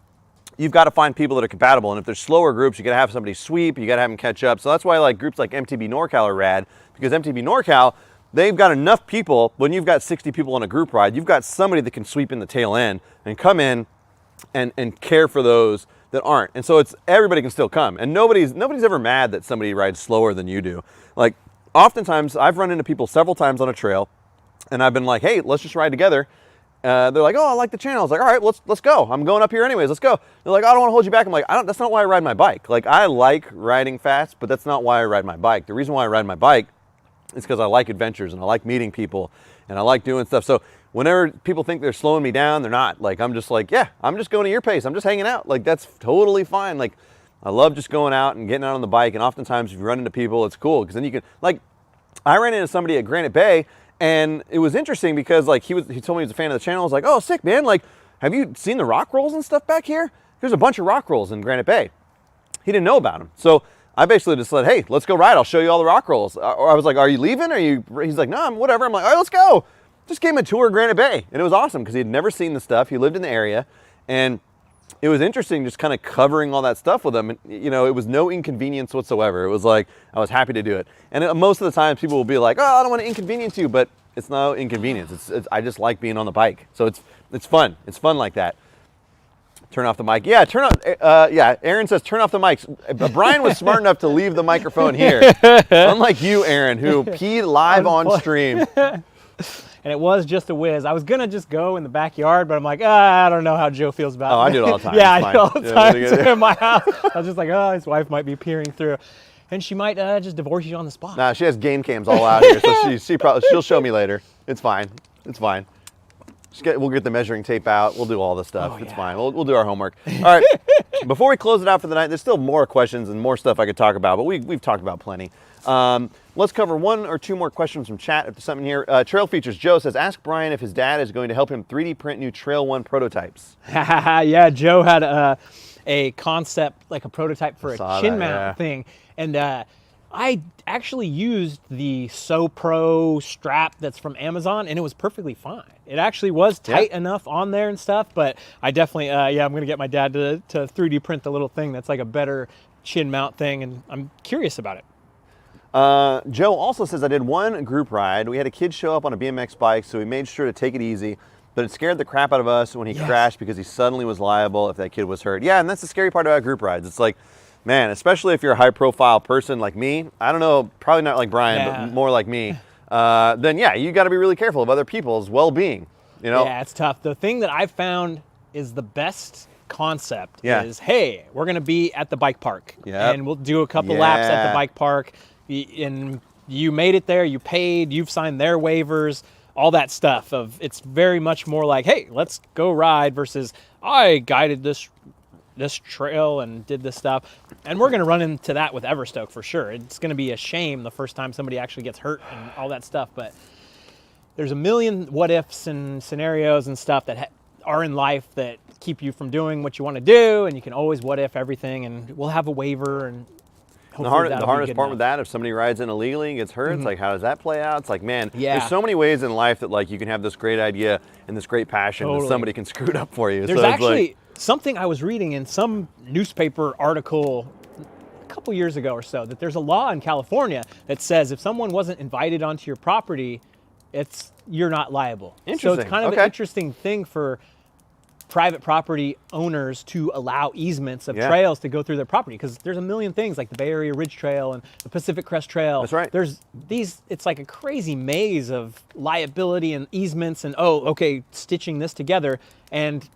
you've got to find people that are compatible. And if there's slower groups, you got to have somebody sweep, you got to have them catch up. So that's why like groups like MTB NorCal are rad, because MTB NorCal, they've got enough people. When you've got 60 people on a group ride, you've got somebody that can sweep in the tail end and come in and care for those that aren't. And so it's everybody can still come. And nobody's ever mad that somebody rides slower than you do. Like oftentimes I've run into people several times on a trail and I've been like, hey, let's just ride together. They're like, oh, I like the channel. I was like, all right, let's go. I'm going up here anyways. Let's go. They're like, I don't want to hold you back. I'm like, that's not why I ride my bike. Like, I like riding fast, but that's not why I ride my bike. The reason why I ride my bike is because I like adventures and I like meeting people and I like doing stuff. So whenever people think they're slowing me down, they're not. Like, I'm just like, yeah, I'm just going at your pace. I'm just hanging out. Like, that's totally fine. Like, I love just going out and getting out on the bike. And oftentimes, if you run into people, it's cool because then you can, like, I ran into somebody at Granite Bay. And it was interesting because like he told me he was a fan of the channel. I was like, oh, sick, man. Like, have you seen the rock rolls and stuff back here? There's a bunch of rock rolls in Granite Bay. He didn't know about them. So I basically just said, hey, let's go ride. I'll show you all the rock rolls. Or I was like, are you leaving? He's like, no, I'm whatever. I'm like, all right, let's go. Just gave him a tour of Granite Bay. And it was awesome because he had never seen the stuff. He lived in the area. And it was interesting just kind of covering all that stuff with him. And, you know, it was no inconvenience whatsoever. It was like, I was happy to do it. And most of the time people will be like, oh, I don't want to inconvenience you, but it's no inconvenience. I just like being on the bike. So it's fun. It's fun like that. Turn off the mic. Yeah, Aaron says turn off the mics. Brian was smart enough to leave the microphone here. Unlike you, Aaron, who peed live on stream. And it was just a whiz. I was going to just go in the backyard, but I'm like, I don't know how Joe feels about it. Oh, I do it all the time. Yeah, I do it all the time. So in my house, I was just like, oh, his wife might be peering through. And she might just divorce you on the spot. Nah, she has game cams all out here, so she'll show me later. It's fine. It's fine. We'll get the measuring tape out. We'll do all the stuff. It's fine. We'll do our homework. All right. Before we close it out for the night, there's still more questions and more stuff I could talk about, but we've talked about plenty. Let's cover one or two more questions from chat. If there's something here, Trail Features. Joe says, ask Brian if his dad is going to help him 3D print new Trail 1 prototypes. Yeah, Joe had a concept, like a prototype for a chin mount thing. And I actually used the SoPro strap that's from Amazon, and it was perfectly fine. It actually was tight enough on there and stuff, but I definitely, I'm going to get my dad to 3D print the little thing that's like a better chin mount thing, and I'm curious about it. Joe also says, I did one group ride. We had a kid show up on a BMX bike, so we made sure to take it easy, but it scared the crap out of us when he crashed because he suddenly was liable if that kid was hurt. Yeah, and that's the scary part about group rides. It's like, man, especially if you're a high-profile person like me, I don't know, probably not like Brian, but more like me, then yeah, you got to be really careful of other people's well-being, you know? Yeah, it's tough. The thing that I've found is the best concept. Yeah. Is, hey, we're going to be at the bike park. Yep. And we'll do a couple laps at Yeah. the bike park. And you made it there, you paid, you've signed their waivers, all that stuff. It's very much more like, hey, let's go ride versus I guided this trail and did this stuff. And we're going to run into that with Everstoke for sure. It's going to be a shame the first time somebody actually gets hurt and all that stuff. But there's a million what ifs and scenarios and stuff that are in life that keep you from doing what you want to do. And you can always what if everything. And we'll have a waiver. And The hardest part with that, if somebody rides in illegally and gets hurt, it's like, how does that play out? It's like, man, there's so many ways in life that like you can have this great idea and this great passion and somebody can screw it up for you. There's so actually something I was reading in some newspaper article a couple years ago or so, that there's a law in California that says if someone wasn't invited onto your property, you're not liable. Interesting. So it's kind of an interesting thing for private property owners to allow easements of trails to go through their property, because there's a million things like the Bay Area Ridge Trail and the Pacific Crest Trail. That's right. There's it's like a crazy maze of liability and easements and stitching this together. And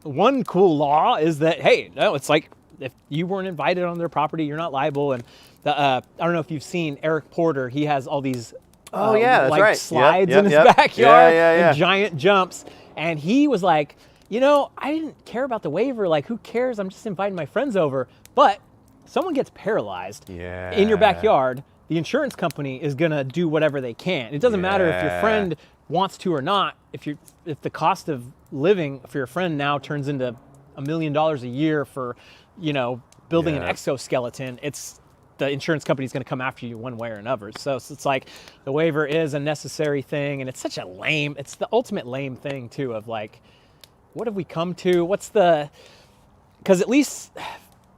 one cool law is that, hey, no, it's like if you weren't invited on their property, you're not liable. And I don't know if you've seen Eric Porter. He has all these that's right. slides Yep, in his yep. backyard Yeah. and giant jumps. And he was like, I didn't care about the waiver. Like, who cares? I'm just inviting my friends over. But someone gets paralyzed in your backyard, the insurance company is going to do whatever they can. It doesn't matter if your friend wants to or not. If the cost of living for your friend now turns into $1 million a year for, building an exoskeleton, the insurance company is going to come after you one way or another. So it's like the waiver is a necessary thing, and it's such it's the ultimate lame thing too, of like, what have we come to? Because at least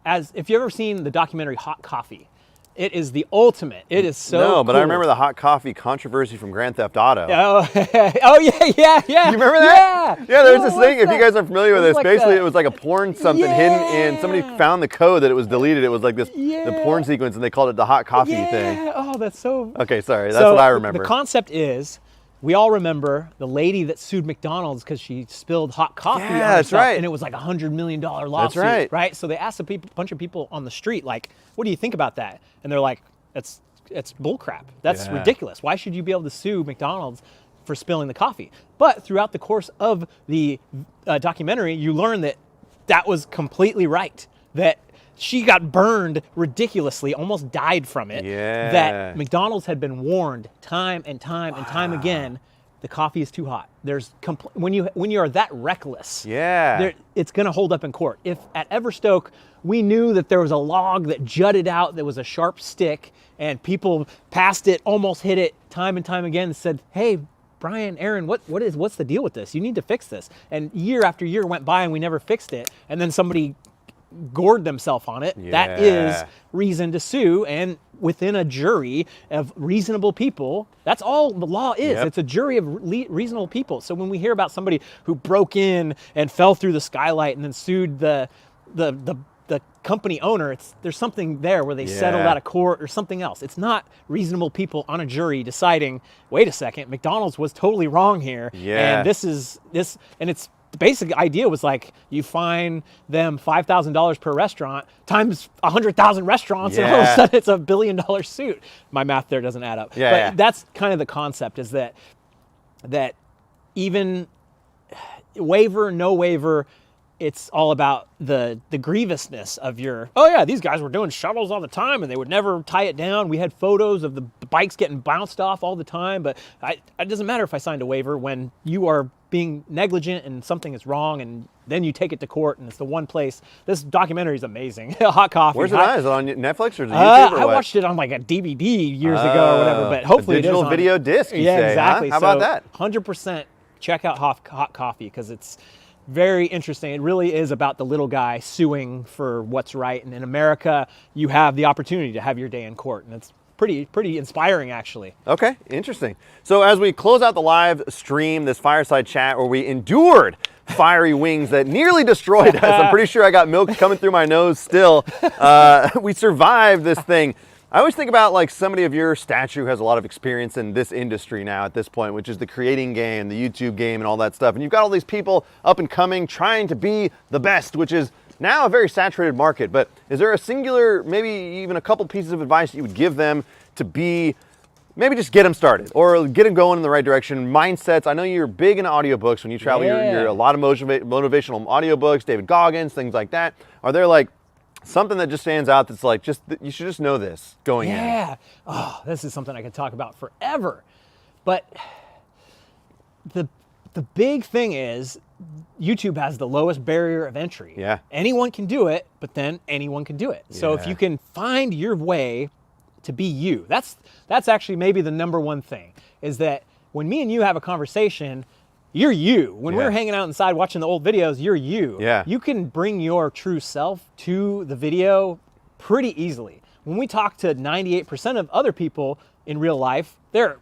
if you've ever seen the documentary Hot Coffee, it is the ultimate. It is so No, but cool. I remember the hot coffee controversy from Grand Theft Auto. Oh, yeah. You remember that? Yeah, there's this thing, if you guys are familiar with this, like basically it was like a porn something hidden in, somebody found the code that it was deleted. It was like this, the porn sequence, and they called it the hot coffee thing. Oh, that's so... Okay, sorry, that's what I remember. The concept is, we all remember the lady that sued McDonald's because she spilled hot coffee on that's herself, right. and it was like $100 million lawsuit. right. So they asked a bunch of people on the street, like, what do you think about that? And they're like, it's bullcrap. That's ridiculous. Why should you be able to sue McDonald's for spilling the coffee? But throughout the course of the documentary, you learn that was completely right. That she got burned ridiculously, almost died from it. Yeah. That McDonald's had been warned time and time and time again, the coffee is too hot. There's when you are that reckless, it's going to hold up in court. If at Everstoke we knew that there was a log that jutted out that was a sharp stick, and people passed it, almost hit it time and time again, and said, "Hey, Brian, Aaron, what's the deal with this? You need to fix this." And year after year went by and we never fixed it, and then somebody gored themselves on it. That is reason to sue, and within a jury of reasonable people, that's all the law is. It's a jury of reasonable people. So when we hear about somebody who broke in and fell through the skylight and then sued the company owner, there's something there where they settled out of court or something else. It's not reasonable people on a jury deciding, wait a second, McDonald's was totally wrong here, and it's the basic idea was like, you fine them $5,000 per restaurant times 100,000 restaurants, and all of a sudden it's $1 billion suit. My math there doesn't add up. But that's kind of the concept, is that even waiver, no waiver, it's all about the grievousness of these guys were doing shuttles all the time and they would never tie it down. We had photos of the bikes getting bounced off all the time, but it doesn't matter if I signed a waiver when you are being negligent and something is wrong, and then you take it to court, and it's the one place. This documentary is amazing. Hot Coffee. Where's it on? Is it on Netflix or is it YouTube or what? I watched it on like a DVD years ago or whatever, but hopefully a digital video disc, you say, exactly. Huh? How about that? 100% check out Hot Coffee, because it's very interesting. It really is about the little guy suing for what's right, and in America, you have the opportunity to have your day in court, and it's pretty inspiring, actually. Okay, interesting. So as we close out the live stream, this Fireside Chat, where we endured fiery wings that nearly destroyed us, I'm pretty sure I got milk coming through my nose still. We survived this thing. I always think about like somebody of your stature who has a lot of experience in this industry now at this point, which is the creating game, the YouTube game and all that stuff. And you've got all these people up and coming trying to be the best, which is now a very saturated market. But is there a singular, maybe even a couple pieces of advice that you would give them to be, maybe just get them started or get them going in the right direction? Mindsets. I know you're big into audiobooks when you travel. You're a lot of motivational audiobooks, David Goggins, things like that. Are there like something that just stands out that's like, just you should just know this going in? Yeah. Oh, this is something I could talk about forever. But the big thing is YouTube has the lowest barrier of entry. Yeah. Anyone can do it, but then anyone can do it. So if you can find your way to be you, that's actually maybe the number one thing, is that when me and you have a conversation, you're you. When we're hanging out inside watching the old videos, you're you. Yeah. You can bring your true self to the video pretty easily. When we talk to 98% of other people in real life, they're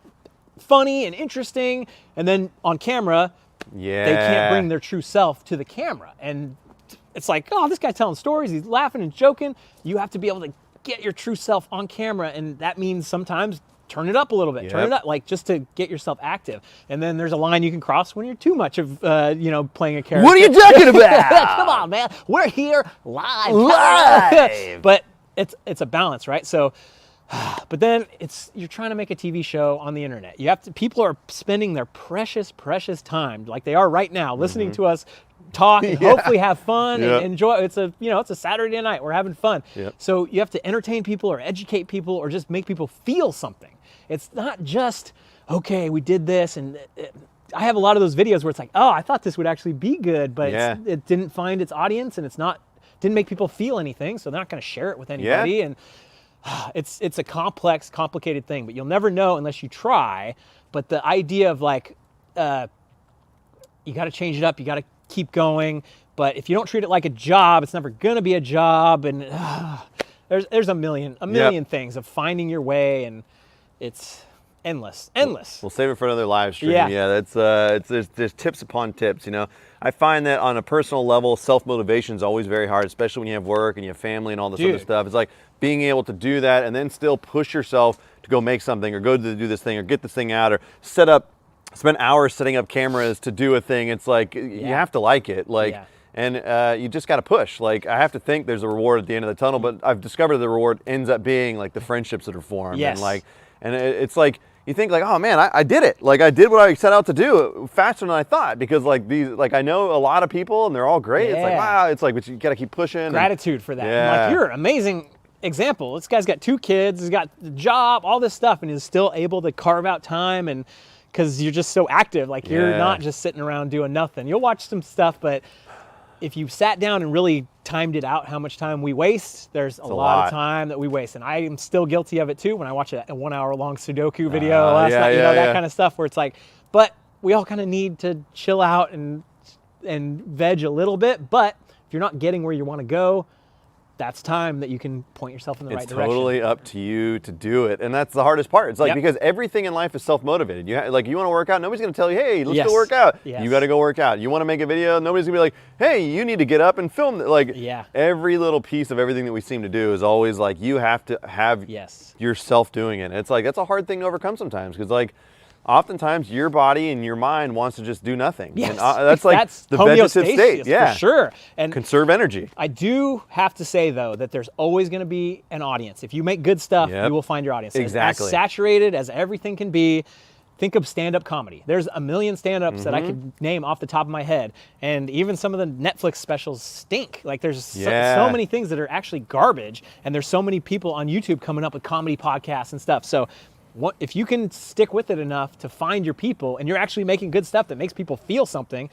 funny and interesting, and then on camera, they can't bring their true self to the camera. And it's like, oh, this guy's telling stories, he's laughing and joking. You have to be able to get your true self on camera, and that means sometimes turn it up a little bit, turn it up, like just to get yourself active. And then there's a line you can cross when you're too much of, playing a character. What are you talking about? Come on, man. We're here live. But it's a balance, right? So, but then you're trying to make a TV show on the internet. People are spending their precious, precious time, like they are right now, listening to us talk and hopefully have fun and enjoy. It's a Saturday night. We're having fun. So you have to entertain people or educate people or just make people feel something. It's not just, okay, we did this, and I have a lot of those videos where it's like, oh, I thought this would actually be good, but it didn't find its audience, and didn't make people feel anything, so they're not going to share it with anybody. And it's a complex, complicated thing, but you'll never know unless you try. But the idea of like, you got to change it up, you got to keep going. But if you don't treat it like a job, it's never going to be a job. And there's a million things of finding your way, and it's endless. We'll save it for another live stream. That's there's tips upon tips. I find that on a personal level, self-motivation is always very hard, especially when you have work and you have family and all this other stuff. It's like being able to do that and then still push yourself to go make something or go to do this thing or get this thing out or spend hours setting up cameras to do a thing. It's like you have to like it. And you just got to push. Like, I have to think there's a reward at the end of the tunnel, but I've discovered the reward ends up being like the friendships that are formed. And it's like, you think like, oh man, I did it. Like I did what I set out to do faster than I thought, because I know a lot of people and they're all great. It's like, wow, but you got to keep pushing. Gratitude for that. Like, you're an amazing example. This guy's got 2 kids, he's got the job, all this stuff, and is still able to carve out time, and because you're just so active. Like you're not just sitting around doing nothing. You'll watch some stuff, but if you sat down and really timed it out how much time we waste, there's a lot of time that we waste. And I am still guilty of it too when I watch a 1 hour long Sudoku video last night, that kind of stuff where it's like, but we all kind of need to chill out and veg a little bit. But if you're not getting where you want to go, that's time that you can point yourself in the right direction. It's totally up to you to do it. And that's the hardest part. It's like, because everything in life is self-motivated. You want to work out, nobody's going to tell you, hey, let's go work out. You got to go work out. You want to make a video, nobody's going to be like, hey, you need to get up and film. Like, every little piece of everything that we seem to do is always like, you have to have yourself doing it. It's like, that's a hard thing to overcome sometimes, because like, oftentimes your body and your mind wants to just do nothing. And, that's like the vegetative state. For sure. And conserve energy. I do have to say though that there's always going to be an audience. If you make good stuff, you will find your audience. Exactly. As saturated as everything can be, think of stand-up comedy. There's a million stand-ups that I could name off the top of my head, and even some of the Netflix specials stink. Like there's so many things that are actually garbage, and there's so many people on YouTube coming up with comedy podcasts and stuff. So if you can stick with it enough to find your people, and you're actually making good stuff that makes people feel something,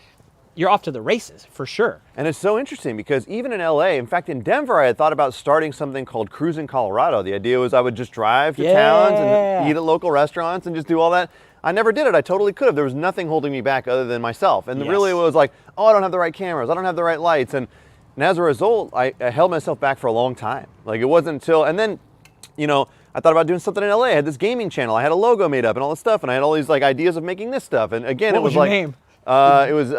you're off to the races for sure. And it's so interesting because even in LA, in fact, in Denver, I had thought about starting something called Cruising Colorado. The idea was I would just drive to towns and eat at local restaurants and just do all that. I never did it. I totally could have. There was nothing holding me back other than myself. And really it was like, oh, I don't have the right cameras. I don't have the right lights. And as a result, I held myself back for a long time. Like it wasn't until, and then, I thought about doing something in LA. I had this gaming channel. I had a logo made up and all this stuff, and I had all these like ideas of making this stuff. And again, what it was your like name? It was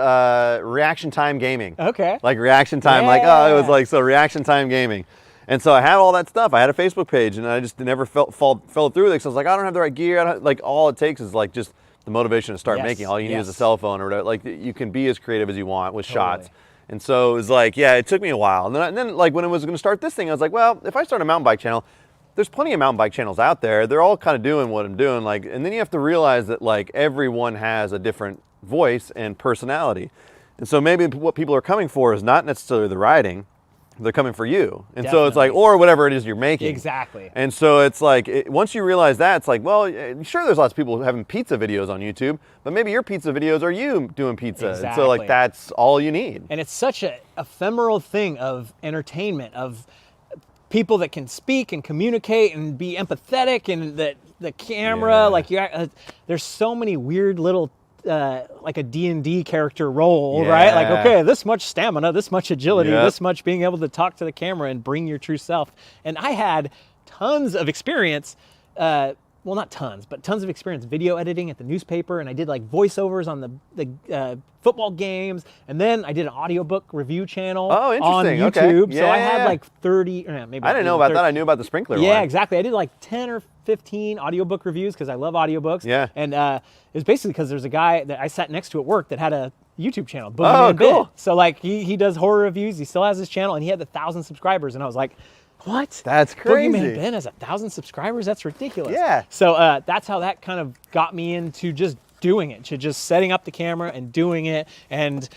Reaction Time Gaming. Okay. Like Reaction Time. Like it was like so Reaction Time Gaming. And so I had all that stuff. I had a Facebook page, and I just never fell through with it. So I was like, I don't have the right gear. Like, all it takes is like just the motivation to start making. All you need is a cell phone or whatever. Like, you can be as creative as you want with shots. And so it was like, yeah, it took me a while. And then like when it was going to start this thing, I was like, well, if I start a mountain bike channel, there's plenty of mountain bike channels out there. They're all kind of doing what I'm doing. Like, and then you have to realize that like everyone has a different voice and personality. And so maybe what people are coming for is not necessarily the riding. They're coming for you. And so it's like, or whatever it is you're making. Exactly. And so it's like, once you realize that, it's like, well, sure, there's lots of people having pizza videos on YouTube, but maybe your pizza videos are you doing pizza. Exactly. And so like, that's all you need. And it's such an ephemeral thing of entertainment, of people that can speak and communicate and be empathetic, and the camera, like there's so many weird little like a D&D character role, right? Like, okay, this much stamina, this much agility, this much being able to talk to the camera and bring your true self. And I had tons of experience, well, not tons, but tons of experience video editing at the newspaper, and I did like voiceovers on the football games, and then I did an audiobook review channel on YouTube. Okay. So I had like 30, maybe I didn't know about 30. That. I knew about the sprinkler one. Yeah, exactly. I did like 10 or 15 audiobook reviews because I love audiobooks. Yeah. And it was basically because there's a guy that I sat next to at work that had a YouTube channel. Cool. So like he does horror reviews. He still has his channel, and he had 1,000 subscribers. And I was like, what? That's crazy. Boogeyman Ben has 1,000 subscribers? That's ridiculous. Yeah. So that's how that kind of got me into just doing it, to just setting up the camera and doing it. And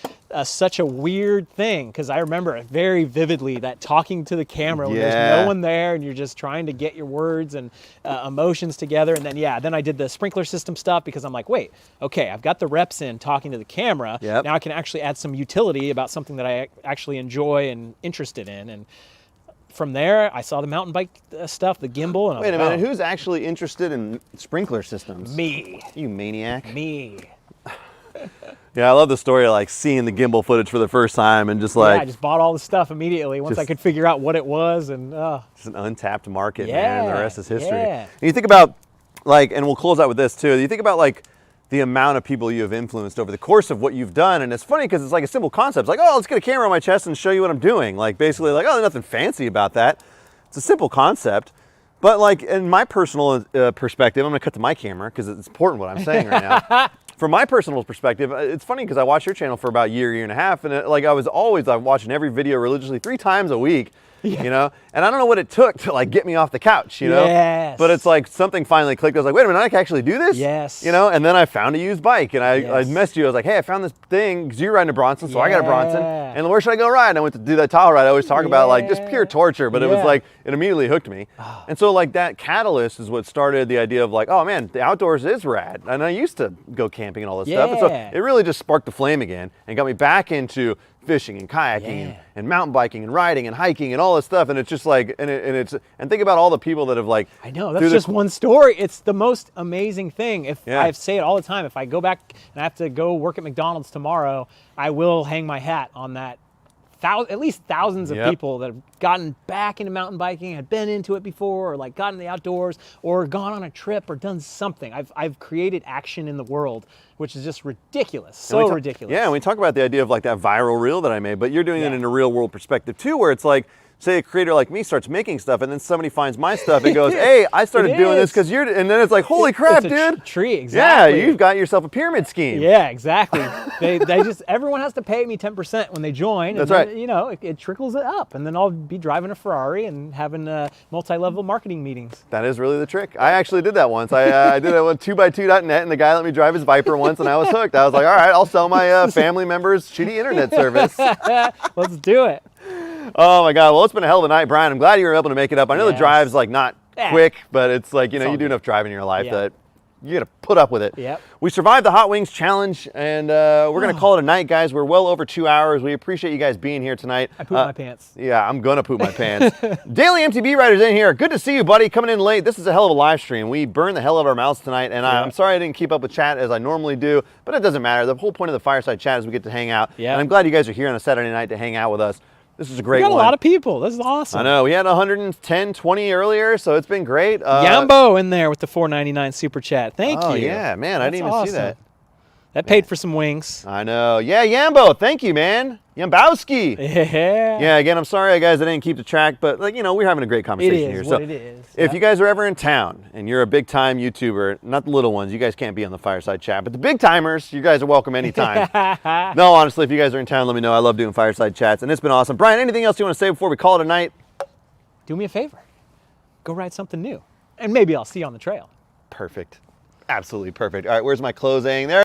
such a weird thing, because I remember very vividly that talking to the camera when there's no one there and you're just trying to get your words and emotions together. And then I did the sprinkler system stuff because I'm like, wait, okay, I've got the reps in talking to the camera. Now I can actually add some utility about something that I actually enjoy and interested in. And from there, I saw the mountain bike stuff, the gimbal, and I was Wait a minute, who's actually interested in sprinkler systems? Me. You maniac. Me. Yeah, I love the story of like seeing the gimbal footage for the first time and just like... I just bought all the stuff immediately once I could figure out what it was, and... It's an untapped market, man. The rest is history. Yeah. And you think about, like, and we'll close out with this too, you think about like the amount of people you have influenced over the course of what you've done, and it's funny because it's like a simple concept. It's like, oh, let's get a camera on my chest and show you what I'm doing. Like, basically like, oh, there's nothing fancy about that. It's a simple concept. But like, in my personal perspective, I'm gonna cut to my camera because it's important what I'm saying right now. From my personal perspective, it's funny because I watched your channel for about a year and a half, and like I was watching every video religiously 3 times a week. You know, and I don't know what it took to like get me off the couch, you know, but it's like something finally clicked. I was like, wait a minute, I can actually do this. You know, and then I found a used bike, and I messaged you. I was like, hey, I found this thing because you're riding a Bronson, so I got a Bronson, and where should I go ride? And I went to do that Tahoe ride I always talk about, like just pure torture, but it was like, it immediately hooked me. And so like that catalyst is what started the idea of like, oh man, the outdoors is rad. And I used to go camping and all this stuff. And so it really just sparked the flame again and got me back into fishing and kayaking and mountain biking and riding and hiking and all this stuff. And it's just like, and think about all the people that have like, I know, that's just one story. It's the most amazing thing. I say it all the time, if I go back and I have to go work at McDonald's tomorrow, I will hang my hat on that. At least thousands of people that have gotten back into mountain biking, had been into it before, or like gotten in the outdoors, or gone on a trip, or done something. I've created action in the world, which is just ridiculous, so ridiculous. Yeah, and we talk about the idea of like that viral reel that I made, but you're doing it in a real world perspective too, where it's like, say a creator like me starts making stuff, and then somebody finds my stuff and goes, hey, I started doing this because you're, and then it's like, holy crap, it's dude. Tree, exactly. Yeah, you've got yourself a pyramid scheme. Yeah, exactly. they just, everyone has to pay me 10% when they join. That's and then, right. You know, it trickles it up, and then I'll be driving a Ferrari and having multi-level marketing meetings. That is really the trick. I actually did that once. I did it with 2x2.net, and the guy let me drive his Viper once, and I was hooked. I was like, all right, I'll sell my family members shitty internet service. Let's do it. Oh my God, well, it's been a hell of a night, Brian. I'm glad you were able to make it up. I know the drive's like not quick, but it's like, you know, you do enough driving in your life that you gotta put up with it. Yep. We survived the Hot Wings Challenge, and we're gonna call it a night, guys. We're well over 2 hours. We appreciate you guys being here tonight. I pooped my pants. Yeah, I'm gonna poop my pants. Daily MTB Riders in here. Good to see you, buddy. Coming in late. This is a hell of a live stream. We burned the hell out of our mouths tonight, and I'm sorry I didn't keep up with chat as I normally do, but it doesn't matter. The whole point of the Fireside Chat is we get to hang out, and I'm glad you guys are here on a Saturday night to hang out with us. This is a great one. We got a lot of people. This is awesome. I know. We had 110, 20 earlier, so it's been great. Yambo in there with the $4.99 super chat. Thank you. Oh, yeah, man. I didn't even see that. That paid for some wings. I know. Yeah, Yambo, thank you, man. Yambowski. Yeah. Yeah, again, I'm sorry, guys, I didn't keep the track, but like, you know, we're having a great conversation here. It is. If you guys are ever in town and you're a big time YouTuber, not the little ones, you guys can't be on the Fireside Chat, but the big timers, you guys are welcome anytime. No, honestly, if you guys are in town, let me know. I love doing Fireside Chats, and it's been awesome. Brian, anything else you want to say before we call it a night? Do me a favor. Go ride something new. And maybe I'll see you on the trail. Perfect. Absolutely perfect. All right, where's my closing? There.